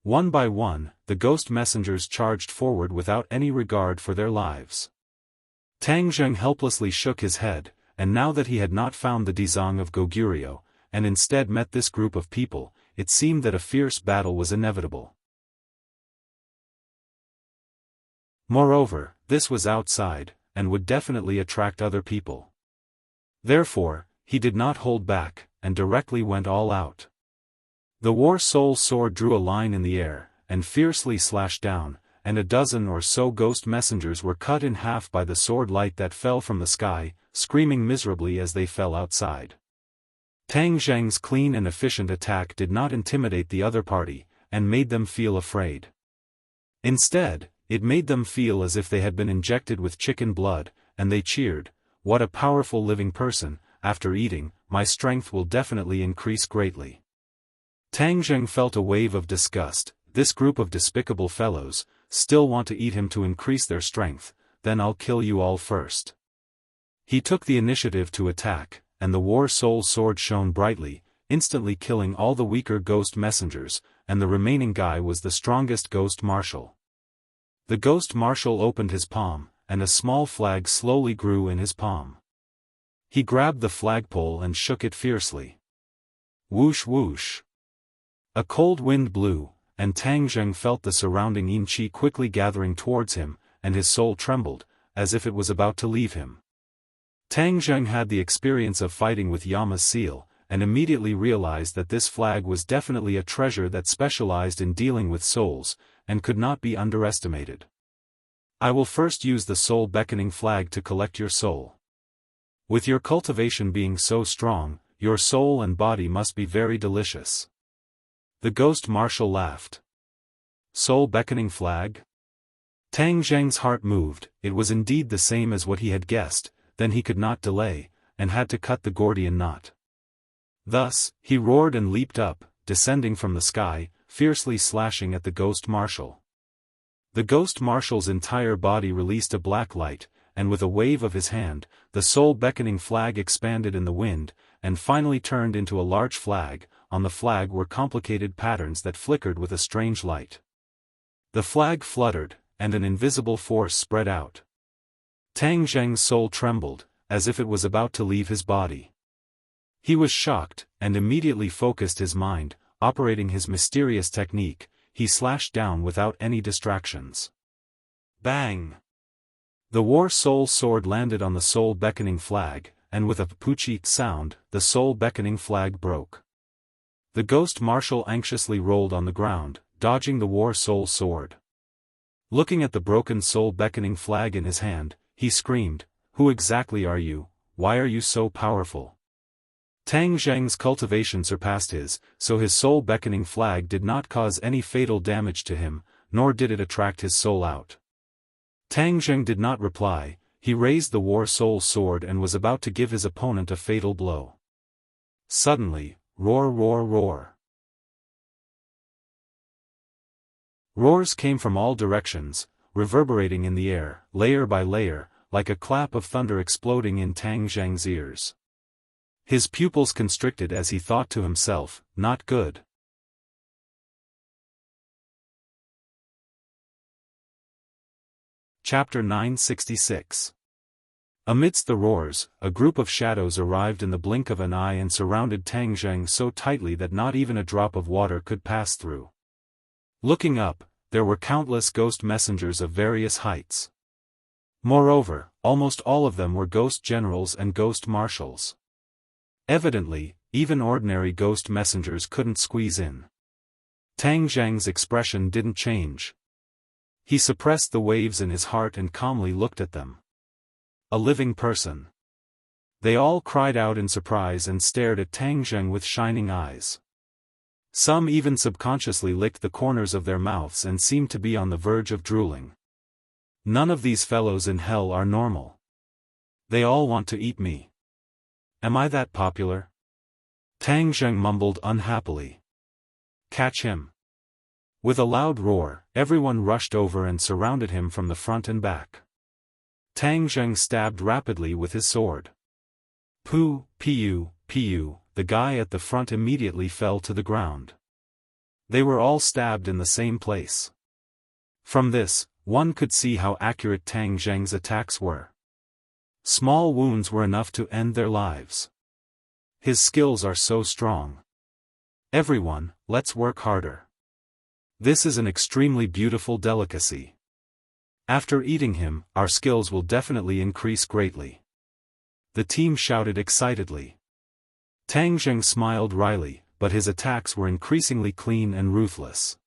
Speaker 1: One by one, the ghost messengers charged forward without any regard for their lives. Tang Zheng helplessly shook his head, and now that he had not found the Dizang of Goguryeo, and instead met this group of people, it seemed that a fierce battle was inevitable. Moreover, this was outside, and would definitely attract other people. Therefore, he did not hold back, and directly went all out. The War Soul Sword drew a line in the air, and fiercely slashed down, and a dozen or so ghost messengers were cut in half by the sword light that fell from the sky, screaming miserably as they fell outside. Tang Zheng's clean and efficient attack did not intimidate the other party, and made them feel afraid. Instead, it made them feel as if they had been injected with chicken blood, and they cheered, "What a powerful living person, after eating, my strength will definitely increase greatly." Tang Zheng felt a wave of disgust. This group of despicable fellows still want to eat him to increase their strength, then I'll kill you all first. He took the initiative to attack, and the War Soul Sword shone brightly, instantly killing all the weaker ghost messengers, and the remaining guy was the strongest ghost marshal. The ghost marshal opened his palm, and a small flag slowly grew in his palm. He grabbed the flagpole and shook it fiercely. Whoosh whoosh. A cold wind blew, and Tang Zheng felt the surrounding yin qi quickly gathering towards him, and his soul trembled, as if it was about to leave him. Tang Zheng had the experience of fighting with Yama's seal, and immediately realized that this flag was definitely a treasure that specialized in dealing with souls, and could not be underestimated. I will first use the soul beckoning flag to collect your soul. With your cultivation being so strong, your soul and body must be very delicious. The ghost marshal laughed. Soul beckoning flag? Tang Zheng's heart moved. It was indeed the same as what he had guessed. Then he could not delay, and had to cut the Gordian knot. Thus, he roared and leaped up, descending from the sky, fiercely slashing at the ghost marshal. The ghost marshal's entire body released a black light, and with a wave of his hand, the soul beckoning flag expanded in the wind, and finally turned into a large flag. On the flag were complicated patterns that flickered with a strange light. The flag fluttered, and an invisible force spread out. Tang Zheng's soul trembled, as if it was about to leave his body. He was shocked, and immediately focused his mind, operating his mysterious technique. He slashed down without any distractions. Bang! The War Soul Sword landed on the soul beckoning flag, and with a poochie sound, the soul beckoning flag broke. The ghost marshal anxiously rolled on the ground, dodging the War Soul Sword. Looking at the broken soul beckoning flag in his hand, he screamed, "Who exactly are you? Why are you so powerful?" Tang Zheng's cultivation surpassed his, so his soul beckoning flag did not cause any fatal damage to him, nor did it attract his soul out. Tang Zheng did not reply. He raised the War Soul Sword and was about to give his opponent a fatal blow. Suddenly, roar roar roar. Roars came from all directions, reverberating in the air, layer by layer, like a clap of thunder exploding in Tang Zheng's ears. His pupils constricted as he thought to himself, "Not good." Chapter 966. Amidst the roars, a group of shadows arrived in the blink of an eye and surrounded Tang Zheng so tightly that not even a drop of water could pass through. Looking up, there were countless ghost messengers of various heights. Moreover, almost all of them were ghost generals and ghost marshals. Evidently, even ordinary ghost messengers couldn't squeeze in. Tang Zheng's expression didn't change. He suppressed the waves in his heart and calmly looked at them. A living person. They all cried out in surprise and stared at Tang Zheng with shining eyes. Some even subconsciously licked the corners of their mouths and seemed to be on the verge of drooling. None of these fellows in hell are normal. They all want to eat me. Am I that popular? Tang Zheng mumbled unhappily. Catch him. With a loud roar, everyone rushed over and surrounded him from the front and back. Tang Zheng stabbed rapidly with his sword. Pu, the guy at the front immediately fell to the ground. They were all stabbed in the same place. From this, one could see how accurate Tang Zheng's attacks were. Small wounds were enough to end their lives. His skills are so strong. Everyone, let's work harder. This is an extremely beautiful delicacy. After eating him, our skills will definitely increase greatly. The team shouted excitedly. Tang Zheng smiled wryly, but his attacks were increasingly clean and ruthless.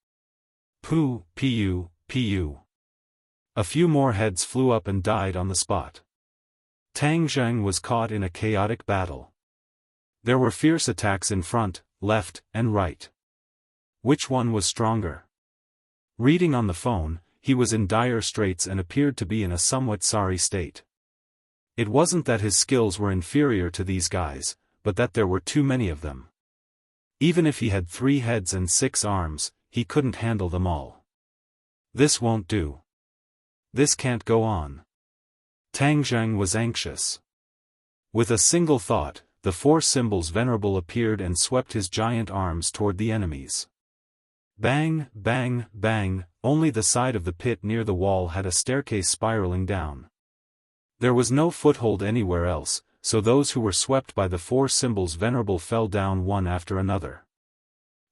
Speaker 1: Pu. A few more heads flew up and died on the spot. Tang Zheng was caught in a chaotic battle. There were fierce attacks in front, left, and right. Which one was stronger? Reading on the phone, he was in dire straits and appeared to be in a somewhat sorry state. It wasn't that his skills were inferior to these guys, but that there were too many of them. Even if he had 3 heads and 6 arms, he couldn't handle them all. This won't do. This can't go on. Tang Zheng was anxious. With a single thought, the 4 symbols venerable appeared and swept his giant arms toward the enemies. Bang, bang, bang, only the side of the pit near the wall had a staircase spiraling down. There was no foothold anywhere else, so those who were swept by the 4 symbols venerable fell down one after another.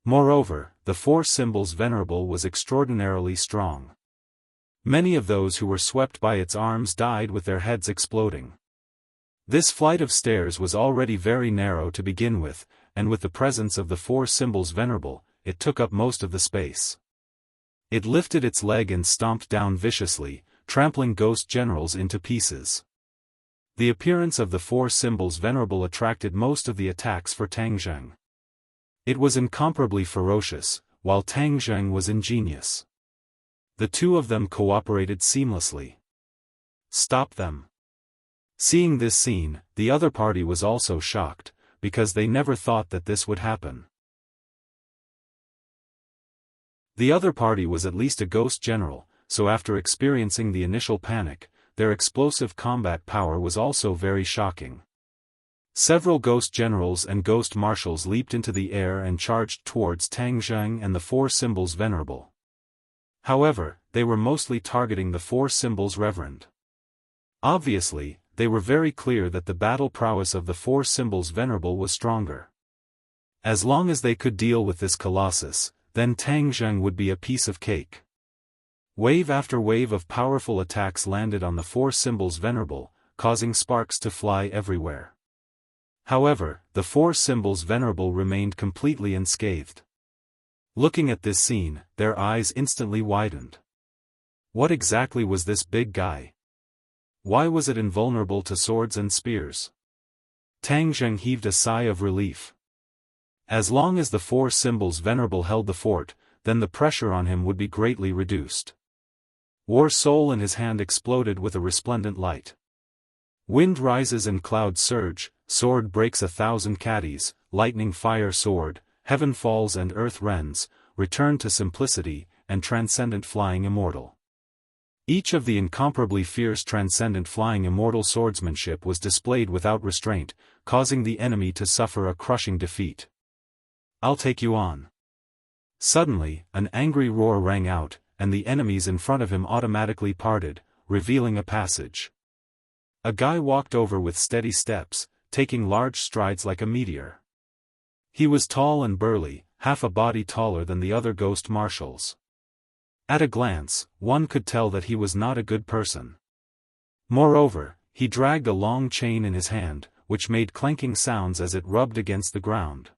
Speaker 1: Moreover, the 4 symbols venerable was extraordinarily strong. Many of those who were swept by its arms died with their heads exploding. This flight of stairs was already very narrow to begin with, and with the presence of the 4 symbols venerable, it took up most of the space. It lifted its leg and stomped down viciously, trampling ghost generals into pieces. The appearance of the 4 symbols venerable attracted most of the attacks for Tang Zheng. It was incomparably ferocious, while Tang Zheng was ingenious. The two of them cooperated seamlessly. Stop them. Seeing this scene, the other party was also shocked, because they never thought that this would happen. The other party was at least a ghost general, so after experiencing the initial panic, their explosive combat power was also very shocking. Several ghost generals and ghost marshals leaped into the air and charged towards Tang Zheng and the 4 symbols venerable. However, they were mostly targeting the 4 symbols reverend. Obviously, they were very clear that the battle prowess of the 4 symbols venerable was stronger. As long as they could deal with this colossus, then Tang Zheng would be a piece of cake. Wave after wave of powerful attacks landed on the 4 symbols venerable, causing sparks to fly everywhere. However, the 4 symbols venerable remained completely unscathed. Looking at this scene, their eyes instantly widened. What exactly was this big guy? Why was it invulnerable to swords and spears? Tang Zheng heaved a sigh of relief. As long as the 4 symbols venerable held the fort, then the pressure on him would be greatly reduced. War Soul in his hand exploded with a resplendent light. Wind rises and clouds surge, sword breaks 1,000 caddies, lightning fire sword, heaven falls and earth rends, return to simplicity, and transcendent flying immortal. Each of the incomparably fierce transcendent flying immortal swordsmanship was displayed without restraint, causing the enemy to suffer a crushing defeat. I'll take you on. Suddenly, an angry roar rang out, and the enemies in front of him automatically parted, revealing a passage. A guy walked over with steady steps, taking large strides like a meteor. He was tall and burly, half a body taller than the other ghost marshals. At a glance, one could tell that he was not a good person. Moreover, he dragged a long chain in his hand, which made clanking sounds as it rubbed against the ground.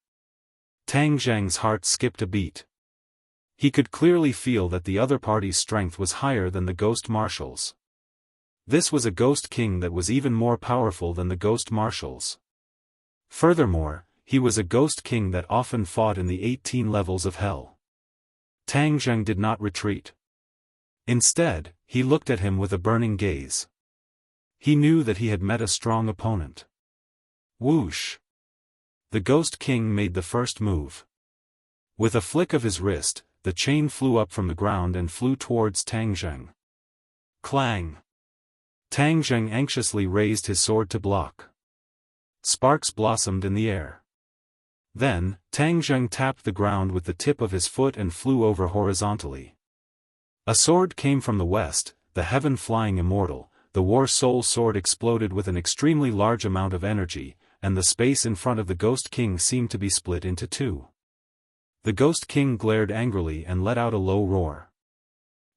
Speaker 1: Tang Zheng's heart skipped a beat. He could clearly feel that the other party's strength was higher than the ghost marshals. This was a ghost king that was even more powerful than the ghost marshals. Furthermore, he was a ghost king that often fought in the 18 levels of hell. Tang Zheng did not retreat. Instead, he looked at him with a burning gaze. He knew that he had met a strong opponent. Whoosh! The ghost king made the first move. With a flick of his wrist, the chain flew up from the ground and flew towards Tang Zheng. Clang! Tang Zheng anxiously raised his sword to block. Sparks blossomed in the air. Then, Tang Zheng tapped the ground with the tip of his foot and flew over horizontally. A sword came from the west, the heaven-flying immortal. The War Soul sword exploded with an extremely large amount of energy, and the space in front of the Ghost King seemed to be split into two. The Ghost King glared angrily and let out a low roar.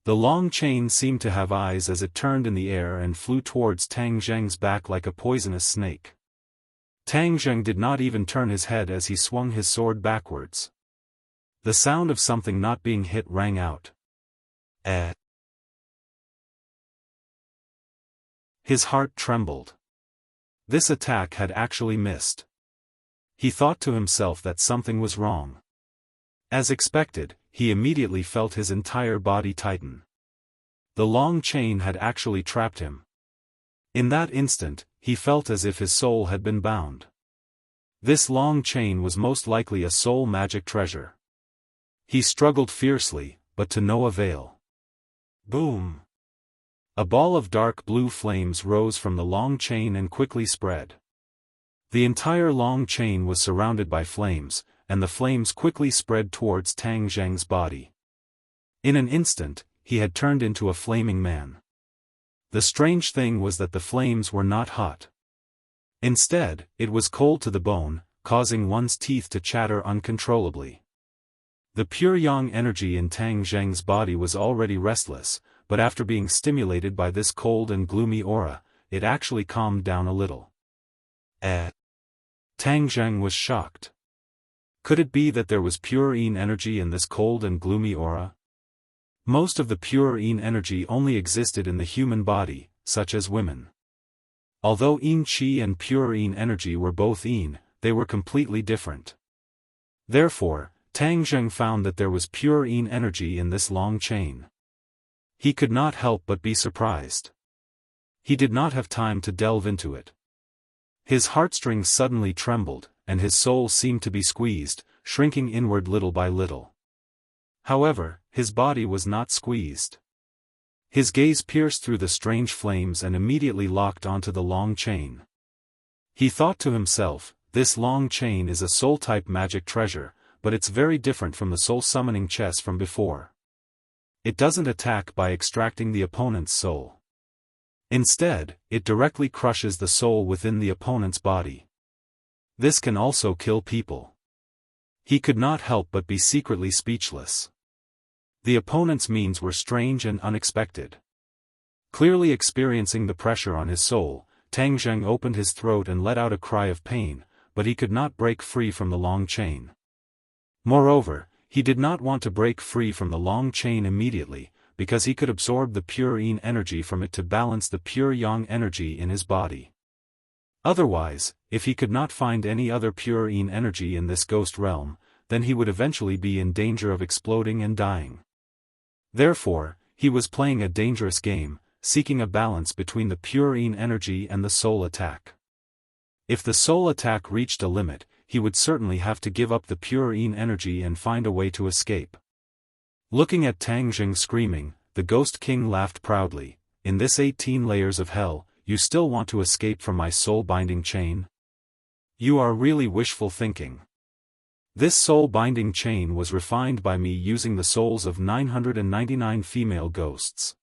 Speaker 1: The long chain seemed to have eyes as it turned in the air and flew towards Tang Zheng's back like a poisonous snake. Tang Zheng did not even turn his head as he swung his sword backwards. The sound of something not being hit rang out. His heart trembled. This attack had actually missed. He thought to himself that something was wrong. As expected, he immediately felt his entire body tighten. The long chain had actually trapped him. In that instant, he felt as if his soul had been bound. This long chain was most likely a soul magic treasure. He struggled fiercely, but to no avail. Boom! A ball of dark blue flames rose from the long chain and quickly spread. The entire long chain was surrounded by flames, and the flames quickly spread towards Tang Zheng's body. In an instant, he had turned into a flaming man. The strange thing was that the flames were not hot. Instead, it was cold to the bone, causing one's teeth to chatter uncontrollably. The pure yang energy in Tang Zheng's body was already restless, but after being stimulated by this cold and gloomy aura, it actually calmed down a little. Tang Zheng was shocked. Could it be that there was pure yin energy in this cold and gloomy aura? Most of the pure yin energy only existed in the human body, such as women. Although yin qi and pure yin energy were both yin, they were completely different. Therefore, Tang Zheng found that there was pure yin energy in this long chain. He could not help but be surprised. He did not have time to delve into it. His heartstrings suddenly trembled, and his soul seemed to be squeezed, shrinking inward little by little. However, his body was not squeezed. His gaze pierced through the strange flames and immediately locked onto the long chain. He thought to himself, this long chain is a soul-type magic treasure, but it's very different from the soul-summoning chess from before. It doesn't attack by extracting the opponent's soul. Instead, it directly crushes the soul within the opponent's body. This can also kill people. He could not help but be secretly speechless. The opponent's means were strange and unexpected. Clearly experiencing the pressure on his soul, Tang Zheng opened his throat and let out a cry of pain, but he could not break free from the long chain. Moreover, he did not want to break free from the long chain immediately, because he could absorb the pure yin energy from it to balance the pure yang energy in his body. Otherwise, if he could not find any other pure yin energy in this ghost realm, then he would eventually be in danger of exploding and dying. Therefore, he was playing a dangerous game, seeking a balance between the pure yin energy and the soul attack. If the soul attack reached a limit, he would certainly have to give up the pure yin energy and find a way to escape. Looking at Tang Zheng screaming, the Ghost King laughed proudly. In this 18 layers of hell, you still want to escape from my soul-binding chain? You are really wishful thinking. This soul-binding chain was refined by me using the souls of 999 female ghosts.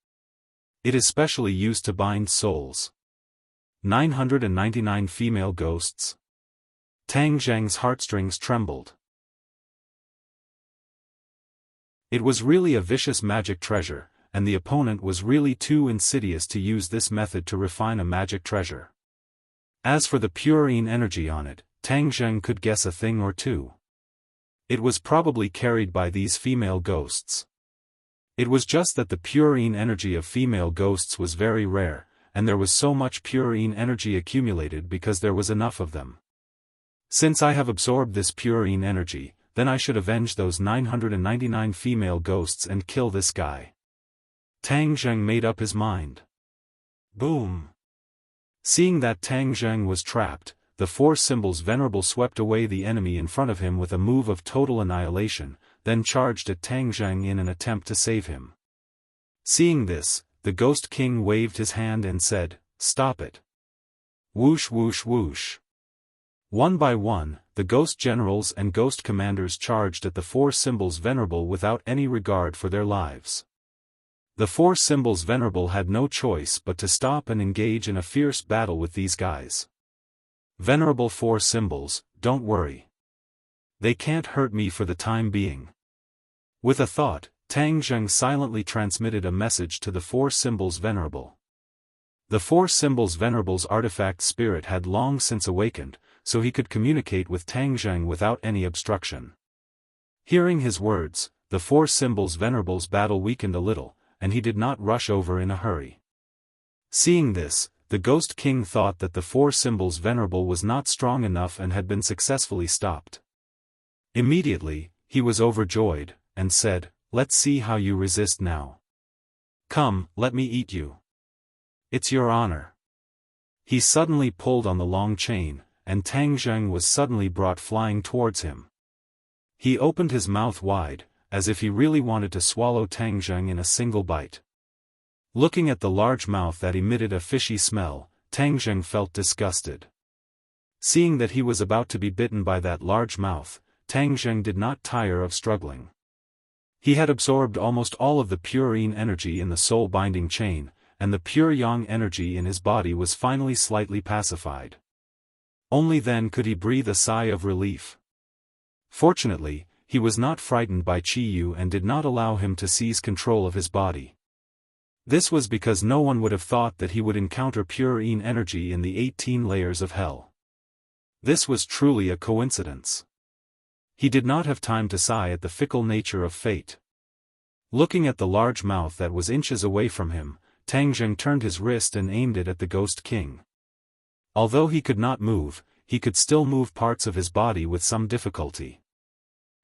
Speaker 1: It is specially used to bind souls. 999 female ghosts? Tang Zheng's heartstrings trembled. It was really a vicious magic treasure, and the opponent was really too insidious to use this method to refine a magic treasure. As for the pure yin energy on it, Tang Zheng could guess a thing or two. It was probably carried by these female ghosts. It was just that the purine energy of female ghosts was very rare, and there was so much purine energy accumulated because there was enough of them. Since I have absorbed this purine energy, then I should avenge those 999 female ghosts and kill this guy. Tang Zheng made up his mind. Boom! Seeing that Tang Zheng was trapped, the four symbols venerable swept away the enemy in front of him with a move of total annihilation, then charged at Tang Zheng in an attempt to save him. Seeing this, the Ghost King waved his hand and said, "Stop it." Whoosh whoosh whoosh. One by one, the ghost generals and ghost commanders charged at the four symbols venerable without any regard for their lives. The four symbols venerable had no choice but to stop and engage in a fierce battle with these guys. Venerable four symbols, don't worry. They can't hurt me for the time being. With a thought, Tang Zheng silently transmitted a message to the four symbols venerable. The four symbols venerable's artifact spirit had long since awakened, so he could communicate with Tang Zheng without any obstruction. Hearing his words, the four symbols venerable's battle weakened a little, and he did not rush over in a hurry. Seeing this, the Ghost King thought that the four symbols venerable was not strong enough and had been successfully stopped. Immediately, he was overjoyed, and said, "Let's see how you resist now. Come, let me eat you. It's your honor." He suddenly pulled on the long chain, and Tang Zheng was suddenly brought flying towards him. He opened his mouth wide, as if he really wanted to swallow Tang Zheng in a single bite. Looking at the large mouth that emitted a fishy smell, Tang Zheng felt disgusted. Seeing that he was about to be bitten by that large mouth, Tang Zheng did not tire of struggling. He had absorbed almost all of the purine energy in the soul-binding chain, and the pure yang energy in his body was finally slightly pacified. Only then could he breathe a sigh of relief. Fortunately, he was not frightened by Qi Yu and did not allow him to seize control of his body. This was because no one would have thought that he would encounter purine energy in the 18 layers of hell. This was truly a coincidence. He did not have time to sigh at the fickle nature of fate. Looking at the large mouth that was inches away from him, Tang Zheng turned his wrist and aimed it at the Ghost King. Although he could not move, he could still move parts of his body with some difficulty.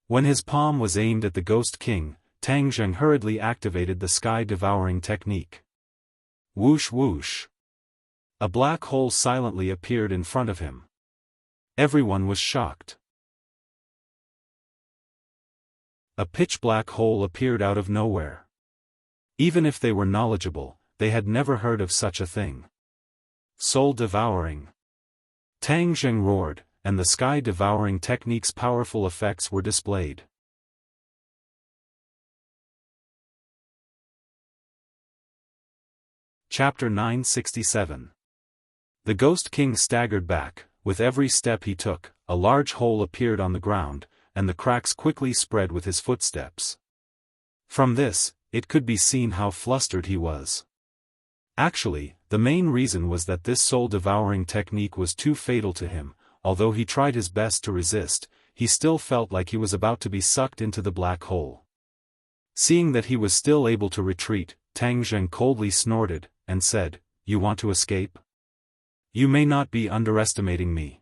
Speaker 1: When his palm was aimed at the Ghost King, Tang Zheng hurriedly activated the sky-devouring technique. Whoosh whoosh. A black hole silently appeared in front of him. Everyone was shocked. A pitch-black hole appeared out of nowhere. Even if they were knowledgeable, they had never heard of such a thing. Soul-devouring. Tang Zheng roared, and the sky-devouring technique's powerful effects were displayed. Chapter 967. The Ghost King staggered back. With every step he took, a large hole appeared on the ground, and the cracks quickly spread with his footsteps. From this, it could be seen how flustered he was. Actually, the main reason was that this soul-devouring technique was too fatal to him. Although he tried his best to resist, he still felt like he was about to be sucked into the black hole. Seeing that he was still able to retreat, Tang Zheng coldly snorted, and said, "You want to escape? You may not be underestimating me."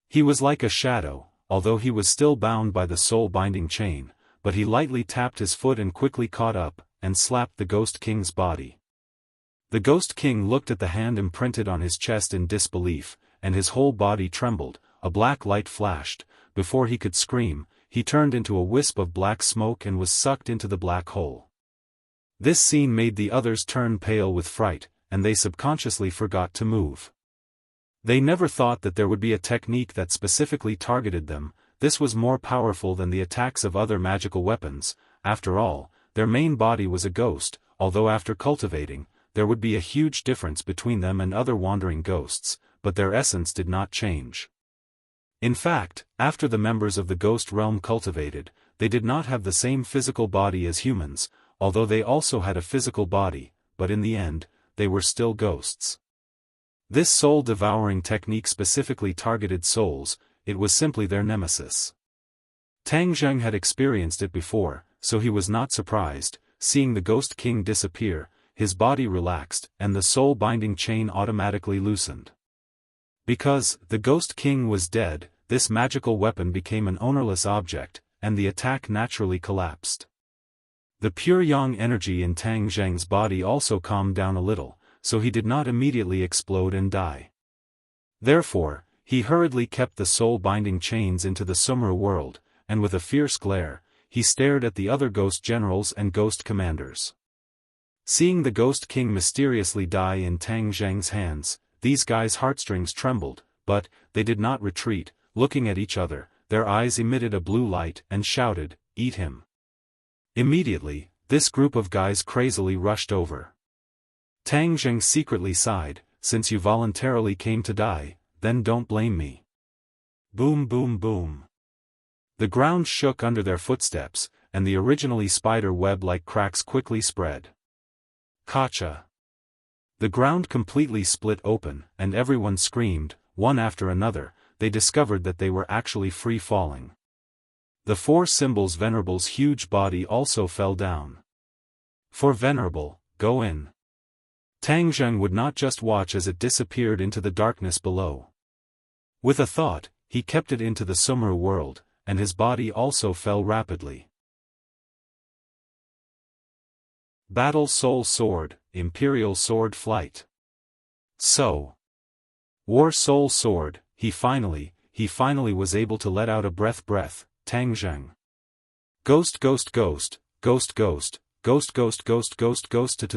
Speaker 1: He was like a shadow, although he was still bound by the soul-binding chain, but he lightly tapped his foot and quickly caught up, and slapped the Ghost King's body. The Ghost King looked at the hand imprinted on his chest in disbelief, and his whole body trembled. A black light flashed. Before he could scream, he turned into a wisp of black smoke and was sucked into the black hole. This scene made the others turn pale with fright, and they subconsciously forgot to move. They never thought that there would be a technique that specifically targeted them. This was more powerful than the attacks of other magical weapons. After all, their main body was a ghost, although after cultivating, there would be a huge difference between them and other wandering ghosts, but their essence did not change. In fact, after the members of the ghost realm cultivated, they did not have the same physical body as humans, although they also had a physical body, but in the end, they were still ghosts. This soul-devouring technique specifically targeted souls. It was simply their nemesis. Tang Zheng had experienced it before, so he was not surprised. Seeing the Ghost King disappear, his body relaxed and the soul-binding chain automatically loosened. Because the Ghost King was dead, this magical weapon became an ownerless object, and the attack naturally collapsed. The pure yang energy in Tang Zheng's body also calmed down a little, so he did not immediately explode and die. Therefore, he hurriedly kept the soul-binding chains into the Summer world, and with a fierce glare, he stared at the other ghost generals and ghost commanders. Seeing the Ghost King mysteriously die in Tang Zheng's hands, these guys' heartstrings trembled, but they did not retreat. Looking at each other, their eyes emitted a blue light and shouted, "Eat him!" Immediately, this group of guys crazily rushed over. Tang Zheng secretly sighed, "Since you voluntarily came to die, then don't blame me." Boom boom boom. The ground shook under their footsteps, and the originally spider web-like cracks quickly spread. Kacha! The ground completely split open, and everyone screamed. One after another, they discovered that they were actually free-falling. The four symbols' Venerable's huge body also fell down. For Venerable, go in. Tang Zheng would not just watch as it disappeared into the darkness below. With a thought, he kept it into the Summer world, and his body also fell rapidly. Battle Soul Sword, Imperial Sword Flight. So. War Soul Sword, he finally was able to let out a breath, Tang Zheng. Ghost to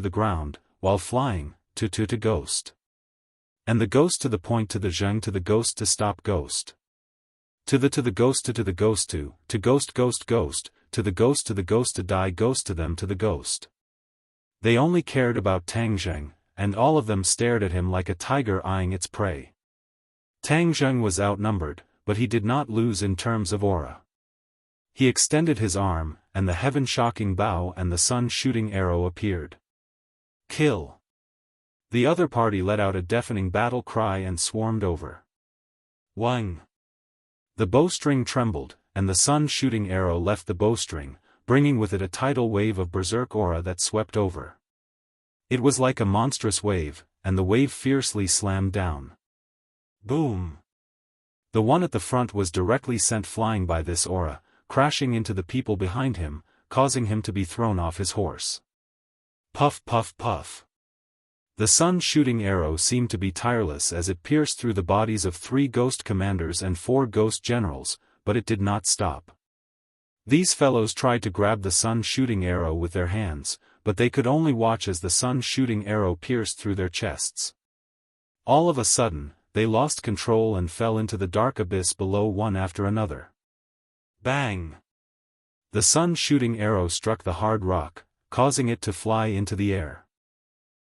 Speaker 1: the ground, while flying, to ghost. And the ghost to the point to the Zheng to the ghost to stop ghost. To the ghost to the ghost to ghost, to the ghost to die ghost to them to the ghost. They only cared about Tang Zheng, and all of them stared at him like a tiger eyeing its prey. Tang Zheng was outnumbered, but he did not lose in terms of aura. He extended his arm, and the heaven-shocking bow and the sun-shooting arrow appeared. Kill! The other party let out a deafening battle cry and swarmed over. Wang! The bowstring trembled, and the sun-shooting arrow left the bowstring, bringing with it a tidal wave of berserk aura that swept over. It was like a monstrous wave, and the wave fiercely slammed down. Boom! The one at the front was directly sent flying by this aura, crashing into the people behind him, causing him to be thrown off his horse. Puff puff puff. The sun-shooting arrow seemed to be tireless as it pierced through the bodies of 3 ghost commanders and 4 ghost generals, but it did not stop. These fellows tried to grab the sun-shooting arrow with their hands, but they could only watch as the sun-shooting arrow pierced through their chests. All of a sudden, they lost control and fell into the dark abyss below one after another. Bang! The sun-shooting arrow struck the hard rock, causing it to fly into the air.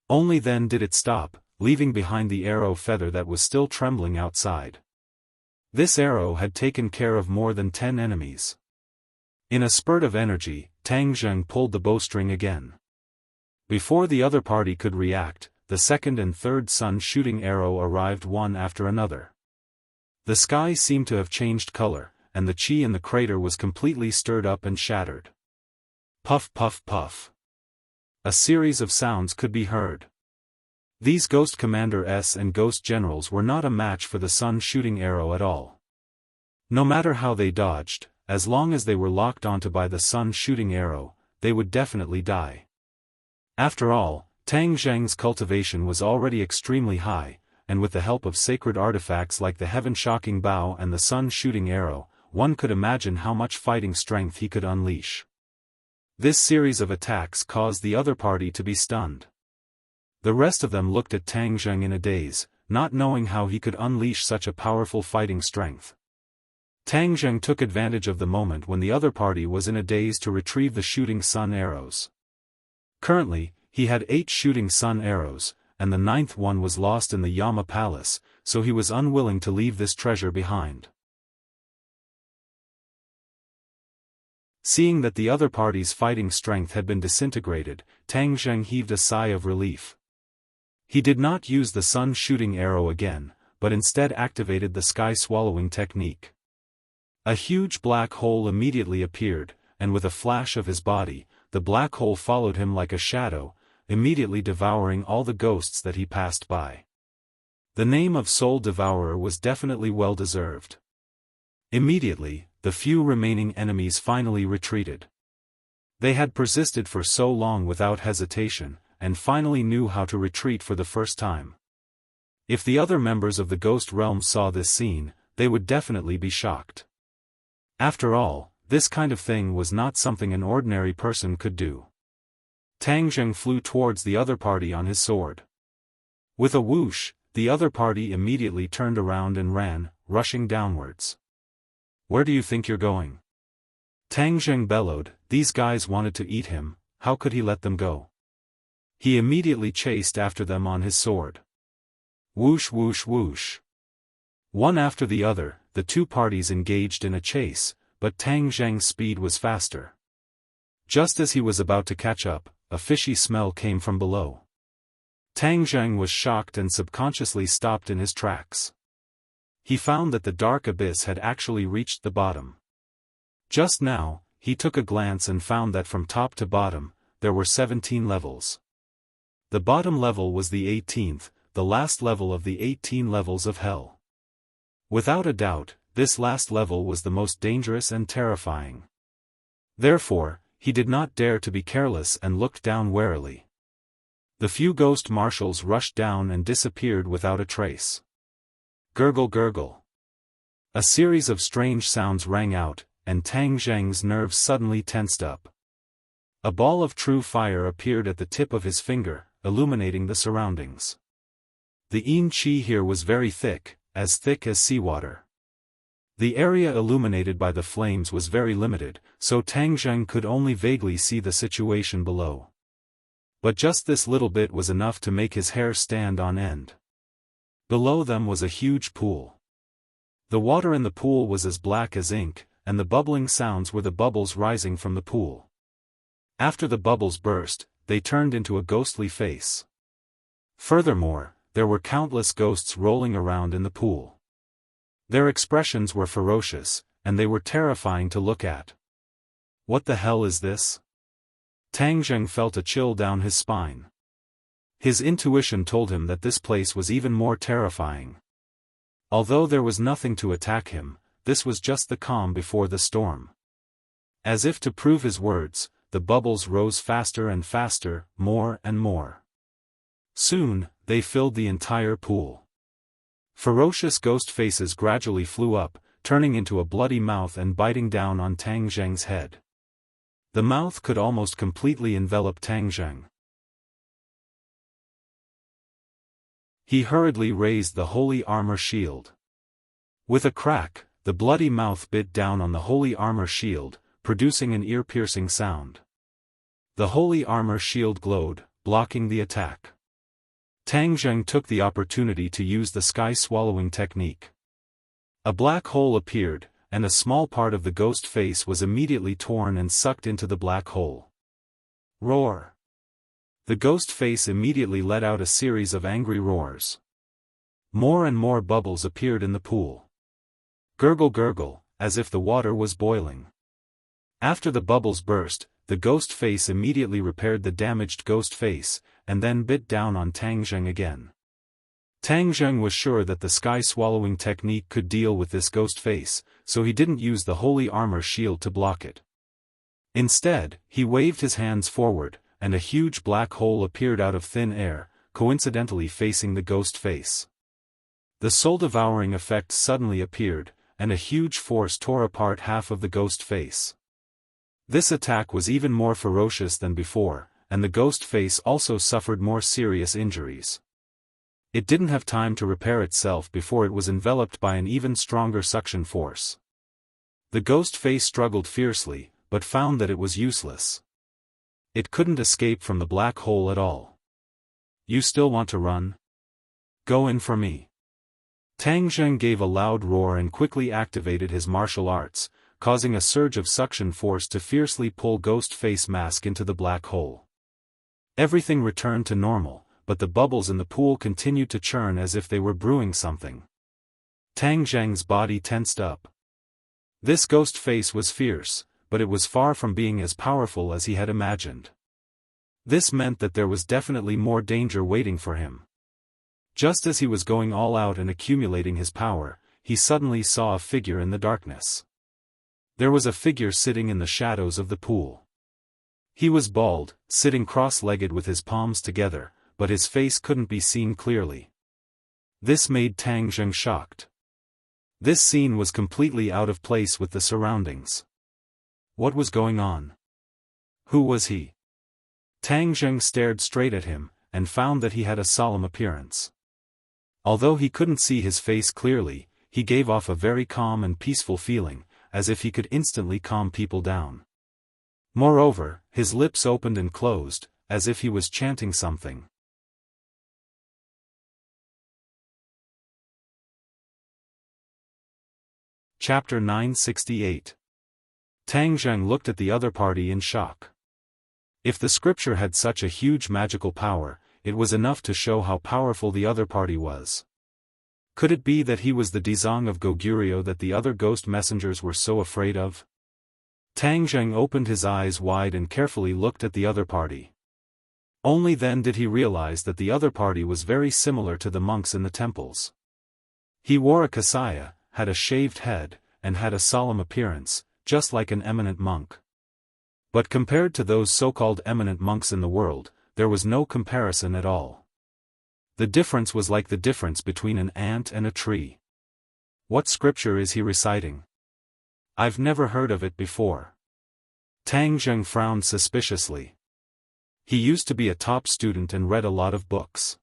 Speaker 1: Only then did it stop, leaving behind the arrow feather that was still trembling outside. This arrow had taken care of more than 10 enemies. In a spurt of energy, Tang Zheng pulled the bowstring again. Before the other party could react, the second and third sun-shooting arrow arrived one after another. The sky seemed to have changed color, and the chi in the crater was completely stirred up and shattered. Puff puff puff. A series of sounds could be heard. These Ghost Commander S and Ghost Generals were not a match for the sun-shooting arrow at all. No matter how they dodged, as long as they were locked onto by the sun-shooting arrow, they would definitely die. After all, Tang Zheng's cultivation was already extremely high, and with the help of sacred artifacts like the heaven-shocking bow and the sun-shooting arrow, one could imagine how much fighting strength he could unleash. This series of attacks caused the other party to be stunned. The rest of them looked at Tang Zheng in a daze, not knowing how he could unleash such a powerful fighting strength. Tang Zheng took advantage of the moment when the other party was in a daze to retrieve the shooting sun arrows. Currently, he had 8 shooting sun arrows, and the 9th one was lost in the Yama Palace, so he was unwilling to leave this treasure behind. Seeing that the other party's fighting strength had been disintegrated, Tang Zheng heaved a sigh of relief. He did not use the sun-shooting arrow again, but instead activated the sky-swallowing technique. A huge black hole immediately appeared, and with a flash of his body, the black hole followed him like a shadow, immediately devouring all the ghosts that he passed by. The name of Soul Devourer was definitely well deserved. Immediately, the few remaining enemies finally retreated. They had persisted for so long without hesitation, and finally knew how to retreat for the first time. If the other members of the Ghost Realm saw this scene, they would definitely be shocked. After all, this kind of thing was not something an ordinary person could do. Tang Zheng flew towards the other party on his sword. With a whoosh, the other party immediately turned around and ran, rushing downwards. "Where do you think you're going?" Tang Zheng bellowed. These guys wanted to eat him, how could he let them go? He immediately chased after them on his sword. Whoosh whoosh whoosh. One after the other, the two parties engaged in a chase, but Tang Zheng's speed was faster. Just as he was about to catch up, a fishy smell came from below. Tang Zheng was shocked and subconsciously stopped in his tracks. He found that the dark abyss had actually reached the bottom. Just now, he took a glance and found that from top to bottom, there were 17 levels. The bottom level was the 18th, the last level of the 18 levels of hell. Without a doubt, this last level was the most dangerous and terrifying. Therefore, he did not dare to be careless and looked down warily. The few ghost marshals rushed down and disappeared without a trace. Gurgle gurgle. A series of strange sounds rang out, and Tang Zheng's nerves suddenly tensed up. A ball of true fire appeared at the tip of his finger, illuminating the surroundings. The yin qi here was very thick as seawater. The area illuminated by the flames was very limited, so Tang Zheng could only vaguely see the situation below. But just this little bit was enough to make his hair stand on end. Below them was a huge pool. The water in the pool was as black as ink, and the bubbling sounds were the bubbles rising from the pool. After the bubbles burst, they turned into a ghostly face. Furthermore, there were countless ghosts rolling around in the pool. Their expressions were ferocious, and they were terrifying to look at. What the hell is this? Tang Zheng felt a chill down his spine. His intuition told him that this place was even more terrifying. Although there was nothing to attack him, this was just the calm before the storm. As if to prove his words, the bubbles rose faster and faster, more and more. Soon, they filled the entire pool. Ferocious ghost faces gradually flew up, turning into a bloody mouth and biting down on Tang Zheng's head. The mouth could almost completely envelop Tang Zheng. He hurriedly raised the holy armor shield. With a crack, the bloody mouth bit down on the holy armor shield, producing an ear-piercing sound. The holy armor shield glowed, blocking the attack. Tang Zheng took the opportunity to use the sky-swallowing technique. A black hole appeared, and a small part of the ghost face was immediately torn and sucked into the black hole. Roar! The ghost face immediately let out a series of angry roars. More and more bubbles appeared in the pool. Gurgle gurgle, as if the water was boiling. After the bubbles burst, the ghost face immediately repaired the damaged ghost face, and then bit down on Tang Zheng again. Tang Zheng was sure that the sky-swallowing technique could deal with this ghost face, so he didn't use the holy armor shield to block it. Instead, he waved his hands forward, and a huge black hole appeared out of thin air, coincidentally facing the ghost face. The soul-devouring effect suddenly appeared, and a huge force tore apart half of the ghost face. This attack was even more ferocious than before, and the ghost face also suffered more serious injuries. It didn't have time to repair itself before it was enveloped by an even stronger suction force. The ghost face struggled fiercely, but found that it was useless. It couldn't escape from the black hole at all. You still want to run? Go in for me. Tang Zheng gave a loud roar and quickly activated his martial arts, causing a surge of suction force to fiercely pull Ghost Face Mask into the black hole. Everything returned to normal, but the bubbles in the pool continued to churn as if they were brewing something. Tang Zheng's body tensed up. This ghost face was fierce, but it was far from being as powerful as he had imagined. This meant that there was definitely more danger waiting for him. Just as he was going all out and accumulating his power, he suddenly saw a figure in the darkness. There was a figure sitting in the shadows of the pool. He was bald, sitting cross-legged with his palms together, but his face couldn't be seen clearly. This made Tang Zheng shocked. This scene was completely out of place with the surroundings. What was going on? Who was he? Tang Zheng stared straight at him, and found that he had a solemn appearance. Although he couldn't see his face clearly, he gave off a very calm and peaceful feeling, as if he could instantly calm people down. Moreover, his lips opened and closed, as if he was chanting something. Chapter 968. Tang Zheng looked at the other party in shock. If the scripture had such a huge magical power, it was enough to show how powerful the other party was. Could it be that he was the Dizang of Goguryeo that the other ghost messengers were so afraid of? Tang Zheng opened his eyes wide and carefully looked at the other party. Only then did he realize that the other party was very similar to the monks in the temples. He wore a kasaya, had a shaved head, and had a solemn appearance, just like an eminent monk. But compared to those so-called eminent monks in the world, there was no comparison at all. The difference was like the difference between an ant and a tree. What scripture is he reciting? I've never heard of it before. Tang Zheng frowned suspiciously. He used to be a top student and read a lot of books.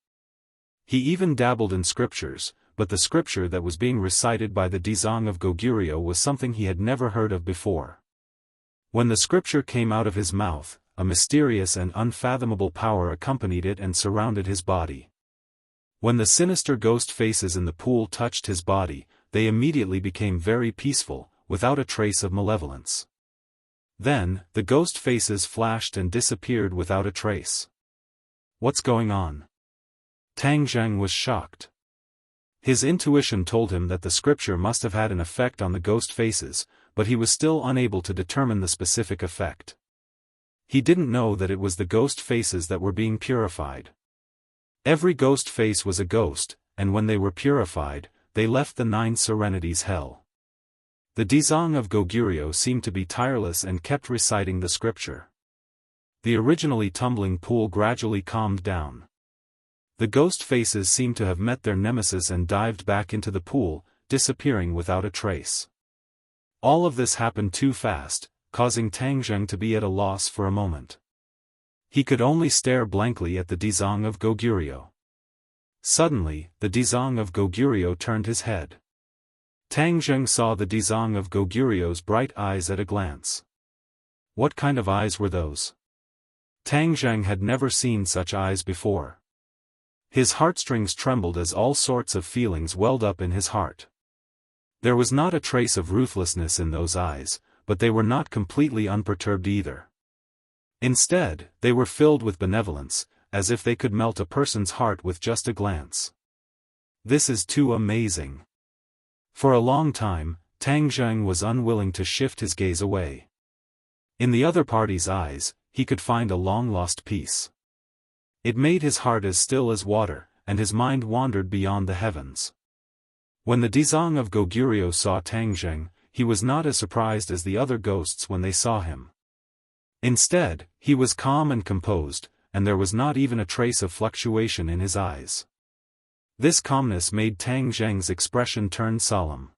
Speaker 1: He even dabbled in scriptures, but the scripture that was being recited by the Dizang of Goguryeo was something he had never heard of before. When the scripture came out of his mouth, a mysterious and unfathomable power accompanied it and surrounded his body. When the sinister ghost faces in the pool touched his body, they immediately became very peaceful, without a trace of malevolence. Then, the ghost faces flashed and disappeared without a trace. What's going on? Tang Zheng was shocked. His intuition told him that the scripture must have had an effect on the ghost faces, but he was still unable to determine the specific effect. He didn't know that it was the ghost faces that were being purified. Every ghost face was a ghost, and when they were purified, they left the 9 serenities hell. The Dizang of Goguryeo seemed to be tireless and kept reciting the scripture. The originally tumbling pool gradually calmed down. The ghost faces seemed to have met their nemesis and dived back into the pool, disappearing without a trace. All of this happened too fast, causing Tang Zheng to be at a loss for a moment. He could only stare blankly at the Dizang of Goguryeo. Suddenly, the Dizang of Goguryeo turned his head. Tang Zheng saw the Dizang of Goguryeo's bright eyes at a glance. What kind of eyes were those? Tang Zheng had never seen such eyes before. His heartstrings trembled as all sorts of feelings welled up in his heart. There was not a trace of ruthlessness in those eyes, but they were not completely unperturbed either. Instead, they were filled with benevolence, as if they could melt a person's heart with just a glance. This is too amazing. For a long time, Tang Zheng was unwilling to shift his gaze away. In the other party's eyes, he could find a long-lost peace. It made his heart as still as water, and his mind wandered beyond the heavens. When the Dizang of Goguryeo saw Tang Zheng, he was not as surprised as the other ghosts when they saw him. Instead, he was calm and composed, and there was not even a trace of fluctuation in his eyes. This calmness made Tang Zheng's expression turn solemn.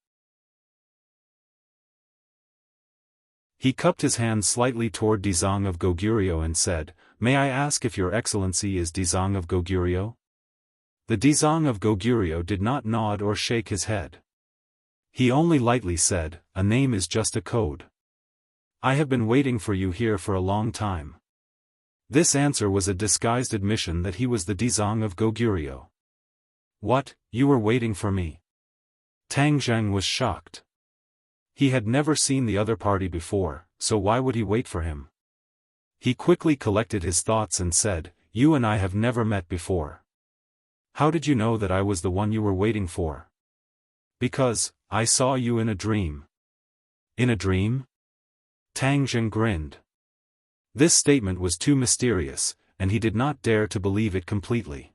Speaker 1: He cupped his hand slightly toward Dizang of Goguryeo and said, "May I ask if your excellency is Dizang of Goguryeo?" The Dizang of Goguryeo did not nod or shake his head. He only lightly said, "A name is just a code. I have been waiting for you here for a long time." This answer was a disguised admission that he was the Dizang of Goguryeo. What, you were waiting for me? Tang Zheng was shocked. He had never seen the other party before, so why would he wait for him? He quickly collected his thoughts and said, "You and I have never met before. How did you know that I was the one you were waiting for?" "Because, I saw you in a dream." In a dream? Tang Zheng grinned. This statement was too mysterious, and he did not dare to believe it completely.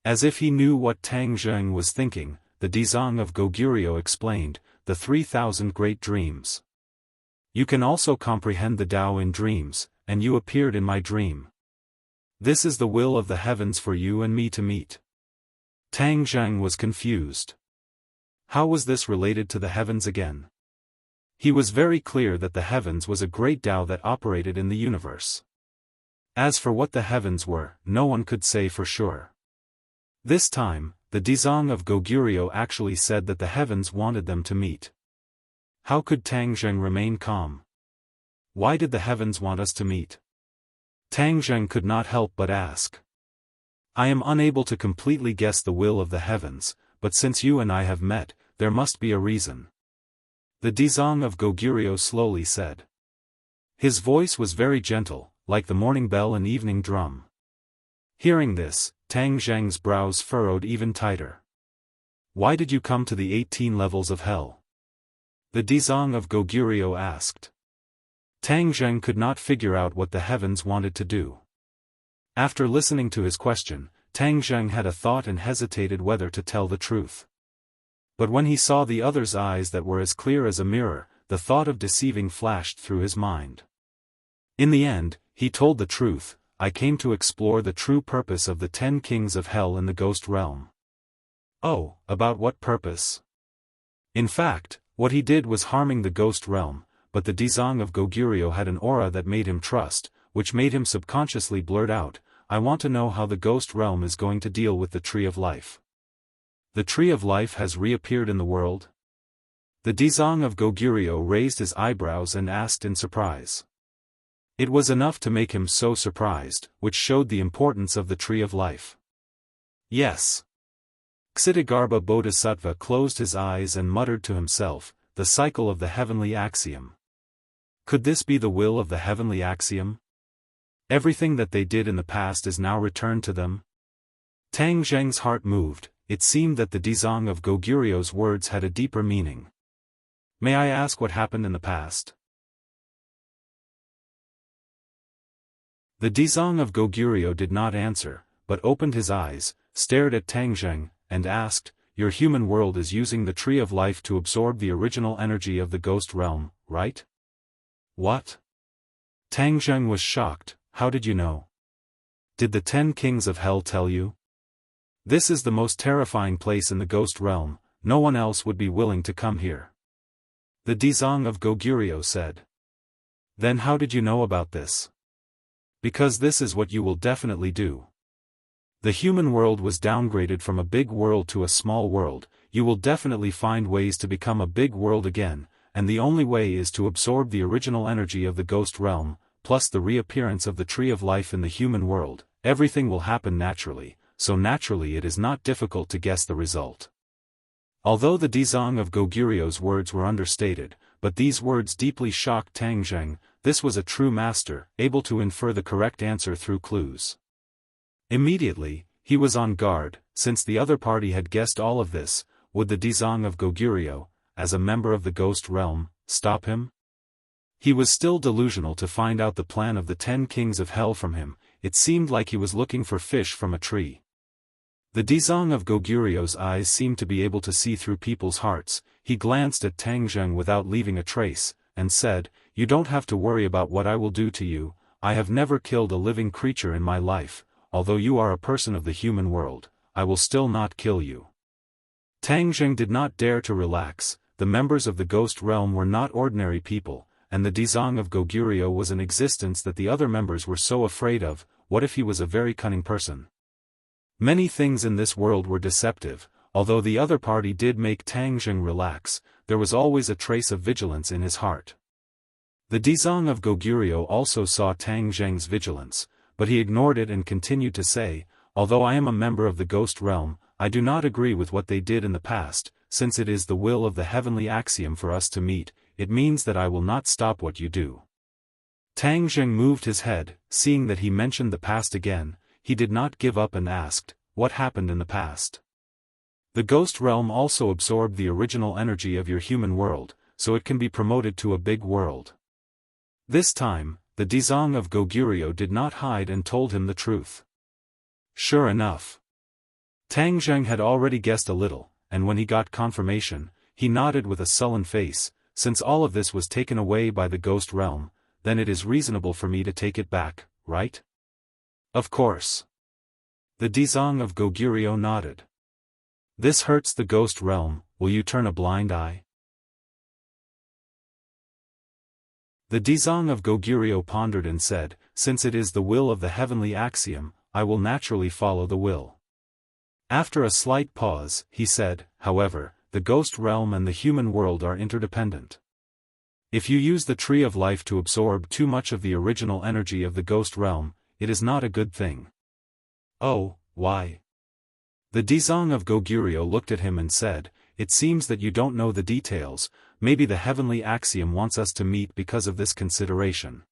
Speaker 1: As if he knew what Tang Zheng was thinking, the Dizang of Goguryeo explained, the 3,000 great dreams. You can also comprehend the Tao in dreams, and you appeared in my dream. This is the will of the heavens for you and me to meet. Tang Zheng was confused. How was this related to the heavens again? He was very clear that the heavens was a great Tao that operated in the universe. As for what the heavens were, no one could say for sure. This time, the Dizang of Goguryeo actually said that the heavens wanted them to meet. How could Tang Zheng remain calm? Why did the heavens want us to meet? Tang Zheng could not help but ask. I am unable to completely guess the will of the heavens, but since you and I have met, there must be a reason. The Dizang of Goguryeo slowly said. His voice was very gentle, like the morning bell and evening drum. Hearing this, Tang Zheng's brows furrowed even tighter. Why did you come to the 18 levels of hell? The Dizang of Goguryeo asked. Tang Zheng could not figure out what the heavens wanted to do. After listening to his question, Tang Zheng had a thought and hesitated whether to tell the truth. But when he saw the other's eyes that were as clear as a mirror, the thought of deceiving flashed through his mind. In the end, he told the truth. I came to explore the true purpose of the 10 kings of hell in the ghost realm. Oh, about what purpose? In fact, what he did was harming the ghost realm, but the Dizang of Goguryeo had an aura that made him trust, which made him subconsciously blurt out, I want to know how the ghost realm is going to deal with the Tree of Life. The Tree of Life has reappeared in the world? The Dizang of Goguryeo raised his eyebrows and asked in surprise. It was enough to make him so surprised, which showed the importance of the Tree of Life. Yes. Ksitigarbha Bodhisattva closed his eyes and muttered to himself, the cycle of the heavenly axiom. Could this be the will of the heavenly axiom? Everything that they did in the past is now returned to them? Tang Zheng's heart moved. It seemed that the Dizang of Goguryeo's words had a deeper meaning. May I ask what happened in the past? The Dizang of Goguryeo did not answer, but opened his eyes, stared at Tang Zheng, and asked, Your human world is using the Tree of Life to absorb the original energy of the ghost realm, right? What? Tang Zheng was shocked. How did you know? Did the 10 kings of hell tell you? This is the most terrifying place in the ghost realm, no one else would be willing to come here. The Dizang of Goguryeo said. Then how did you know about this? Because this is what you will definitely do. The human world was downgraded from a big world to a small world, you will definitely find ways to become a big world again, and the only way is to absorb the original energy of the ghost realm, plus the reappearance of the Tree of Life in the human world. Everything will happen naturally, so naturally it is not difficult to guess the result. Although the Dizang of Goguryeo's words were understated, but these words deeply shocked Tang Zheng. This was a true master, able to infer the correct answer through clues. Immediately, he was on guard. Since the other party had guessed all of this, would the Dizang of Goguryeo, as a member of the ghost realm, stop him? He was still delusional to find out the plan of the 10 kings of hell from him. It seemed like he was looking for fish from a tree. The Dizang of Goguryeo's eyes seemed to be able to see through people's hearts. He glanced at Tang Zheng without leaving a trace, and said, You don't have to worry about what I will do to you. I have never killed a living creature in my life. Although you are a person of the human world, I will still not kill you. Tang Zheng did not dare to relax. The members of the ghost realm were not ordinary people, and the Dizang of Goguryeo was an existence that the other members were so afraid of. What if he was a very cunning person? Many things in this world were deceptive. Although the other party did make Tang Zheng relax, there was always a trace of vigilance in his heart. The Dizang of Goguryeo also saw Tang Zheng's vigilance, but he ignored it and continued to say, Although I am a member of the ghost realm, I do not agree with what they did in the past. Since it is the will of the heavenly axiom for us to meet, it means that I will not stop what you do. Tang Zheng moved his head, seeing that he mentioned the past again. He did not give up and asked, What happened in the past? The ghost realm also absorbed the original energy of your human world, so it can be promoted to a big world. This time, the Dizang of Goguryeo did not hide and told him the truth. Sure enough, Tang Zheng had already guessed a little, and when he got confirmation, he nodded with a sullen face. Since all of this was taken away by the ghost realm, then it is reasonable for me to take it back, right? Of course. The Dizang of Goguryeo nodded. This hurts the ghost realm, will you turn a blind eye? The Dizang of Goguryeo pondered and said, since it is the will of the heavenly axiom, I will naturally follow the will. After a slight pause, he said, however, the ghost realm and the human world are interdependent. If you use the tree of life to absorb too much of the original energy of the ghost realm, it is not a good thing. Oh, why? The Dizang of Goguryeo looked at him and said, it seems that you don't know the details. Maybe the heavenly axiom wants us to meet because of this consideration.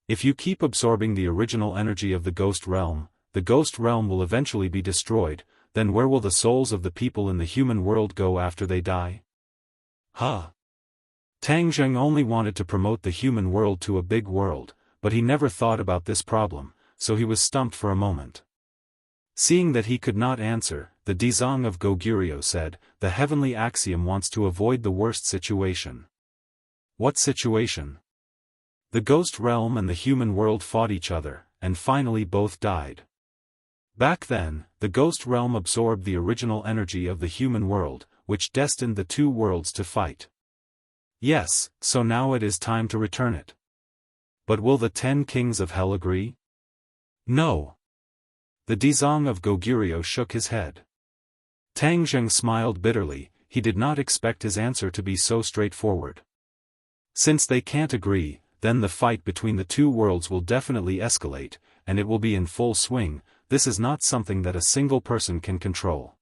Speaker 1: If you keep absorbing the original energy of the ghost realm will eventually be destroyed, then where will the souls of the people in the human world go after they die? Huh? Tang Zheng only wanted to promote the human world to a big world, but he never thought about this problem, so he was stumped for a moment. Seeing that he could not answer, the Dizang of Goguryeo said, the heavenly axiom wants to avoid the worst situation. What situation? The ghost realm and the human world fought each other, and finally both died. Back then, the ghost realm absorbed the original energy of the human world, which destined the two worlds to fight. Yes, so now it is time to return it. But will the 10 kings of hell agree? No. The Dizang of Goguryeo shook his head. Tang Zheng smiled bitterly, he did not expect his answer to be so straightforward. Since they can't agree, then the fight between the two worlds will definitely escalate, and it will be in full swing. This is not something that a single person can control.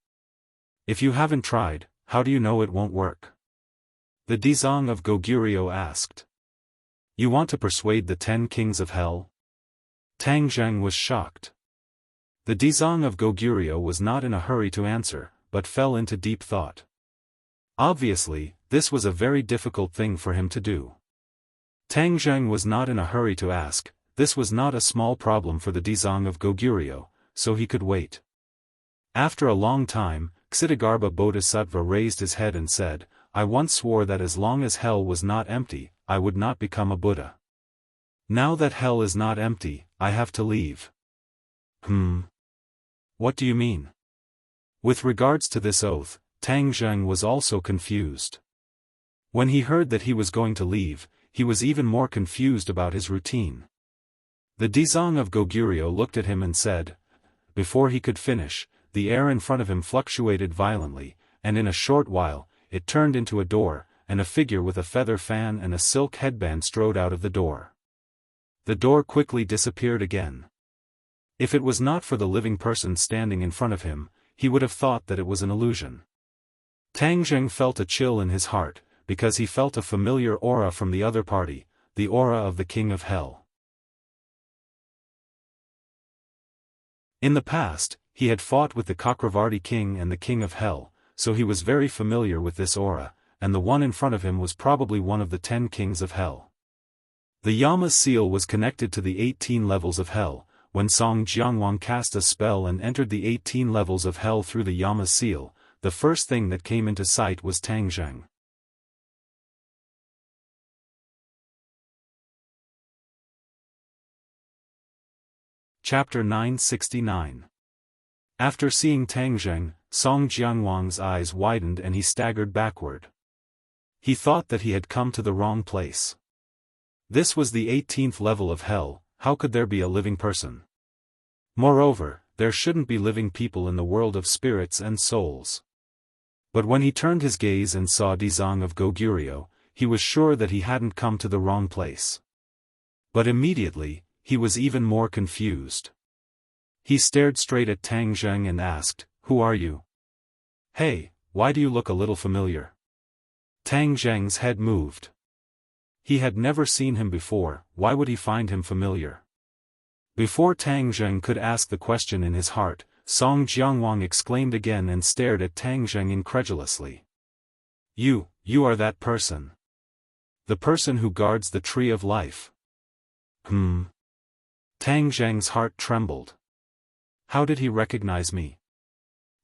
Speaker 1: If you haven't tried, how do you know it won't work? The Dizang of Goguryeo asked. You want to persuade the 10 kings of hell? Tang Zheng was shocked. The Dizang of Goguryeo was not in a hurry to answer, but fell into deep thought. Obviously, this was a very difficult thing for him to do. Tang Zheng was not in a hurry to ask. This was not a small problem for the Dizang of Goguryeo, so he could wait. After a long time, Ksitigarbha Bodhisattva raised his head and said, I once swore that as long as hell was not empty, I would not become a Buddha. Now that hell is not empty, I have to leave. What do you mean? With regards to this oath, Tang Zheng was also confused. When he heard that he was going to leave, he was even more confused about his routine. The Dizang of Goguryeo looked at him and said. Before he could finish, the air in front of him fluctuated violently, and in a short while, it turned into a door, and a figure with a feather fan and a silk headband strode out of the door. The door quickly disappeared again. If it was not for the living person standing in front of him, he would have thought that it was an illusion. Tang Zheng felt a chill in his heart, because he felt a familiar aura from the other party, the aura of the King of Hell. In the past, he had fought with the Chakravarti King and the King of Hell, so he was very familiar with this aura, and the one in front of him was probably one of the 10 kings of hell. The Yama seal was connected to the 18 levels of hell. When Song Jianguang cast a spell and entered the 18 levels of hell through the Yama seal, the first thing that came into sight was Tang Zheng. Chapter 969. After seeing Tang Zheng, Song Jianguang's eyes widened and he staggered backward. He thought that he had come to the wrong place. This was the 18th level of hell. How could there be a living person? Moreover, there shouldn't be living people in the world of spirits and souls. But when he turned his gaze and saw Dizang of Goguryeo, he was sure that he hadn't come to the wrong place. But immediately, he was even more confused. He stared straight at Tang Zheng and asked, "Who are you? Hey, why do you look a little familiar?" Tang Zheng's head moved. He had never seen him before, why would he find him familiar? Before Tang Zheng could ask the question in his heart, Song Jianguang exclaimed again and stared at Tang Zheng incredulously. You are that person." The person who guards the tree of life. Tang Zheng's heart trembled. How did he recognize me?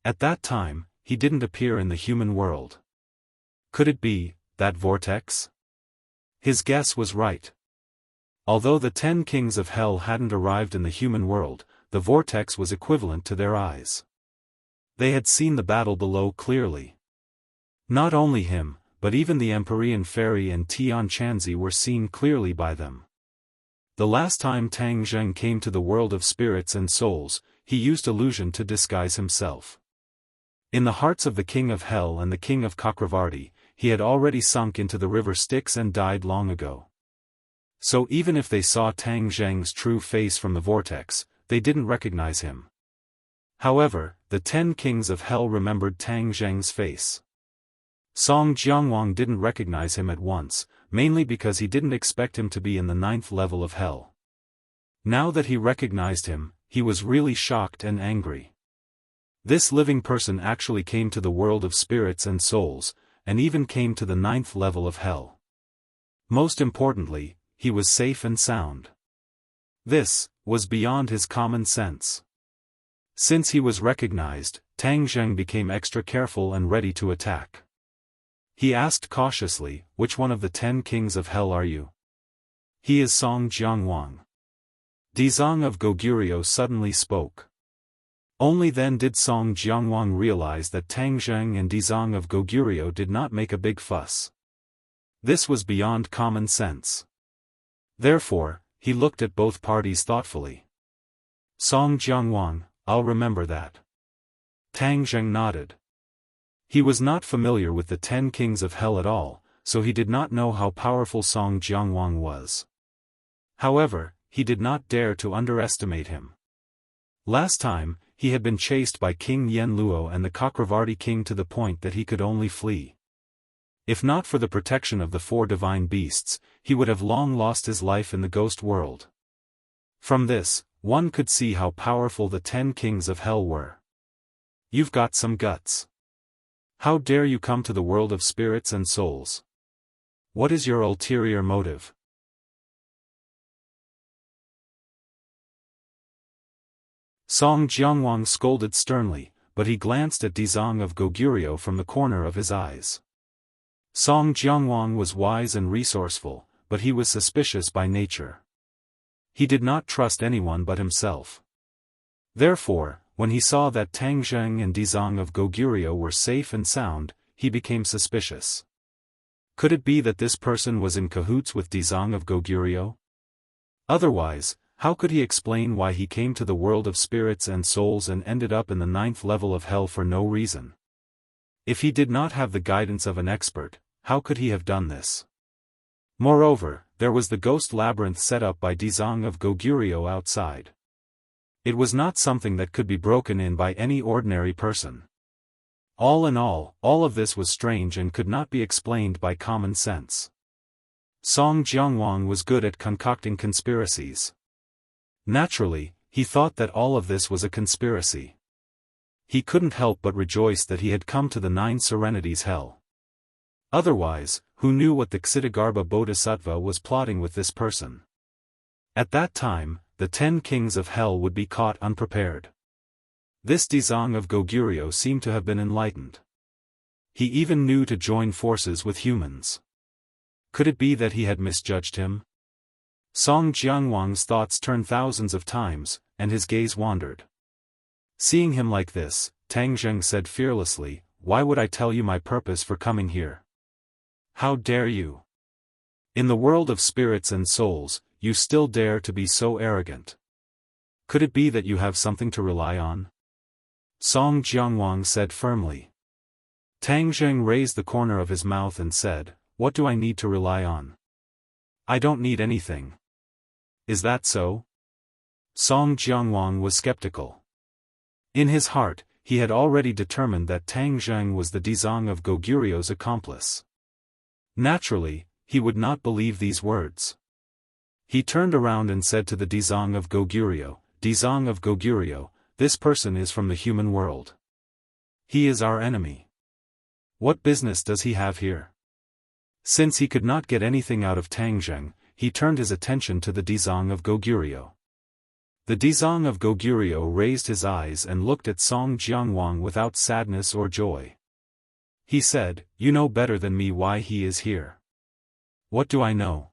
Speaker 1: At that time, he didn't appear in the human world. Could it be that vortex? His guess was right. Although the 10 kings of hell hadn't arrived in the human world, the vortex was equivalent to their eyes. They had seen the battle below clearly. Not only him, but even the Empyrean Fairy and Tian Chanzi were seen clearly by them. The last time Tang Zheng came to the world of spirits and souls, he used illusion to disguise himself. In the hearts of the King of Hell and the King of Chakravarti, he had already sunk into the river Styx and died long ago. So even if they saw Tang Zheng's true face from the vortex, they didn't recognize him. However, the 10 kings of hell remembered Tang Zheng's face. Song Jiangwang didn't recognize him at once, mainly because he didn't expect him to be in the 9th level of hell. Now that he recognized him, he was really shocked and angry. This living person actually came to the world of spirits and souls, and even came to the 9th level of hell. Most importantly, he was safe and sound. This was beyond his common sense. Since he was recognized, Tang Zheng became extra careful and ready to attack. He asked cautiously, "Which one of the 10 kings of hell are you?" "He is Song Jiangwang." Dizang of Goguryeo suddenly spoke. Only then did Song Jiangwang realize that Tang Zheng and Dizang of Goguryeo did not make a big fuss. This was beyond common sense. Therefore, he looked at both parties thoughtfully. "Song Jiangwang, I'll remember that." Tang Zheng nodded. He was not familiar with the 10 kings of hell at all, so he did not know how powerful Song Jiangwang was. However, he did not dare to underestimate him. Last time, he had been chased by King Yen Luo and the Chakravarti king to the point that he could only flee. If not for the protection of the 4 divine beasts, he would have long lost his life in the ghost world. From this, one could see how powerful the 10 kings of hell were. You've got some guts. How dare you come to the world of spirits and souls? What is your ulterior motive? Song Jiangwang scolded sternly, but he glanced at Dizang of Goguryeo from the corner of his eyes. Song Jiangwang was wise and resourceful, but he was suspicious by nature. He did not trust anyone but himself. Therefore, when he saw that Tang Zheng and Dizang of Goguryeo were safe and sound, he became suspicious. Could it be that this person was in cahoots with Dizang of Goguryeo? Otherwise, how could he explain why he came to the world of spirits and souls and ended up in the 9th level of hell for no reason? If he did not have the guidance of an expert, how could he have done this? Moreover, there was the ghost labyrinth set up by Dizang of Goguryeo outside. It was not something that could be broken in by any ordinary person. All in all of this was strange and could not be explained by common sense. Song Jiangwang was good at concocting conspiracies. Naturally, he thought that all of this was a conspiracy. He couldn't help but rejoice that he had come to the 9 Serenities hell. Otherwise, who knew what the Ksitigarbha Bodhisattva was plotting with this person? At that time, the 10 kings of hell would be caught unprepared. This Dizang of Goguryeo seemed to have been enlightened. He even knew to join forces with humans. Could it be that he had misjudged him? Song Jiangwang's thoughts turned thousands of times, and his gaze wandered. Seeing him like this, Tang Zheng said fearlessly, "Why would I tell you my purpose for coming here? How dare you? In the world of spirits and souls, you still dare to be so arrogant. Could it be that you have something to rely on?" Song Jiangwang said firmly. Tang Zheng raised the corner of his mouth and said, "What do I need to rely on? I don't need anything." "Is that so?" Song Jiangwang was skeptical. In his heart, he had already determined that Tang Zheng was the Dizang of Goguryeo's accomplice. Naturally, he would not believe these words. He turned around and said to the Dizang of Goguryeo, "Dizang of Goguryeo, this person is from the human world. He is our enemy. What business does he have here?" Since he could not get anything out of Tangzheng, he turned his attention to the Dizang of Goguryeo. The Dizang of Goguryeo raised his eyes and looked at Song Jianguang without sadness or joy. He said, "You know better than me why he is here." "What do I know?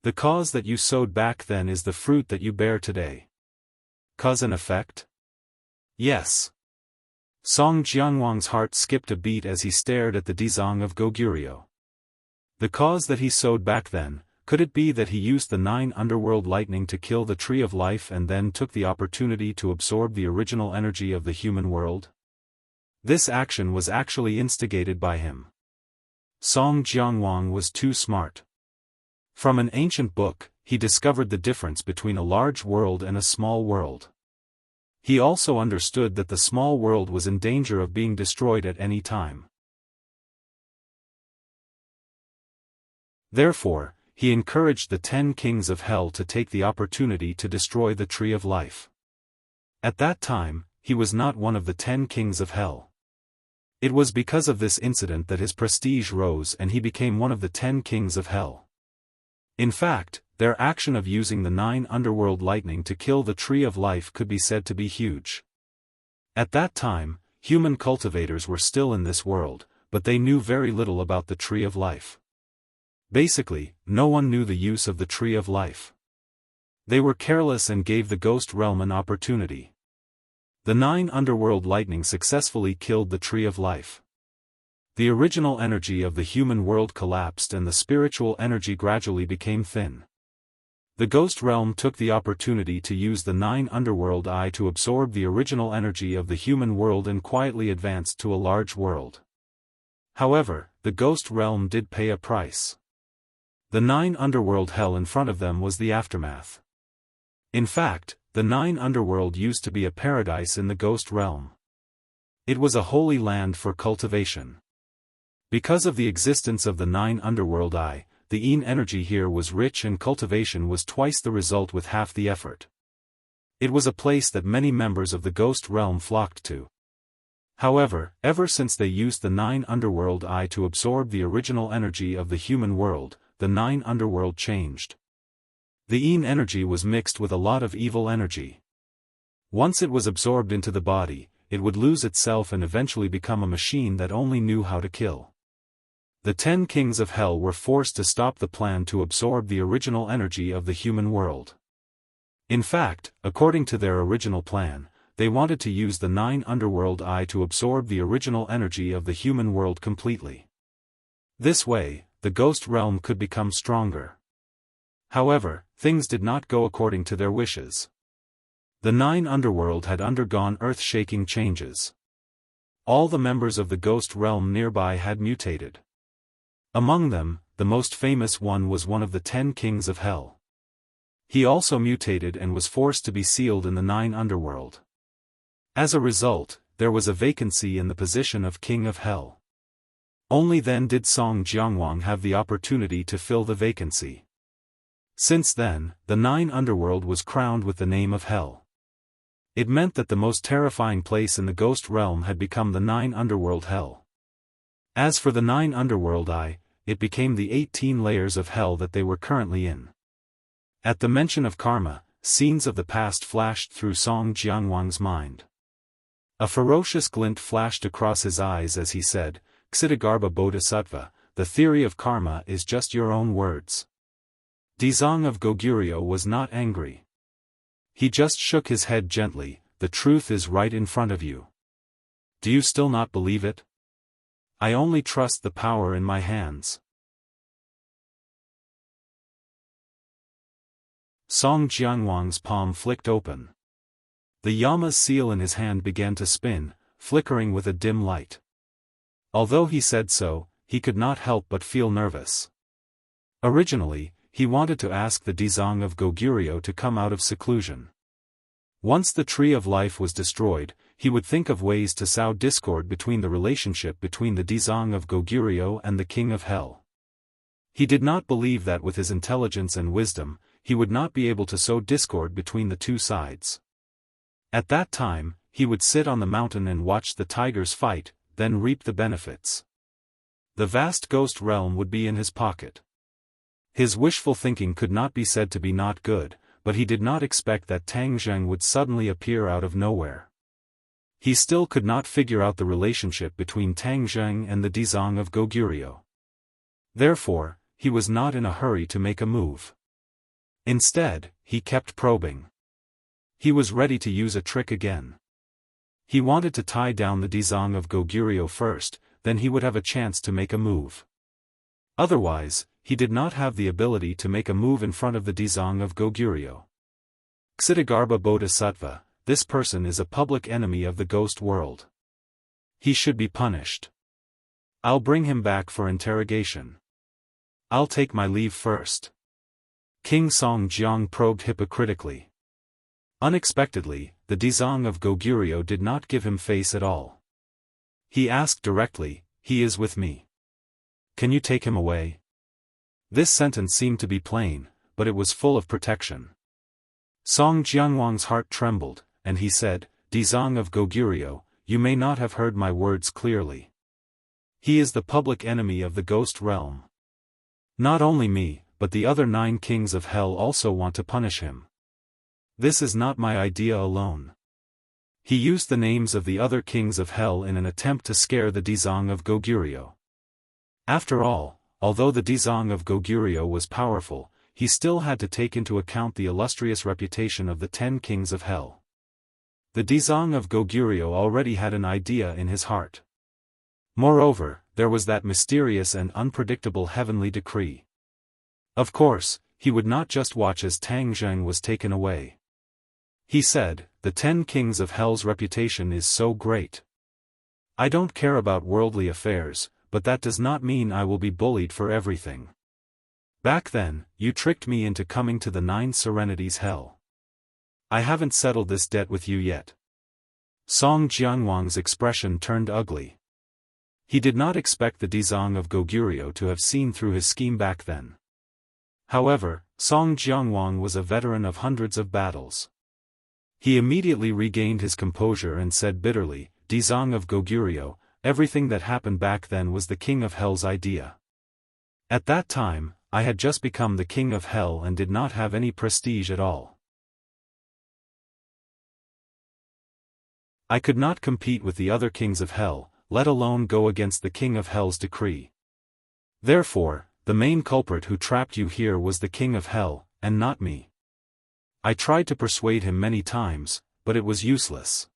Speaker 1: The cause that you sowed back then is the fruit that you bear today." "Cause and effect?" "Yes." Song Jianguang's heart skipped a beat as he stared at the Dizang of Goguryeo. The cause that he sowed back then, could it be that he used the 9 underworld lightning to kill the tree of life and then took the opportunity to absorb the original energy of the human world? This action was actually instigated by him. Song Jianguang was too smart. From an ancient book, he discovered the difference between a large world and a small world. He also understood that the small world was in danger of being destroyed at any time. Therefore, he encouraged the 10 kings of hell to take the opportunity to destroy the tree of life. At that time, he was not one of the 10 kings of hell. It was because of this incident that his prestige rose and he became one of the 10 kings of hell. In fact, their action of using the 9 underworld lightning to kill the tree of life could be said to be huge. At that time, human cultivators were still in this world, but they knew very little about the tree of life. Basically, no one knew the use of the tree of life. They were careless and gave the ghost realm an opportunity. The 9 underworld lightning successfully killed the tree of life. The original energy of the human world collapsed and the spiritual energy gradually became thin. The ghost realm took the opportunity to use the 9 underworld eye to absorb the original energy of the human world and quietly advanced to a large world. However, the ghost realm did pay a price. The 9 underworld hell in front of them was the aftermath. In fact, the 9 underworld used to be a paradise in the ghost realm. It was a holy land for cultivation. Because of the existence of the 9 underworld eye, the Yin energy here was rich and cultivation was twice the result with half the effort. It was a place that many members of the ghost realm flocked to. However, ever since they used the 9 underworld eye to absorb the original energy of the human world, the 9 underworld changed. The Yin energy was mixed with a lot of evil energy. Once it was absorbed into the body, it would lose itself and eventually become a machine that only knew how to kill. The 10 kings of hell were forced to stop the plan to absorb the original energy of the human world. In fact, according to their original plan, they wanted to use the 9 underworld eye to absorb the original energy of the human world completely. This way, the ghost realm could become stronger. However, things did not go according to their wishes. The 9 underworld had undergone earth-shaking changes. All the members of the ghost realm nearby had mutated. Among them, the most famous one was one of the 10 kings of hell. He also mutated and was forced to be sealed in the 9 underworld. As a result, there was a vacancy in the position of king of hell. Only then did Song Jianguang have the opportunity to fill the vacancy. Since then, the 9 underworld was crowned with the name of hell. It meant that the most terrifying place in the ghost realm had become the 9 underworld hell. As for the 9 underworld eye, it became the 18 layers of hell that they were currently in. At the mention of karma, scenes of the past flashed through Song Jianguang's mind. A ferocious glint flashed across his eyes as he said, "Ksitigarbha Bodhisattva, the theory of karma is just your own words." Dizang of Goguryeo was not angry. He just shook his head gently, "The truth is right in front of you. Do you still not believe it? I only trust the power in my hands." Song Jianguang's palm flicked open. The Yama's seal in his hand began to spin, flickering with a dim light. Although he said so, he could not help but feel nervous. Originally, he wanted to ask the Dizang of Goguryeo to come out of seclusion. Once the tree of life was destroyed, he would think of ways to sow discord between the relationship between the Dizang of Goguryeo and the king of hell. He did not believe that with his intelligence and wisdom, he would not be able to sow discord between the two sides. At that time, he would sit on the mountain and watch the tigers fight, then reap the benefits. The vast ghost realm would be in his pocket. His wishful thinking could not be said to be not good, but he did not expect that Tang Zheng would suddenly appear out of nowhere. He still could not figure out the relationship between Tang Zheng and the Dizang of Goguryeo. Therefore, he was not in a hurry to make a move. Instead, he kept probing. He was ready to use a trick again. He wanted to tie down the Dizang of Goguryeo first, then he would have a chance to make a move. Otherwise, he did not have the ability to make a move in front of the Dizang of Goguryeo. Ksitigarbha Bodhisattva, this person is a public enemy of the ghost world. He should be punished. I'll bring him back for interrogation. I'll take my leave first. King Song Jiang probed hypocritically. Unexpectedly, the Dizang of Goguryeo did not give him face at all. He asked directly, "He is with me. Can you take him away?" This sentence seemed to be plain, but it was full of protection. Song Jiangwang's heart trembled, and he said, "Dizang of Goguryeo, you may not have heard my words clearly. He is the public enemy of the ghost realm. Not only me, but the other 9 kings of hell also want to punish him. This is not my idea alone." He used the names of the other kings of hell in an attempt to scare the Dizang of Goguryeo. After all, although the Dizang of Goguryeo was powerful, he still had to take into account the illustrious reputation of the 10 kings of hell. The Dizang of Goguryeo already had an idea in his heart. Moreover, there was that mysterious and unpredictable heavenly decree. Of course, he would not just watch as Tang Zheng was taken away. He said, "The 10 kings of hell's reputation is so great. I don't care about worldly affairs, but that does not mean I will be bullied for everything. Back then, you tricked me into coming to the 9 Serenities hell. I haven't settled this debt with you yet." Song Jiangwang's expression turned ugly. He did not expect the Dizang of Goguryeo to have seen through his scheme back then. However, Song Jiangwang was a veteran of hundreds of battles. He immediately regained his composure and said bitterly, "Dizang of Goguryeo, everything that happened back then was the King of Hell's idea. At that time, I had just become the King of Hell and did not have any prestige at all. I could not compete with the other kings of hell, let alone go against the King of Hell's decree. Therefore, the main culprit who trapped you here was the King of Hell, and not me. I tried to persuade him many times, but it was useless."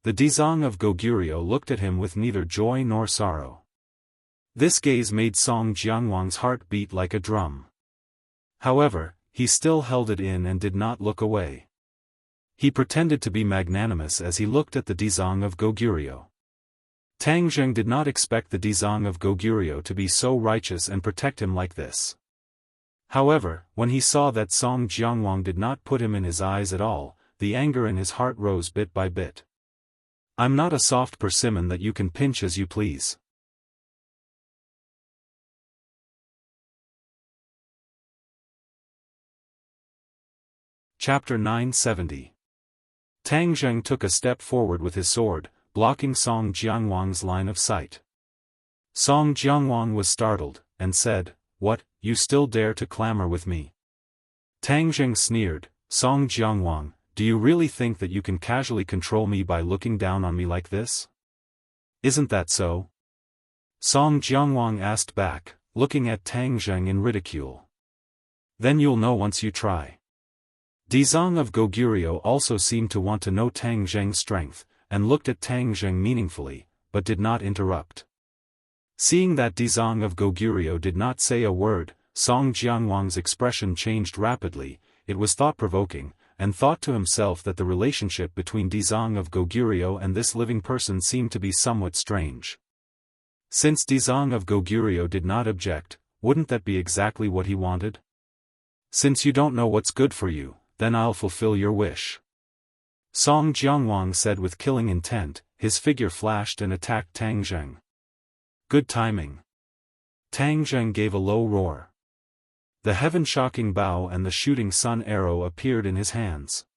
Speaker 1: The Dizang of Goguryeo looked at him with neither joy nor sorrow. This gaze made Song Jiangwang's heart beat like a drum. However, he still held it in and did not look away. He pretended to be magnanimous as he looked at the Dizang of Goguryeo. Tang Zheng did not expect the Dizang of Goguryeo to be so righteous and protect him like this. However, when he saw that Song Jiangwang did not put him in his eyes at all, the anger in his heart rose bit by bit. "I'm not a soft persimmon that you can pinch as you please." Chapter 970. Tang Zheng took a step forward with his sword, blocking Song Jiangwang's line of sight. Song Jiangwang was startled, and said, "What, you still dare to clamor with me?" Tang Zheng sneered, "Song Jiangwang, do you really think that you can casually control me by looking down on me like this? Isn't that so?" Song Jiangwang asked back, looking at Tang Zheng in ridicule. "Then you'll know once you try." Dizang of Goguryeo also seemed to want to know Tang Zheng's strength, and looked at Tang Zheng meaningfully, but did not interrupt. Seeing that Dizang of Goguryeo did not say a word, Song Jiangwang's expression changed rapidly. It was thought-provoking, and thought to himself that the relationship between Dizang of Goguryeo and this living person seemed to be somewhat strange. Since Dizang of Goguryeo did not object, wouldn't that be exactly what he wanted? "Since you don't know what's good for you, then I'll fulfill your wish," Song Jiangwang said with killing intent. His figure flashed and attacked Tang Zheng. Good timing. Tang Zheng gave a low roar. The heaven-shocking bow and the shooting sun arrow appeared in his hands.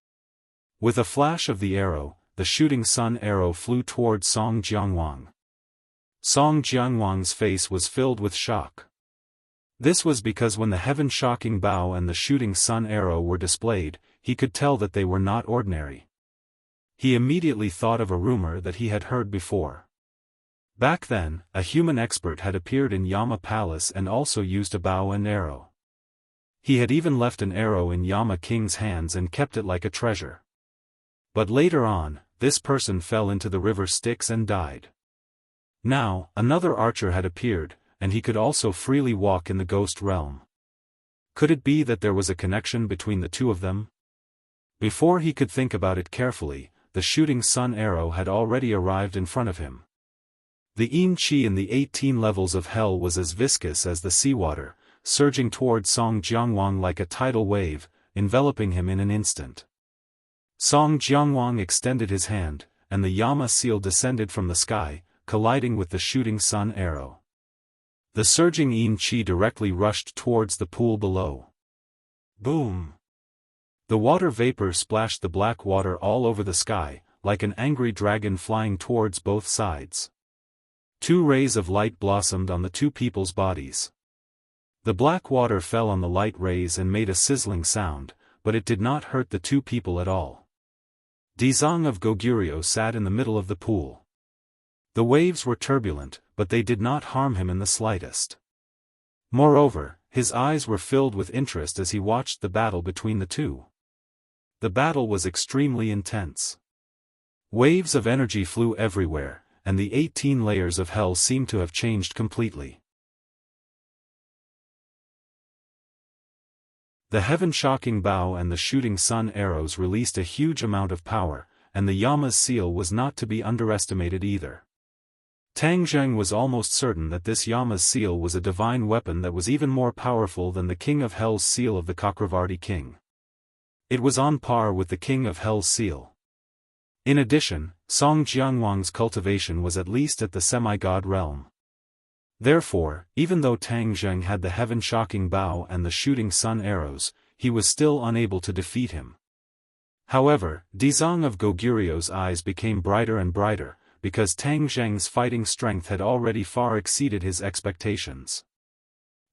Speaker 1: With a flash of the arrow, the shooting sun arrow flew toward Song Jiangwang. Song Jianguang's face was filled with shock. This was because when the heaven-shocking bow and the shooting sun arrow were displayed, he could tell that they were not ordinary. He immediately thought of a rumor that he had heard before. Back then, a human expert had appeared in Yama Palace and also used a bow and arrow. He had even left an arrow in Yama King's hands and kept it like a treasure. But later on, this person fell into the river Styx and died. Now, another archer had appeared, and he could also freely walk in the ghost realm. Could it be that there was a connection between the two of them? Before he could think about it carefully, the shooting sun arrow had already arrived in front of him. The yin qi in the 18 levels of hell was as viscous as the seawater, surging toward Song Jianguang like a tidal wave, enveloping him in an instant. Song Jianguang extended his hand, and the Yama seal descended from the sky, colliding with the shooting sun arrow. The surging yin qi directly rushed towards the pool below. Boom! The water vapor splashed the black water all over the sky, like an angry dragon flying towards both sides. Two rays of light blossomed on the two people's bodies. The black water fell on the light rays and made a sizzling sound, but it did not hurt the two people at all. Dizang of Goguryeo sat in the middle of the pool. The waves were turbulent, but they did not harm him in the slightest. Moreover, his eyes were filled with interest as he watched the battle between the two. The battle was extremely intense. Waves of energy flew everywhere, and the 18 layers of hell seemed to have changed completely. The heaven-shocking bow and the shooting sun arrows released a huge amount of power, and the Yama's seal was not to be underestimated either. Tang Zheng was almost certain that this Yama's seal was a divine weapon that was even more powerful than the King of Hell's seal of the Chakravarti king. It was on par with the King of Hell's seal. In addition, Song Jianguang's cultivation was at least at the semi-god realm. Therefore, even though Tang Zheng had the heaven-shocking bow and the shooting sun arrows, he was still unable to defeat him. However, Dizang of Goguryeo's eyes became brighter and brighter, because Tang Zheng's fighting strength had already far exceeded his expectations.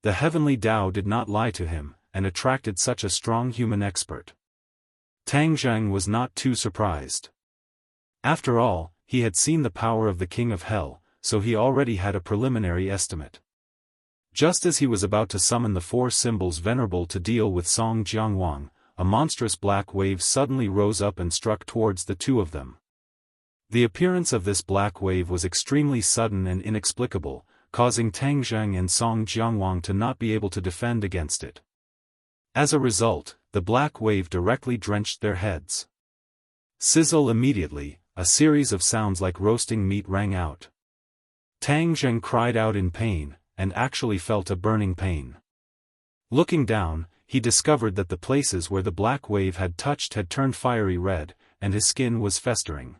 Speaker 1: The heavenly Tao did not lie to him, and attracted such a strong human expert. Tang Zheng was not too surprised. After all, he had seen the power of the King of Hell, so he already had a preliminary estimate. Just as he was about to summon the four symbols venerable to deal with Song Jianguang, a monstrous black wave suddenly rose up and struck towards the two of them. The appearance of this black wave was extremely sudden and inexplicable, causing Tang Zheng and Song Jianguang to not be able to defend against it. As a result, the black wave directly drenched their heads. Sizzle! Immediately, a series of sounds like roasting meat rang out. Tang Zheng cried out in pain, and actually felt a burning pain. Looking down, he discovered that the places where the black wave had touched had turned fiery red, and his skin was festering.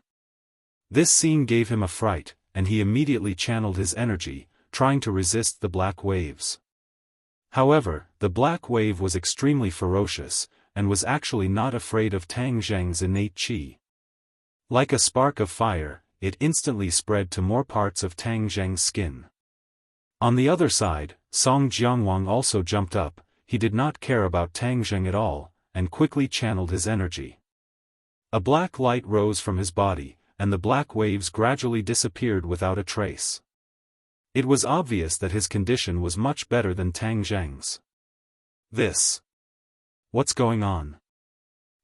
Speaker 1: This scene gave him a fright, and he immediately channeled his energy, trying to resist the black waves. However, the black wave was extremely ferocious, and was actually not afraid of Tang Zheng's innate qi. Like a spark of fire, it instantly spread to more parts of Tang Zheng's skin. On the other side, Song Jianguang also jumped up. He did not care about Tang Zheng at all, and quickly channeled his energy. A black light rose from his body, and the black waves gradually disappeared without a trace. It was obvious that his condition was much better than Tang Zheng's. What's going on?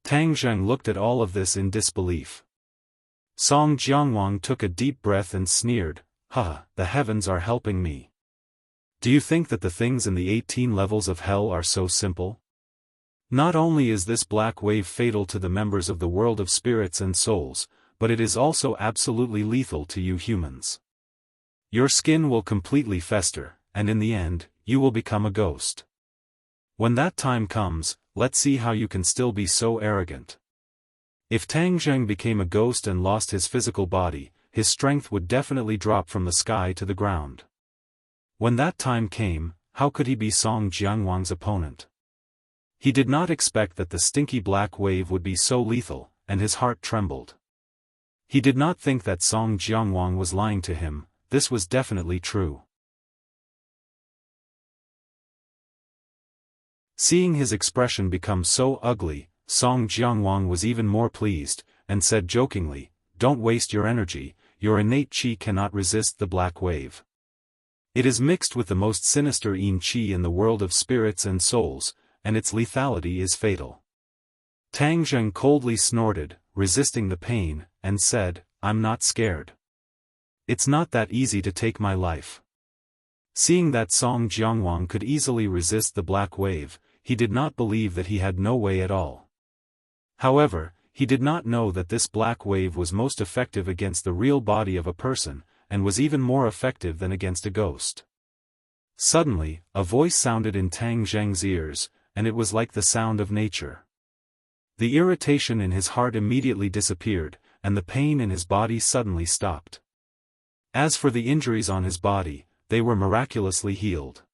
Speaker 1: Tang Zheng looked at all of this in disbelief. Song Jianguang took a deep breath and sneered, the heavens are helping me. Do you think that the things in the 18 levels of hell are so simple? Not only is this black wave fatal to the members of the world of spirits and souls, but it is also absolutely lethal to you humans. Your skin will completely fester, and in the end, you will become a ghost. When that time comes, let's see how you can still be so arrogant. If Tang Zheng became a ghost and lost his physical body, his strength would definitely drop from the sky to the ground. When that time came, how could he be Song Jianguang's opponent? He did not expect that the stinky black wave would be so lethal, and his heart trembled. He did not think that Song Jianguang was lying to him, this was definitely true. Seeing his expression become so ugly, Song Jianguang was even more pleased, and said jokingly, "Don't waste your energy, your innate qi cannot resist the black wave. It is mixed with the most sinister yin qi in the world of spirits and souls, and its lethality is fatal." Tang Zheng coldly snorted, resisting the pain, and said, "I'm not scared. It's not that easy to take my life." Seeing that Song Jianguang could easily resist the black wave, he did not believe that he had no way at all. However, he did not know that this black wave was most effective against the real body of a person, and was even more effective than against a ghost. Suddenly, a voice sounded in Tang Zheng's ears, and it was like the sound of nature. The irritation in his heart immediately disappeared, and the pain in his body suddenly stopped. As for the injuries on his body, they were miraculously healed.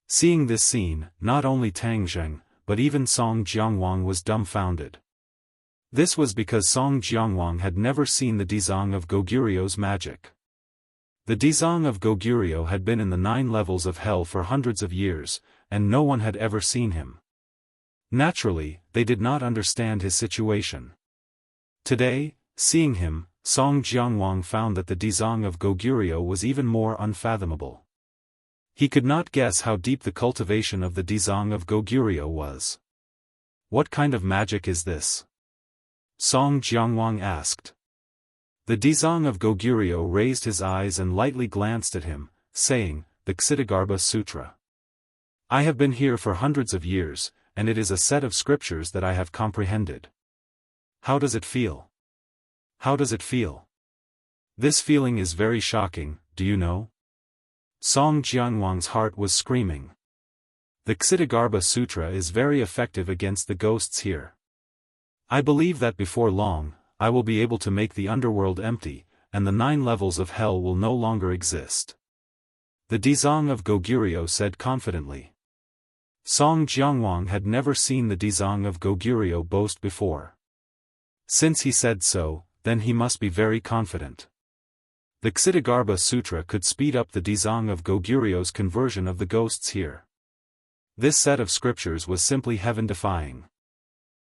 Speaker 1: Seeing this scene, not only Tang Zheng, but even Song Jianguang was dumbfounded. This was because Song Jianguang had never seen the Dizang of Goguryu's magic. The Dizang of Goguryu had been in the 9 levels of hell for hundreds of years, and no one had ever seen him. Naturally, they did not understand his situation. Today, seeing him, Song Jianguang found that the Dizang of Goguryu was even more unfathomable. He could not guess how deep the cultivation of the Dizang of Goguryu was. "What kind of magic is this?" Song Jianguang asked. The Dizang of Goguryu raised his eyes and lightly glanced at him, saying, "The Ksitigarbha Sutra. I have been here for hundreds of years, and it is a set of scriptures that I have comprehended. How does it feel? How does it feel? This feeling is very shocking, do you know?" Song Jianguang's heart was screaming. The Ksitigarbha Sutra is very effective against the ghosts here. I believe that before long, I will be able to make the underworld empty, and the 9 levels of hell will no longer exist. The Dizang of Goguryu said confidently. Song Jianguang had never seen the Dizang of Goguryu boast before. Since he said so, then he must be very confident. The Ksitigarbha Sutra could speed up the Dizang of Goguryu's conversion of the ghosts here. This set of scriptures was simply heaven-defying.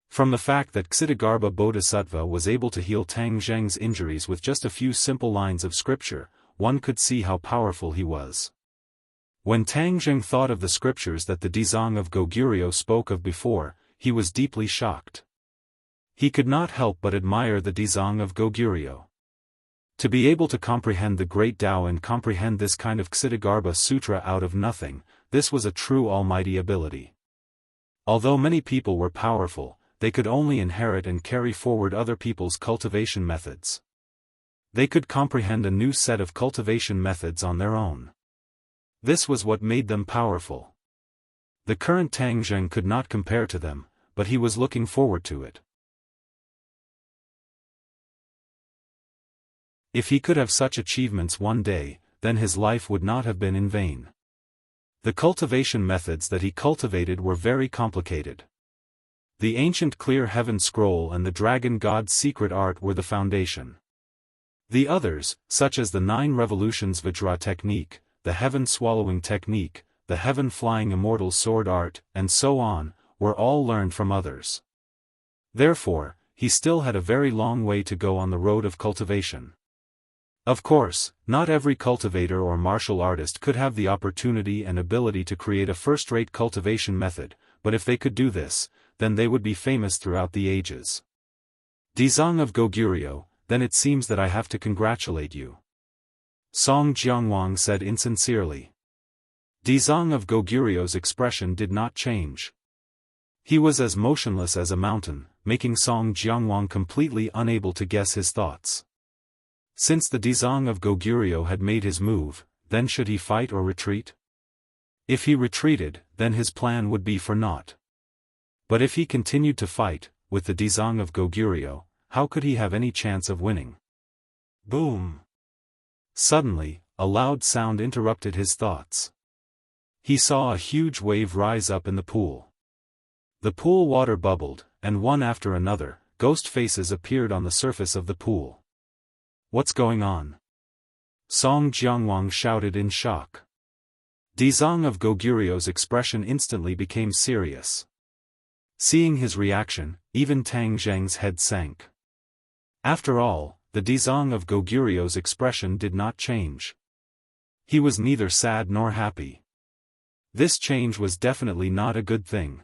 Speaker 1: From the fact that Ksitigarbha Bodhisattva was able to heal Tang Zheng's injuries with just a few simple lines of scripture, one could see how powerful he was. When Tang Zheng thought of the scriptures that the Dizang of Goguryu spoke of before, he was deeply shocked. He could not help but admire the Dizang of Goguryu. To be able to comprehend the Great Tao and comprehend this kind of Ksitigarbha Sutra out of nothing, this was a true almighty ability. Although many people were powerful, they could only inherit and carry forward other people's cultivation methods. They could comprehend a new set of cultivation methods on their own. This was what made them powerful. The current Tang Zheng could not compare to them, but he was looking forward to it. If he could have such achievements one day, then his life would not have been in vain. The cultivation methods that he cultivated were very complicated. The ancient Clear Heaven Scroll and the Dragon God's secret art were the foundation. The others, such as the 9 Revolutions Vajra technique, the Heaven Swallowing technique, the Heaven Flying Immortal Sword art, and so on, were all learned from others. Therefore, he still had a very long way to go on the road of cultivation. Of course, not every cultivator or martial artist could have the opportunity and ability to create a first-rate cultivation method, but if they could do this, then they would be famous throughout the ages. Dizang of Goguryu, then it seems that I have to congratulate you. Song Jianguang said insincerely. Dizang of Goguryu's expression did not change. He was as motionless as a mountain, making Song Jianguang completely unable to guess his thoughts. Since the Dizang of Goguryu had made his move, then should he fight or retreat? If he retreated, then his plan would be for naught. But if he continued to fight, with the Dizang of Goguryu, how could he have any chance of winning? Boom! Suddenly, a loud sound interrupted his thoughts. He saw a huge wave rise up in the pool. The pool water bubbled, and one after another, ghost faces appeared on the surface of the pool. What's going on? Song Jianguang shouted in shock. Dizang of Goguryu's expression instantly became serious. Seeing his reaction, even Tang Zheng's head sank. After all, the Dizang of Goguryu's expression did not change. He was neither sad nor happy. This change was definitely not a good thing.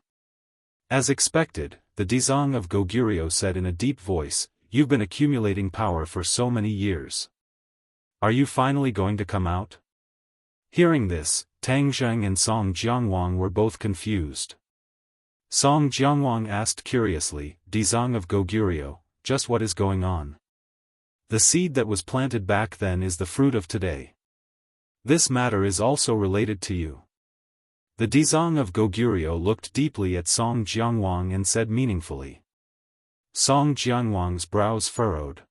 Speaker 1: As expected, the Dizang of Goguryo said in a deep voice, "You've been accumulating power for so many years. Are you finally going to come out?" Hearing this, Tang Zheng and Song Jianguang were both confused. Song Jianguang asked curiously, "Dizang of Goguryo, just what is going on?" "The seed that was planted back then is the fruit of today. This matter is also related to you." The Dizang of Goguryo looked deeply at Song Jianguang and said meaningfully. Song Jianguang's brows furrowed.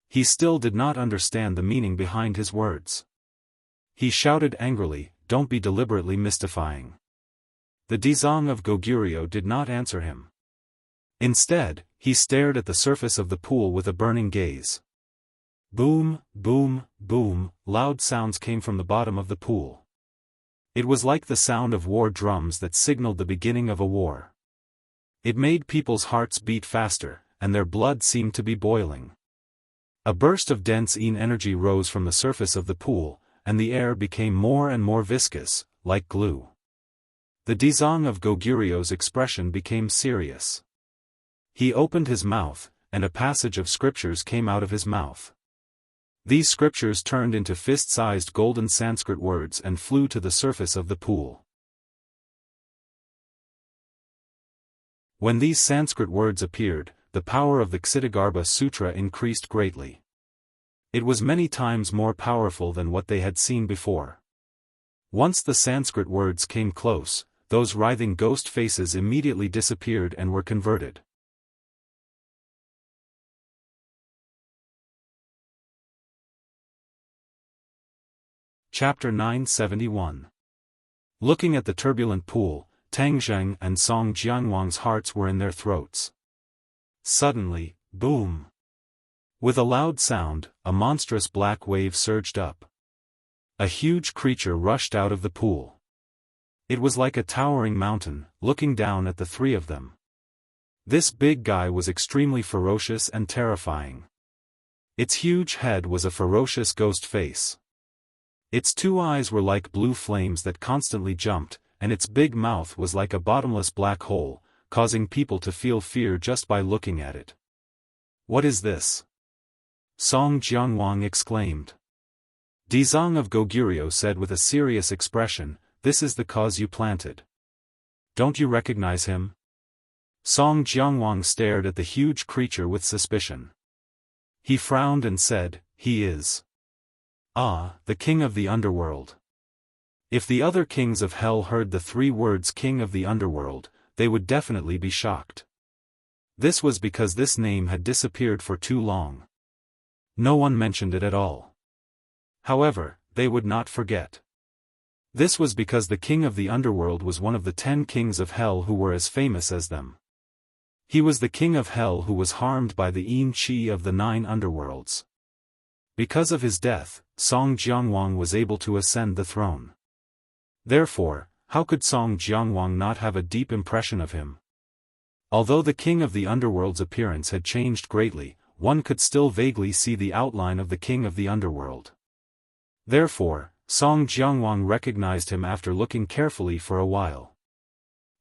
Speaker 1: He still did not understand the meaning behind his words. He shouted angrily, "Don't be deliberately mystifying." The Dizang of Goguryo did not answer him. Instead, he stared at the surface of the pool with a burning gaze. Boom, boom, boom, loud sounds came from the bottom of the pool. It was like the sound of war drums that signaled the beginning of a war. It made people's hearts beat faster, and their blood seemed to be boiling. A burst of dense energy rose from the surface of the pool, and the air became more and more viscous, like glue. The Dizang of Goguryo's expression became serious. He opened his mouth, and a passage of scriptures came out of his mouth. These scriptures turned into fist-sized golden Sanskrit words and flew to the surface of the pool. When these Sanskrit words appeared, the power of the Ksitagarbha Sutra increased greatly. It was many times more powerful than what they had seen before. Once the Sanskrit words came close, those writhing ghost faces immediately disappeared and were converted. Chapter 971. Looking at the turbulent pool, Tang Zheng and Song Jianguang's hearts were in their throats. Suddenly, boom! With a loud sound, a monstrous black wave surged up. A huge creature rushed out of the pool. It was like a towering mountain, looking down at the three of them. This big guy was extremely ferocious and terrifying. Its huge head was a ferocious ghost face. Its two eyes were like blue flames that constantly jumped, and its big mouth was like a bottomless black hole, causing people to feel fear just by looking at it. "What is this?" Song Jianguang exclaimed. Dizang of Goguryo said with a serious expression, "This is the cause you planted. Don't you recognize him?" Song Jianguang stared at the huge creature with suspicion. He frowned and said, "He is. The king of the underworld." If the other kings of hell heard the three words king of the underworld, they would definitely be shocked. This was because this name had disappeared for too long. No one mentioned it at all. However, they would not forget. This was because the king of the underworld was one of the 10 kings of hell who were as famous as them. He was the king of hell who was harmed by the yin qi of the 9 underworlds. Because of his death, Song Jianguang was able to ascend the throne. Therefore, how could Song Jianguang not have a deep impression of him? Although the king of the underworld's appearance had changed greatly, one could still vaguely see the outline of the king of the underworld. Therefore, Song Jianguang recognized him after looking carefully for a while.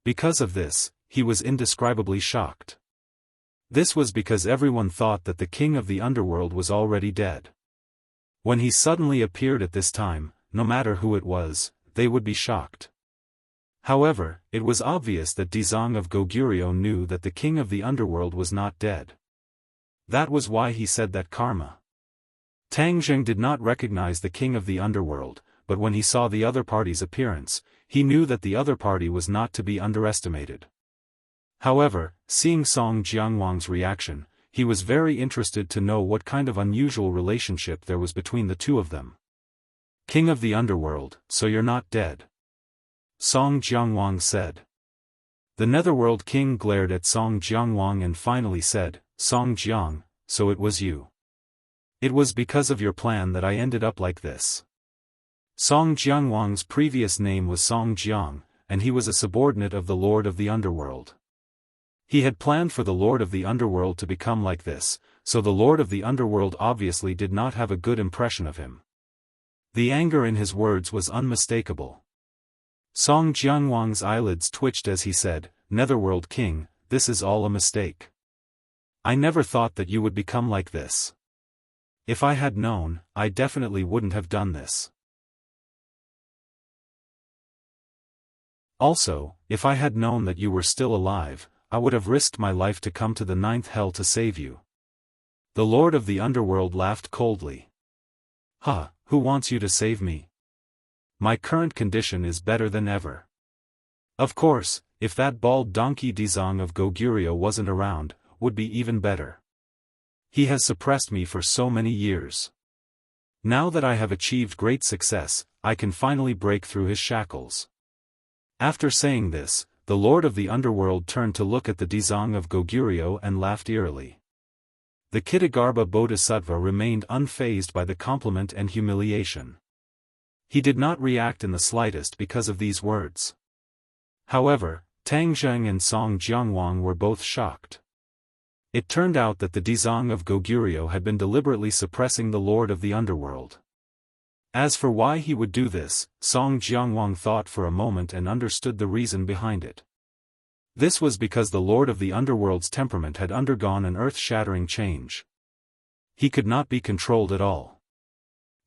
Speaker 1: Because of this, he was indescribably shocked. This was because everyone thought that the king of the underworld was already dead. When he suddenly appeared at this time, no matter who it was, they would be shocked. However, it was obvious that Dizang of Goguryo knew that the king of the underworld was not dead. That was why he said that karma. Tang Zheng did not recognize the king of the underworld, but when he saw the other party's appearance, he knew that the other party was not to be underestimated. However, seeing Song Jianguang's reaction, he was very interested to know what kind of unusual relationship there was between the two of them. "King of the underworld, so you're not dead?" Song Jianguang said. The Netherworld king glared at Song Jianguang and finally said, "Song Jiang, so it was you." It was because of your plan that I ended up like this. Song Jiangwang's previous name was Song Jiang, and he was a subordinate of the Lord of the Underworld. He had planned for the Lord of the Underworld to become like this, so the Lord of the Underworld obviously did not have a good impression of him. The anger in his words was unmistakable. Song Jiangwang's eyelids twitched as he said, "Netherworld King, this is all a mistake. I never thought that you would become like this. If I had known, I definitely wouldn't have done this. Also, if I had known that you were still alive, I would have risked my life to come to the 9th hell to save you." The Lord of the Underworld laughed coldly. "Huh, who wants you to save me? My current condition is better than ever. Of course, if that bald donkey Dizong of Goguryeo wasn't around, would be even better. He has suppressed me for so many years. Now that I have achieved great success, I can finally break through his shackles." After saying this, the Lord of the Underworld turned to look at the Dizong of Goguryeo and laughed eerily. The Kitagarbha Bodhisattva remained unfazed by the compliment and humiliation. He did not react in the slightest because of these words. However, Tang Zheng and Song Jiangwang were both shocked. It turned out that the Dizong of Goguryeo had been deliberately suppressing the Lord of the Underworld. As for why he would do this, Song Jiangwang thought for a moment and understood the reason behind it. This was because the Lord of the Underworld's temperament had undergone an earth-shattering change. He could not be controlled at all.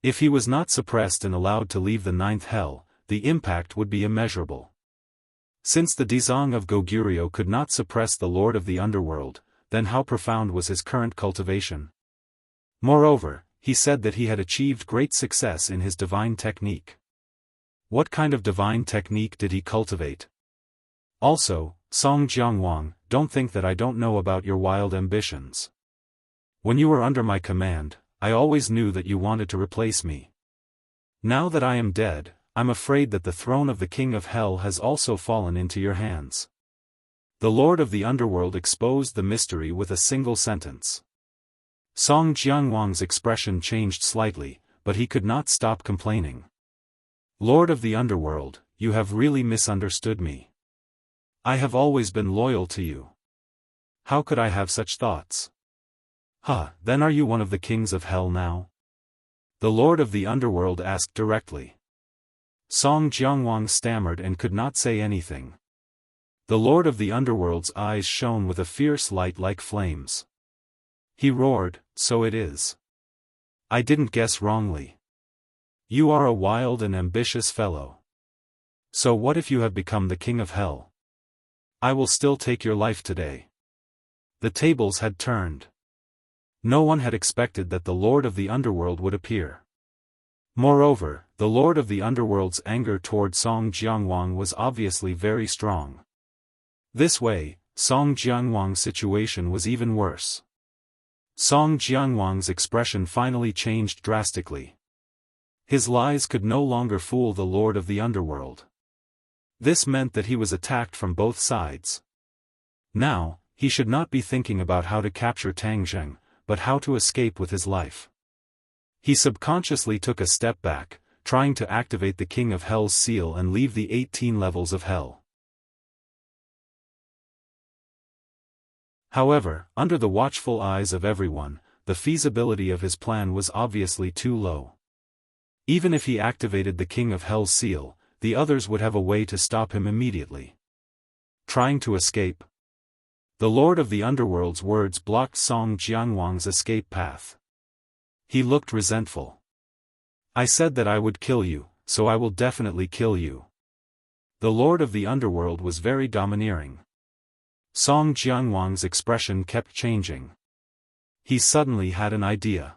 Speaker 1: If he was not suppressed and allowed to leave the 9th hell, the impact would be immeasurable. Since the Dizong of Goguryeo could not suppress the Lord of the Underworld, then how profound was his current cultivation? Moreover, he said that he had achieved great success in his divine technique. What kind of divine technique did he cultivate? Also, Song Jiangwang, don't think that I don't know about your wild ambitions. When you were under my command, I always knew that you wanted to replace me. Now that I am dead, I'm afraid that the throne of the King of Hell has also fallen into your hands. The Lord of the Underworld exposed the mystery with a single sentence. Song Jiangwang's expression changed slightly, but he could not stop complaining. Lord of the Underworld, you have really misunderstood me. I have always been loyal to you. How could I have such thoughts? Then are you one of the kings of hell now? The Lord of the Underworld asked directly. Song Jiangwang stammered and could not say anything. The Lord of the Underworld's eyes shone with a fierce light like flames. He roared, "So it is. I didn't guess wrongly. You are a wild and ambitious fellow. So what if you have become the king of hell? I will still take your life today." The tables had turned. No one had expected that the Lord of the Underworld would appear. Moreover, the Lord of the Underworld's anger toward Song Jiangwang was obviously very strong. This way, Song Jiangwang's situation was even worse. Song Jiangwang's expression finally changed drastically. His lies could no longer fool the Lord of the Underworld. This meant that he was attacked from both sides. Now, he should not be thinking about how to capture Tang Zheng, but how to escape with his life. He subconsciously took a step back, trying to activate the King of Hell's seal and leave the 18 levels of hell. However, under the watchful eyes of everyone, the feasibility of his plan was obviously too low. Even if he activated the King of Hell's seal, the others would have a way to stop him immediately. Trying to escape? The Lord of the Underworld's words blocked Song Jiangwang's escape path. He looked resentful. "I said that I would kill you, so I will definitely kill you." The Lord of the Underworld was very domineering. Song Jiangwang's expression kept changing. He suddenly had an idea.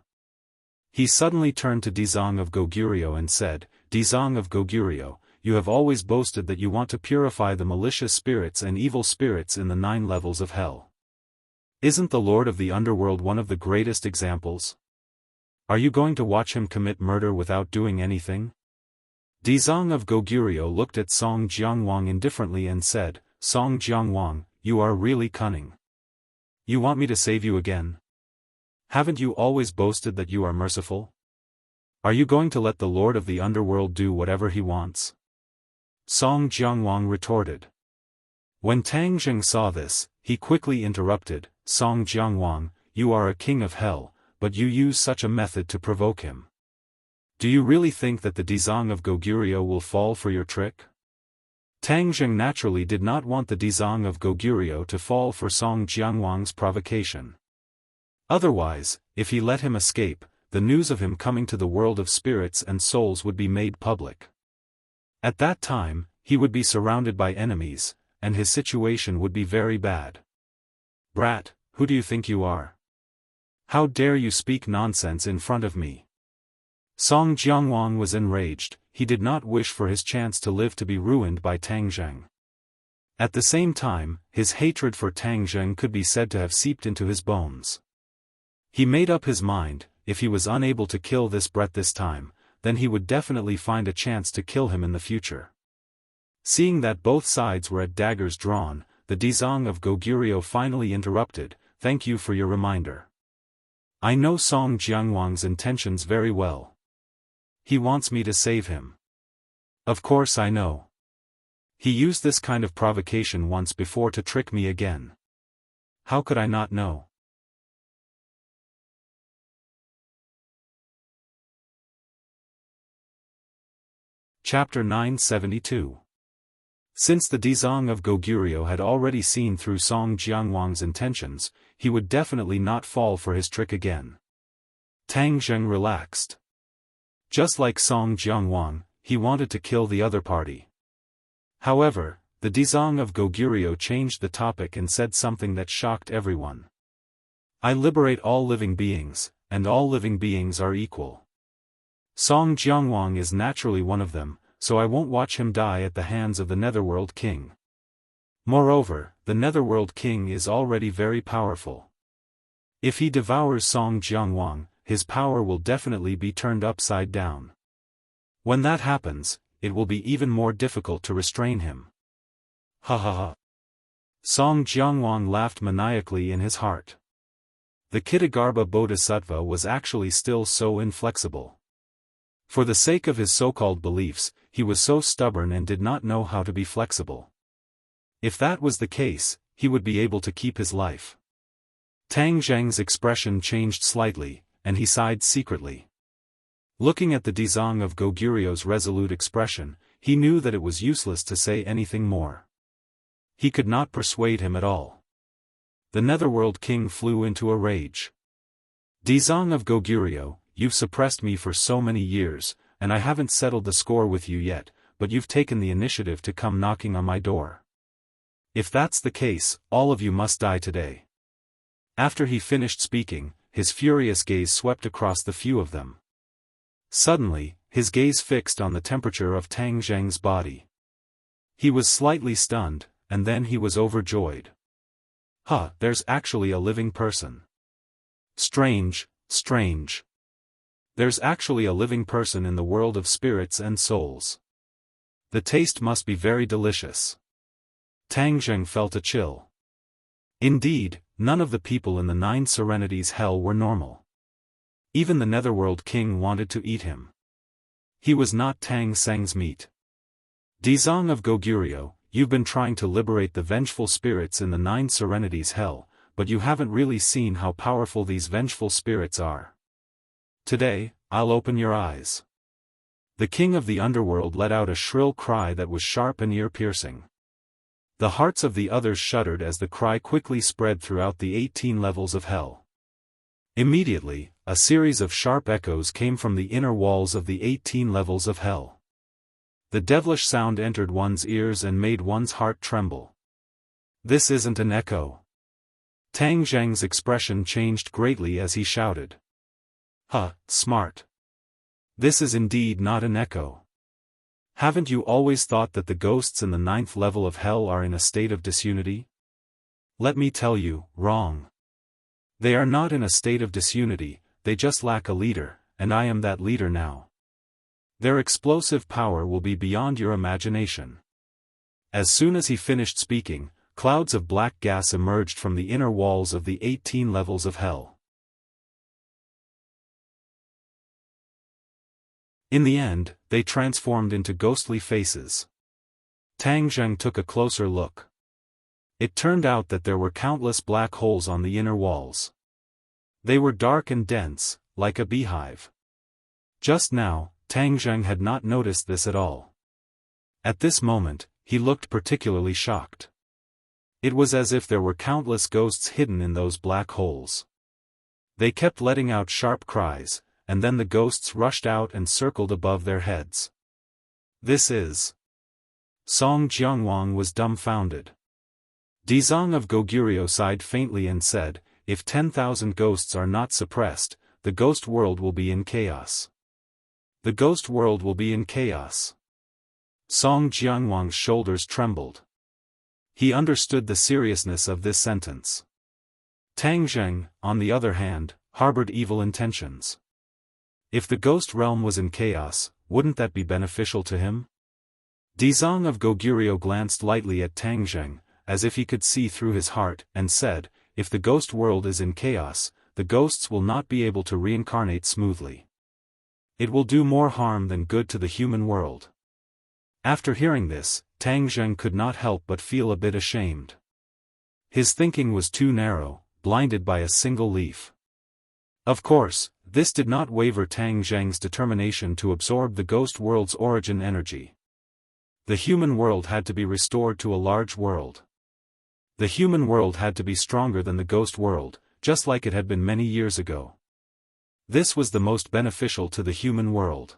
Speaker 1: He suddenly turned to Dizong of Goguryeo and said, "Dizong of Goguryeo, you have always boasted that you want to purify the malicious spirits and evil spirits in the 9 levels of hell. Isn't the Lord of the Underworld one of the greatest examples? Are you going to watch him commit murder without doing anything?" Dizong of Goguryeo looked at Song Jiangwang indifferently and said, "Song Jiangwang, you are really cunning. You want me to save you again? Haven't you always boasted that you are merciful? Are you going to let the Lord of the Underworld do whatever he wants? Song Jianguang retorted. When Tang Zheng saw this, he quickly interrupted, Song Jianguang, you are a king of hell, but you use such a method to provoke him. Do you really think that the Dizang of Goguryeo will fall for your trick? Tang Zheng naturally did not want the Dizang of Goguryeo to fall for Song Jianguang's provocation. Otherwise, if he let him escape, the news of him coming to the world of spirits and souls would be made public. At that time, he would be surrounded by enemies, and his situation would be very bad. Brat, who do you think you are? How dare you speak nonsense in front of me? Song Jianguang was enraged. He did not wish for his chance to live to be ruined by Tang Zheng. At the same time, his hatred for Tang Zheng could be said to have seeped into his bones. He made up his mind, if he was unable to kill this brat this time, then he would definitely find a chance to kill him in the future. Seeing that both sides were at daggers drawn, the Dizang of Goguryeo finally interrupted, thank you for your reminder. I know Song Jianguang's intentions very well. He wants me to save him. Of course I know. He used this kind of provocation once before to trick me again. How could I not know? Chapter 972. Since the Dizang of Goguryeo had already seen through Song Jianguang's intentions, he would definitely not fall for his trick again. Tang Zheng relaxed. Just like Song Jianguang, he wanted to kill the other party. However, the Dizang of Goguryeo changed the topic and said something that shocked everyone. I liberate all living beings, and all living beings are equal. Song Jianguang is naturally one of them, so I won't watch him die at the hands of the Netherworld King. Moreover, the Netherworld King is already very powerful. If he devours Song Jianguang, his power will definitely be turned upside down. When that happens, it will be even more difficult to restrain him. Ha ha ha. Song Jianguang laughed maniacally in his heart. The Kitagarbha Bodhisattva was actually still so inflexible. For the sake of his so-called beliefs, he was so stubborn and did not know how to be flexible. If that was the case, he would be able to keep his life. Tang Zheng's expression changed slightly, and he sighed secretly. Looking at the Dizang of Goguryeo's resolute expression, he knew that it was useless to say anything more. He could not persuade him at all. The Netherworld King flew into a rage. Dizang of Goguryeo, you've suppressed me for so many years, and I haven't settled the score with you yet, but you've taken the initiative to come knocking on my door. If that's the case, all of you must die today. After he finished speaking, his furious gaze swept across the few of them. Suddenly, his gaze fixed on the temperature of Tang Zheng's body. He was slightly stunned, and then he was overjoyed. Huh, there's actually a living person. Strange, strange. There's actually a living person in the world of spirits and souls. The taste must be very delicious. Tang Zheng felt a chill. Indeed, none of the people in the 9 Serenities hell were normal. Even the Netherworld King wanted to eat him. He was not Tang Zheng's meat. Dizang of Goguryeo, you've been trying to liberate the vengeful spirits in the 9 Serenities hell, but you haven't really seen how powerful these vengeful spirits are. Today, I'll open your eyes. The king of the underworld let out a shrill cry that was sharp and ear-piercing. The hearts of the others shuddered as the cry quickly spread throughout the 18 levels of hell. Immediately, a series of sharp echoes came from the inner walls of the 18 levels of hell. The devilish sound entered one's ears and made one's heart tremble. This isn't an echo. Tang Zheng's expression changed greatly as he shouted. Huh, smart. This is indeed not an echo. Haven't you always thought that the ghosts in the 9th level of hell are in a state of disunity? Let me tell you, wrong. They are not in a state of disunity, they just lack a leader, and I am that leader now. Their explosive power will be beyond your imagination. As soon as he finished speaking, clouds of black gas emerged from the inner walls of the 18 levels of hell. In the end, they transformed into ghostly faces. Tang Zheng took a closer look. It turned out that there were countless black holes on the inner walls. They were dark and dense, like a beehive. Just now, Tang Zheng had not noticed this at all. At this moment, he looked particularly shocked. It was as if there were countless ghosts hidden in those black holes. They kept letting out sharp cries, and then the ghosts rushed out and circled above their heads. This is... Song Jiangwang was dumbfounded. Dizang of Goguryeo sighed faintly and said, if 10,000 ghosts are not suppressed, the ghost world will be in chaos. The ghost world will be in chaos. Song Jiangwang's shoulders trembled. He understood the seriousness of this sentence. Tang Zheng, on the other hand, harbored evil intentions. If the ghost realm was in chaos, wouldn't that be beneficial to him? Dizang of Goguryeo glanced lightly at Tang Zheng, as if he could see through his heart, and said, if the ghost world is in chaos, the ghosts will not be able to reincarnate smoothly. It will do more harm than good to the human world. After hearing this, Tang Zheng could not help but feel a bit ashamed. His thinking was too narrow, blinded by a single leaf. Of course, this did not waver Tang Zheng's determination to absorb the ghost world's origin energy. The human world had to be restored to a large world. The human world had to be stronger than the ghost world, just like it had been many years ago. This was the most beneficial to the human world.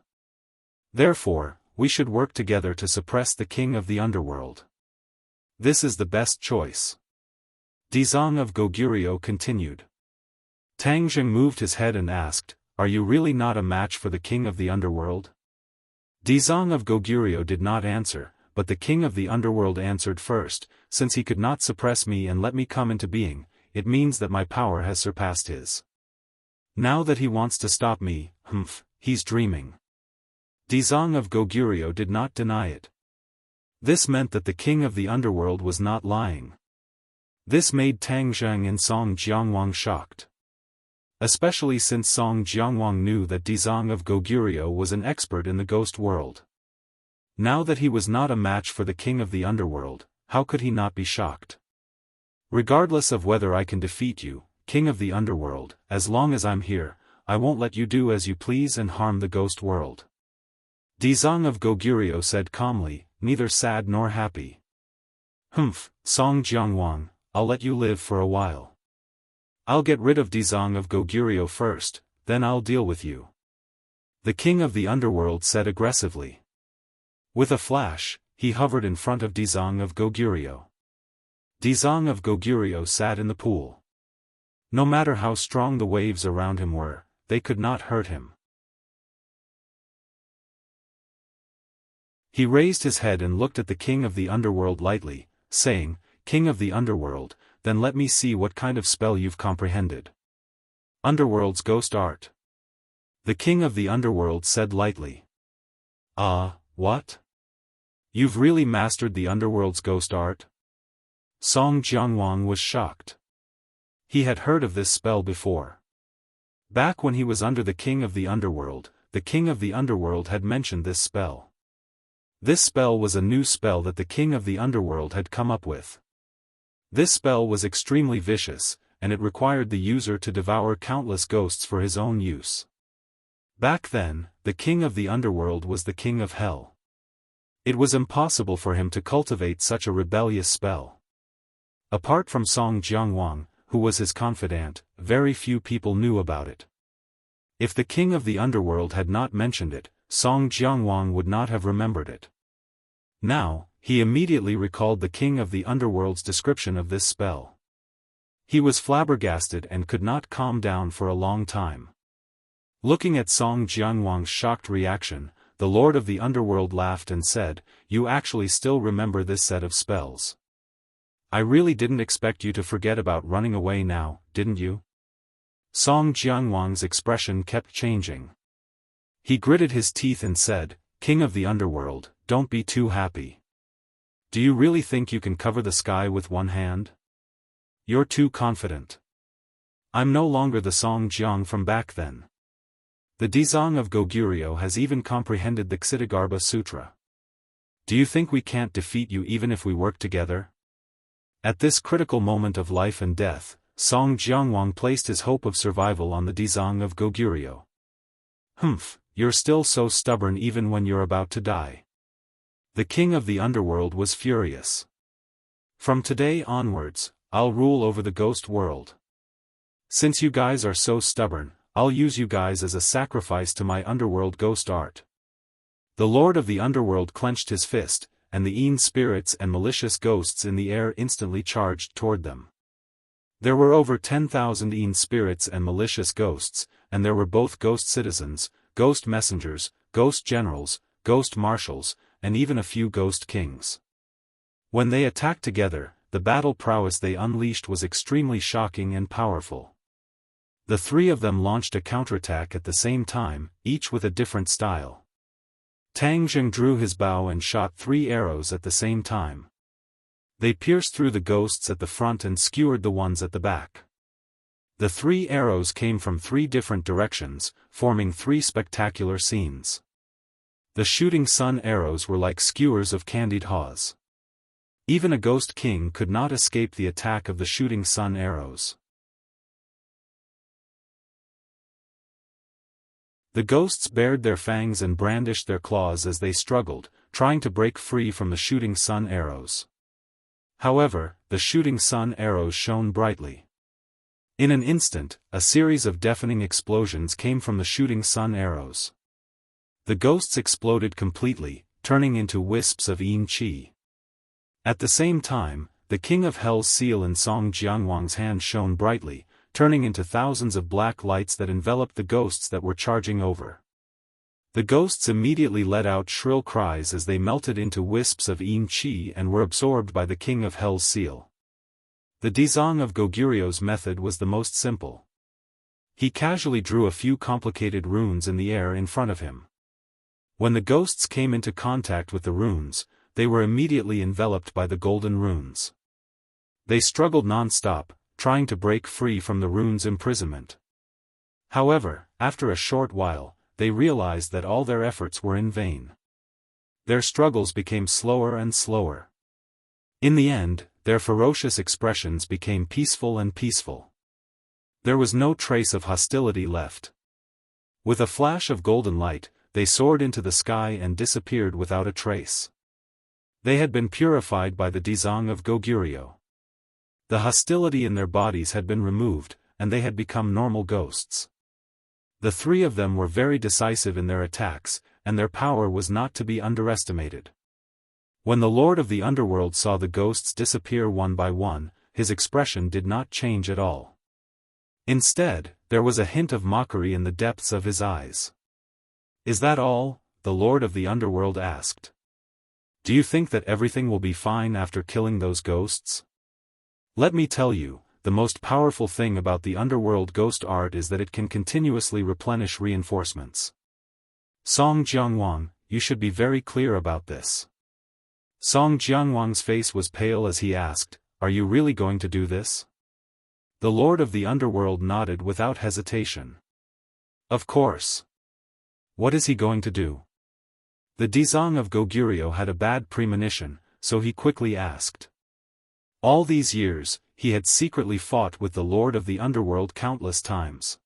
Speaker 1: Therefore, we should work together to suppress the king of the underworld. This is the best choice. Dizang of Goguryeo continued. Tang Zheng moved his head and asked, are you really not a match for the king of the underworld? Dizang of Goguryeo did not answer, but the king of the underworld answered first, since he could not suppress me and let me come into being, it means that my power has surpassed his. Now that he wants to stop me, he's dreaming. Dizang of Goguryeo did not deny it. This meant that the king of the underworld was not lying. This made Tang Zheng and Song Jiangwang shocked. Especially since Song Jiangwang knew that Dizang of Goguryeo was an expert in the ghost world. Now that he was not a match for the king of the underworld, how could he not be shocked? Regardless of whether I can defeat you, king of the underworld, as long as I'm here, I won't let you do as you please and harm the ghost world. Dizang of Goguryeo said calmly, neither sad nor happy. Song Jiangwang, I'll let you live for a while. I'll get rid of Dizang of Goguryeo first, then I'll deal with you. The king of the underworld said aggressively. With a flash, he hovered in front of Dizang of Goguryeo. Dizang of Goguryeo sat in the pool. No matter how strong the waves around him were, they could not hurt him. He raised his head and looked at the king of the underworld lightly, saying, King of the underworld, then let me see what kind of spell you've comprehended. Underworld's ghost art. The king of the underworld said lightly. What? You've really mastered the underworld's ghost art? Song Jiangwang was shocked. He had heard of this spell before. Back when he was under the king of the underworld had mentioned this spell. This spell was a new spell that the king of the underworld had come up with. This spell was extremely vicious, and it required the user to devour countless ghosts for his own use. Back then, the king of the underworld was the king of hell. It was impossible for him to cultivate such a rebellious spell. Apart from Song Jiangwang, who was his confidant, very few people knew about it. If the king of the underworld had not mentioned it, Song Jiangwang would not have remembered it. Now, he immediately recalled the king of the underworld's description of this spell. He was flabbergasted and could not calm down for a long time. Looking at Song Jiangwang's shocked reaction, the lord of the underworld laughed and said, "You actually still remember this set of spells. I really didn't expect you to forget about running away now, didn't you?" Song Jiangwang's expression kept changing. He gritted his teeth and said, "King of the underworld, don't be too happy. Do you really think you can cover the sky with one hand? You're too confident. I'm no longer the Song Jiang from back then." The Dzong of Goguryeo has even comprehended the Ksitigarbha Sutra. Do you think we can't defeat you even if we work together? At this critical moment of life and death, Song Jianguang placed his hope of survival on the Dzong of Goguryeo. Humph, you're still so stubborn even when you're about to die. The king of the underworld was furious. From today onwards, I'll rule over the ghost world. Since you guys are so stubborn, I'll use you guys as a sacrifice to my underworld ghost art. The lord of the underworld clenched his fist, and the Een spirits and malicious ghosts in the air instantly charged toward them. There were over 10,000 Een spirits and malicious ghosts, and there were both ghost citizens, ghost messengers, ghost generals, ghost marshals, and even a few ghost kings. When they attacked together, the battle prowess they unleashed was extremely shocking and powerful. The three of them launched a counterattack at the same time, each with a different style. Tang Zheng drew his bow and shot 3 arrows at the same time. They pierced through the ghosts at the front and skewered the ones at the back. The 3 arrows came from 3 different directions, forming 3 spectacular scenes. The shooting sun arrows were like skewers of candied haws. Even a ghost king could not escape the attack of the shooting sun arrows. The ghosts bared their fangs and brandished their claws as they struggled, trying to break free from the shooting sun arrows. However, the shooting sun arrows shone brightly. In an instant, a series of deafening explosions came from the shooting sun arrows. The ghosts exploded completely, turning into wisps of Een Qi. At the same time, the King of Hell's seal in Song Jianguang's hand shone brightly, turning into thousands of black lights that enveloped the ghosts that were charging over. The ghosts immediately let out shrill cries as they melted into wisps of Een Qi and were absorbed by the King of Hell's seal. The Dzong of Goguryeo's method was the most simple. He casually drew a few complicated runes in the air in front of him. When the ghosts came into contact with the runes, they were immediately enveloped by the golden runes. They struggled non-stop, trying to break free from the rune's imprisonment. However, after a short while, they realized that all their efforts were in vain. Their struggles became slower and slower. In the end, their ferocious expressions became peaceful and peaceful. There was no trace of hostility left. With a flash of golden light, they soared into the sky and disappeared without a trace. They had been purified by the Dzong of Goguryeo. The hostility in their bodies had been removed, and they had become normal ghosts. The 3 of them were very decisive in their attacks, and their power was not to be underestimated. When the Lord of the Underworld saw the ghosts disappear one by one, his expression did not change at all. Instead, there was a hint of mockery in the depths of his eyes. "Is that all?" the Lord of the Underworld asked. "Do you think that everything will be fine after killing those ghosts? Let me tell you, the most powerful thing about the underworld ghost art is that it can continuously replenish reinforcements. Song Jianguang, you should be very clear about this." Song Jianguang's face was pale as he asked, "Are you really going to do this?" The Lord of the Underworld nodded without hesitation. "Of course. What is he going to do?" The Dzong of Goguryeo had a bad premonition, so he quickly asked. All these years, he had secretly fought with the Lord of the Underworld countless times.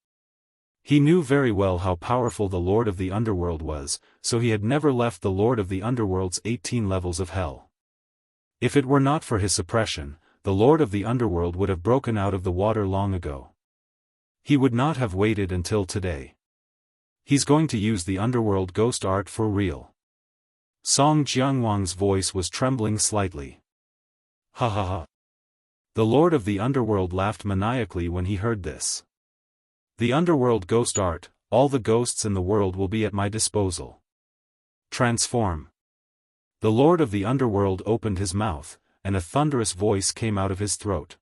Speaker 1: He knew very well how powerful the Lord of the Underworld was, so he had never left the Lord of the Underworld's 18 levels of hell. If it were not for his suppression, the Lord of the Underworld would have broken out of the water long ago. He would not have waited until today. He's going to use the underworld ghost art for real. Song Jianguang's voice was trembling slightly. Ha ha ha. The Lord of the Underworld laughed maniacally when he heard this. The underworld ghost art, all the ghosts in the world will be at my disposal. Transform. The Lord of the Underworld opened his mouth, and a thunderous voice came out of his throat.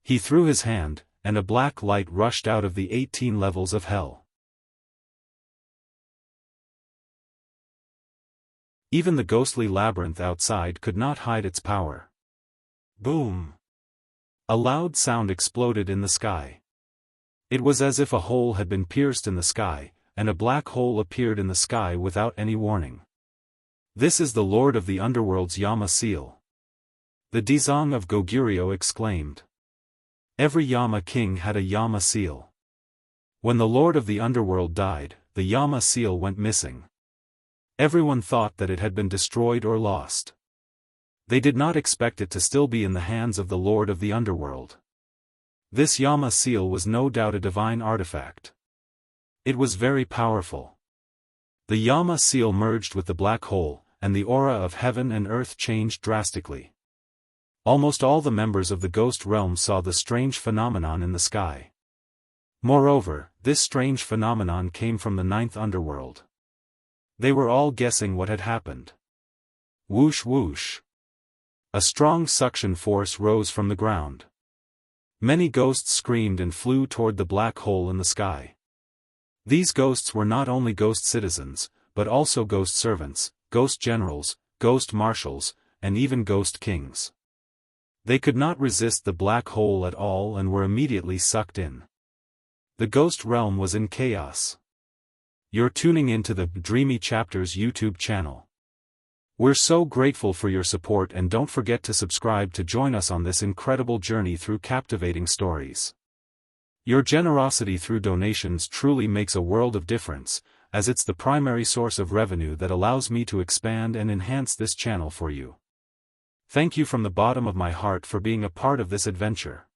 Speaker 1: He threw his hand, and a black light rushed out of the 18 levels of hell. Even the ghostly labyrinth outside could not hide its power. Boom! A loud sound exploded in the sky. It was as if a hole had been pierced in the sky, and a black hole appeared in the sky without any warning. "This is the Lord of the Underworld's Yama seal," the Dizang of Goguryeo exclaimed. Every Yama king had a Yama seal. When the Lord of the Underworld died, the Yama seal went missing. Everyone thought that it had been destroyed or lost. They did not expect it to still be in the hands of the Lord of the Underworld. This Yama seal was no doubt a divine artifact. It was very powerful. The Yama seal merged with the black hole, and the aura of heaven and earth changed drastically. Almost all the members of the ghost realm saw the strange phenomenon in the sky. Moreover, this strange phenomenon came from the ninth underworld. They were all guessing what had happened. Whoosh whoosh. A strong suction force rose from the ground. Many ghosts screamed and flew toward the black hole in the sky. These ghosts were not only ghost citizens, but also ghost servants, ghost generals, ghost marshals, and even ghost kings. They could not resist the black hole at all and were immediately sucked in. The ghost realm was in chaos. You're tuning into the Dreamy Chapters YouTube channel. We're so grateful for your support, and don't forget to subscribe to join us on this incredible journey through captivating stories. Your generosity through donations truly makes a world of difference, as it's the primary source of revenue that allows me to expand and enhance this channel for you. Thank you from the bottom of my heart for being a part of this adventure.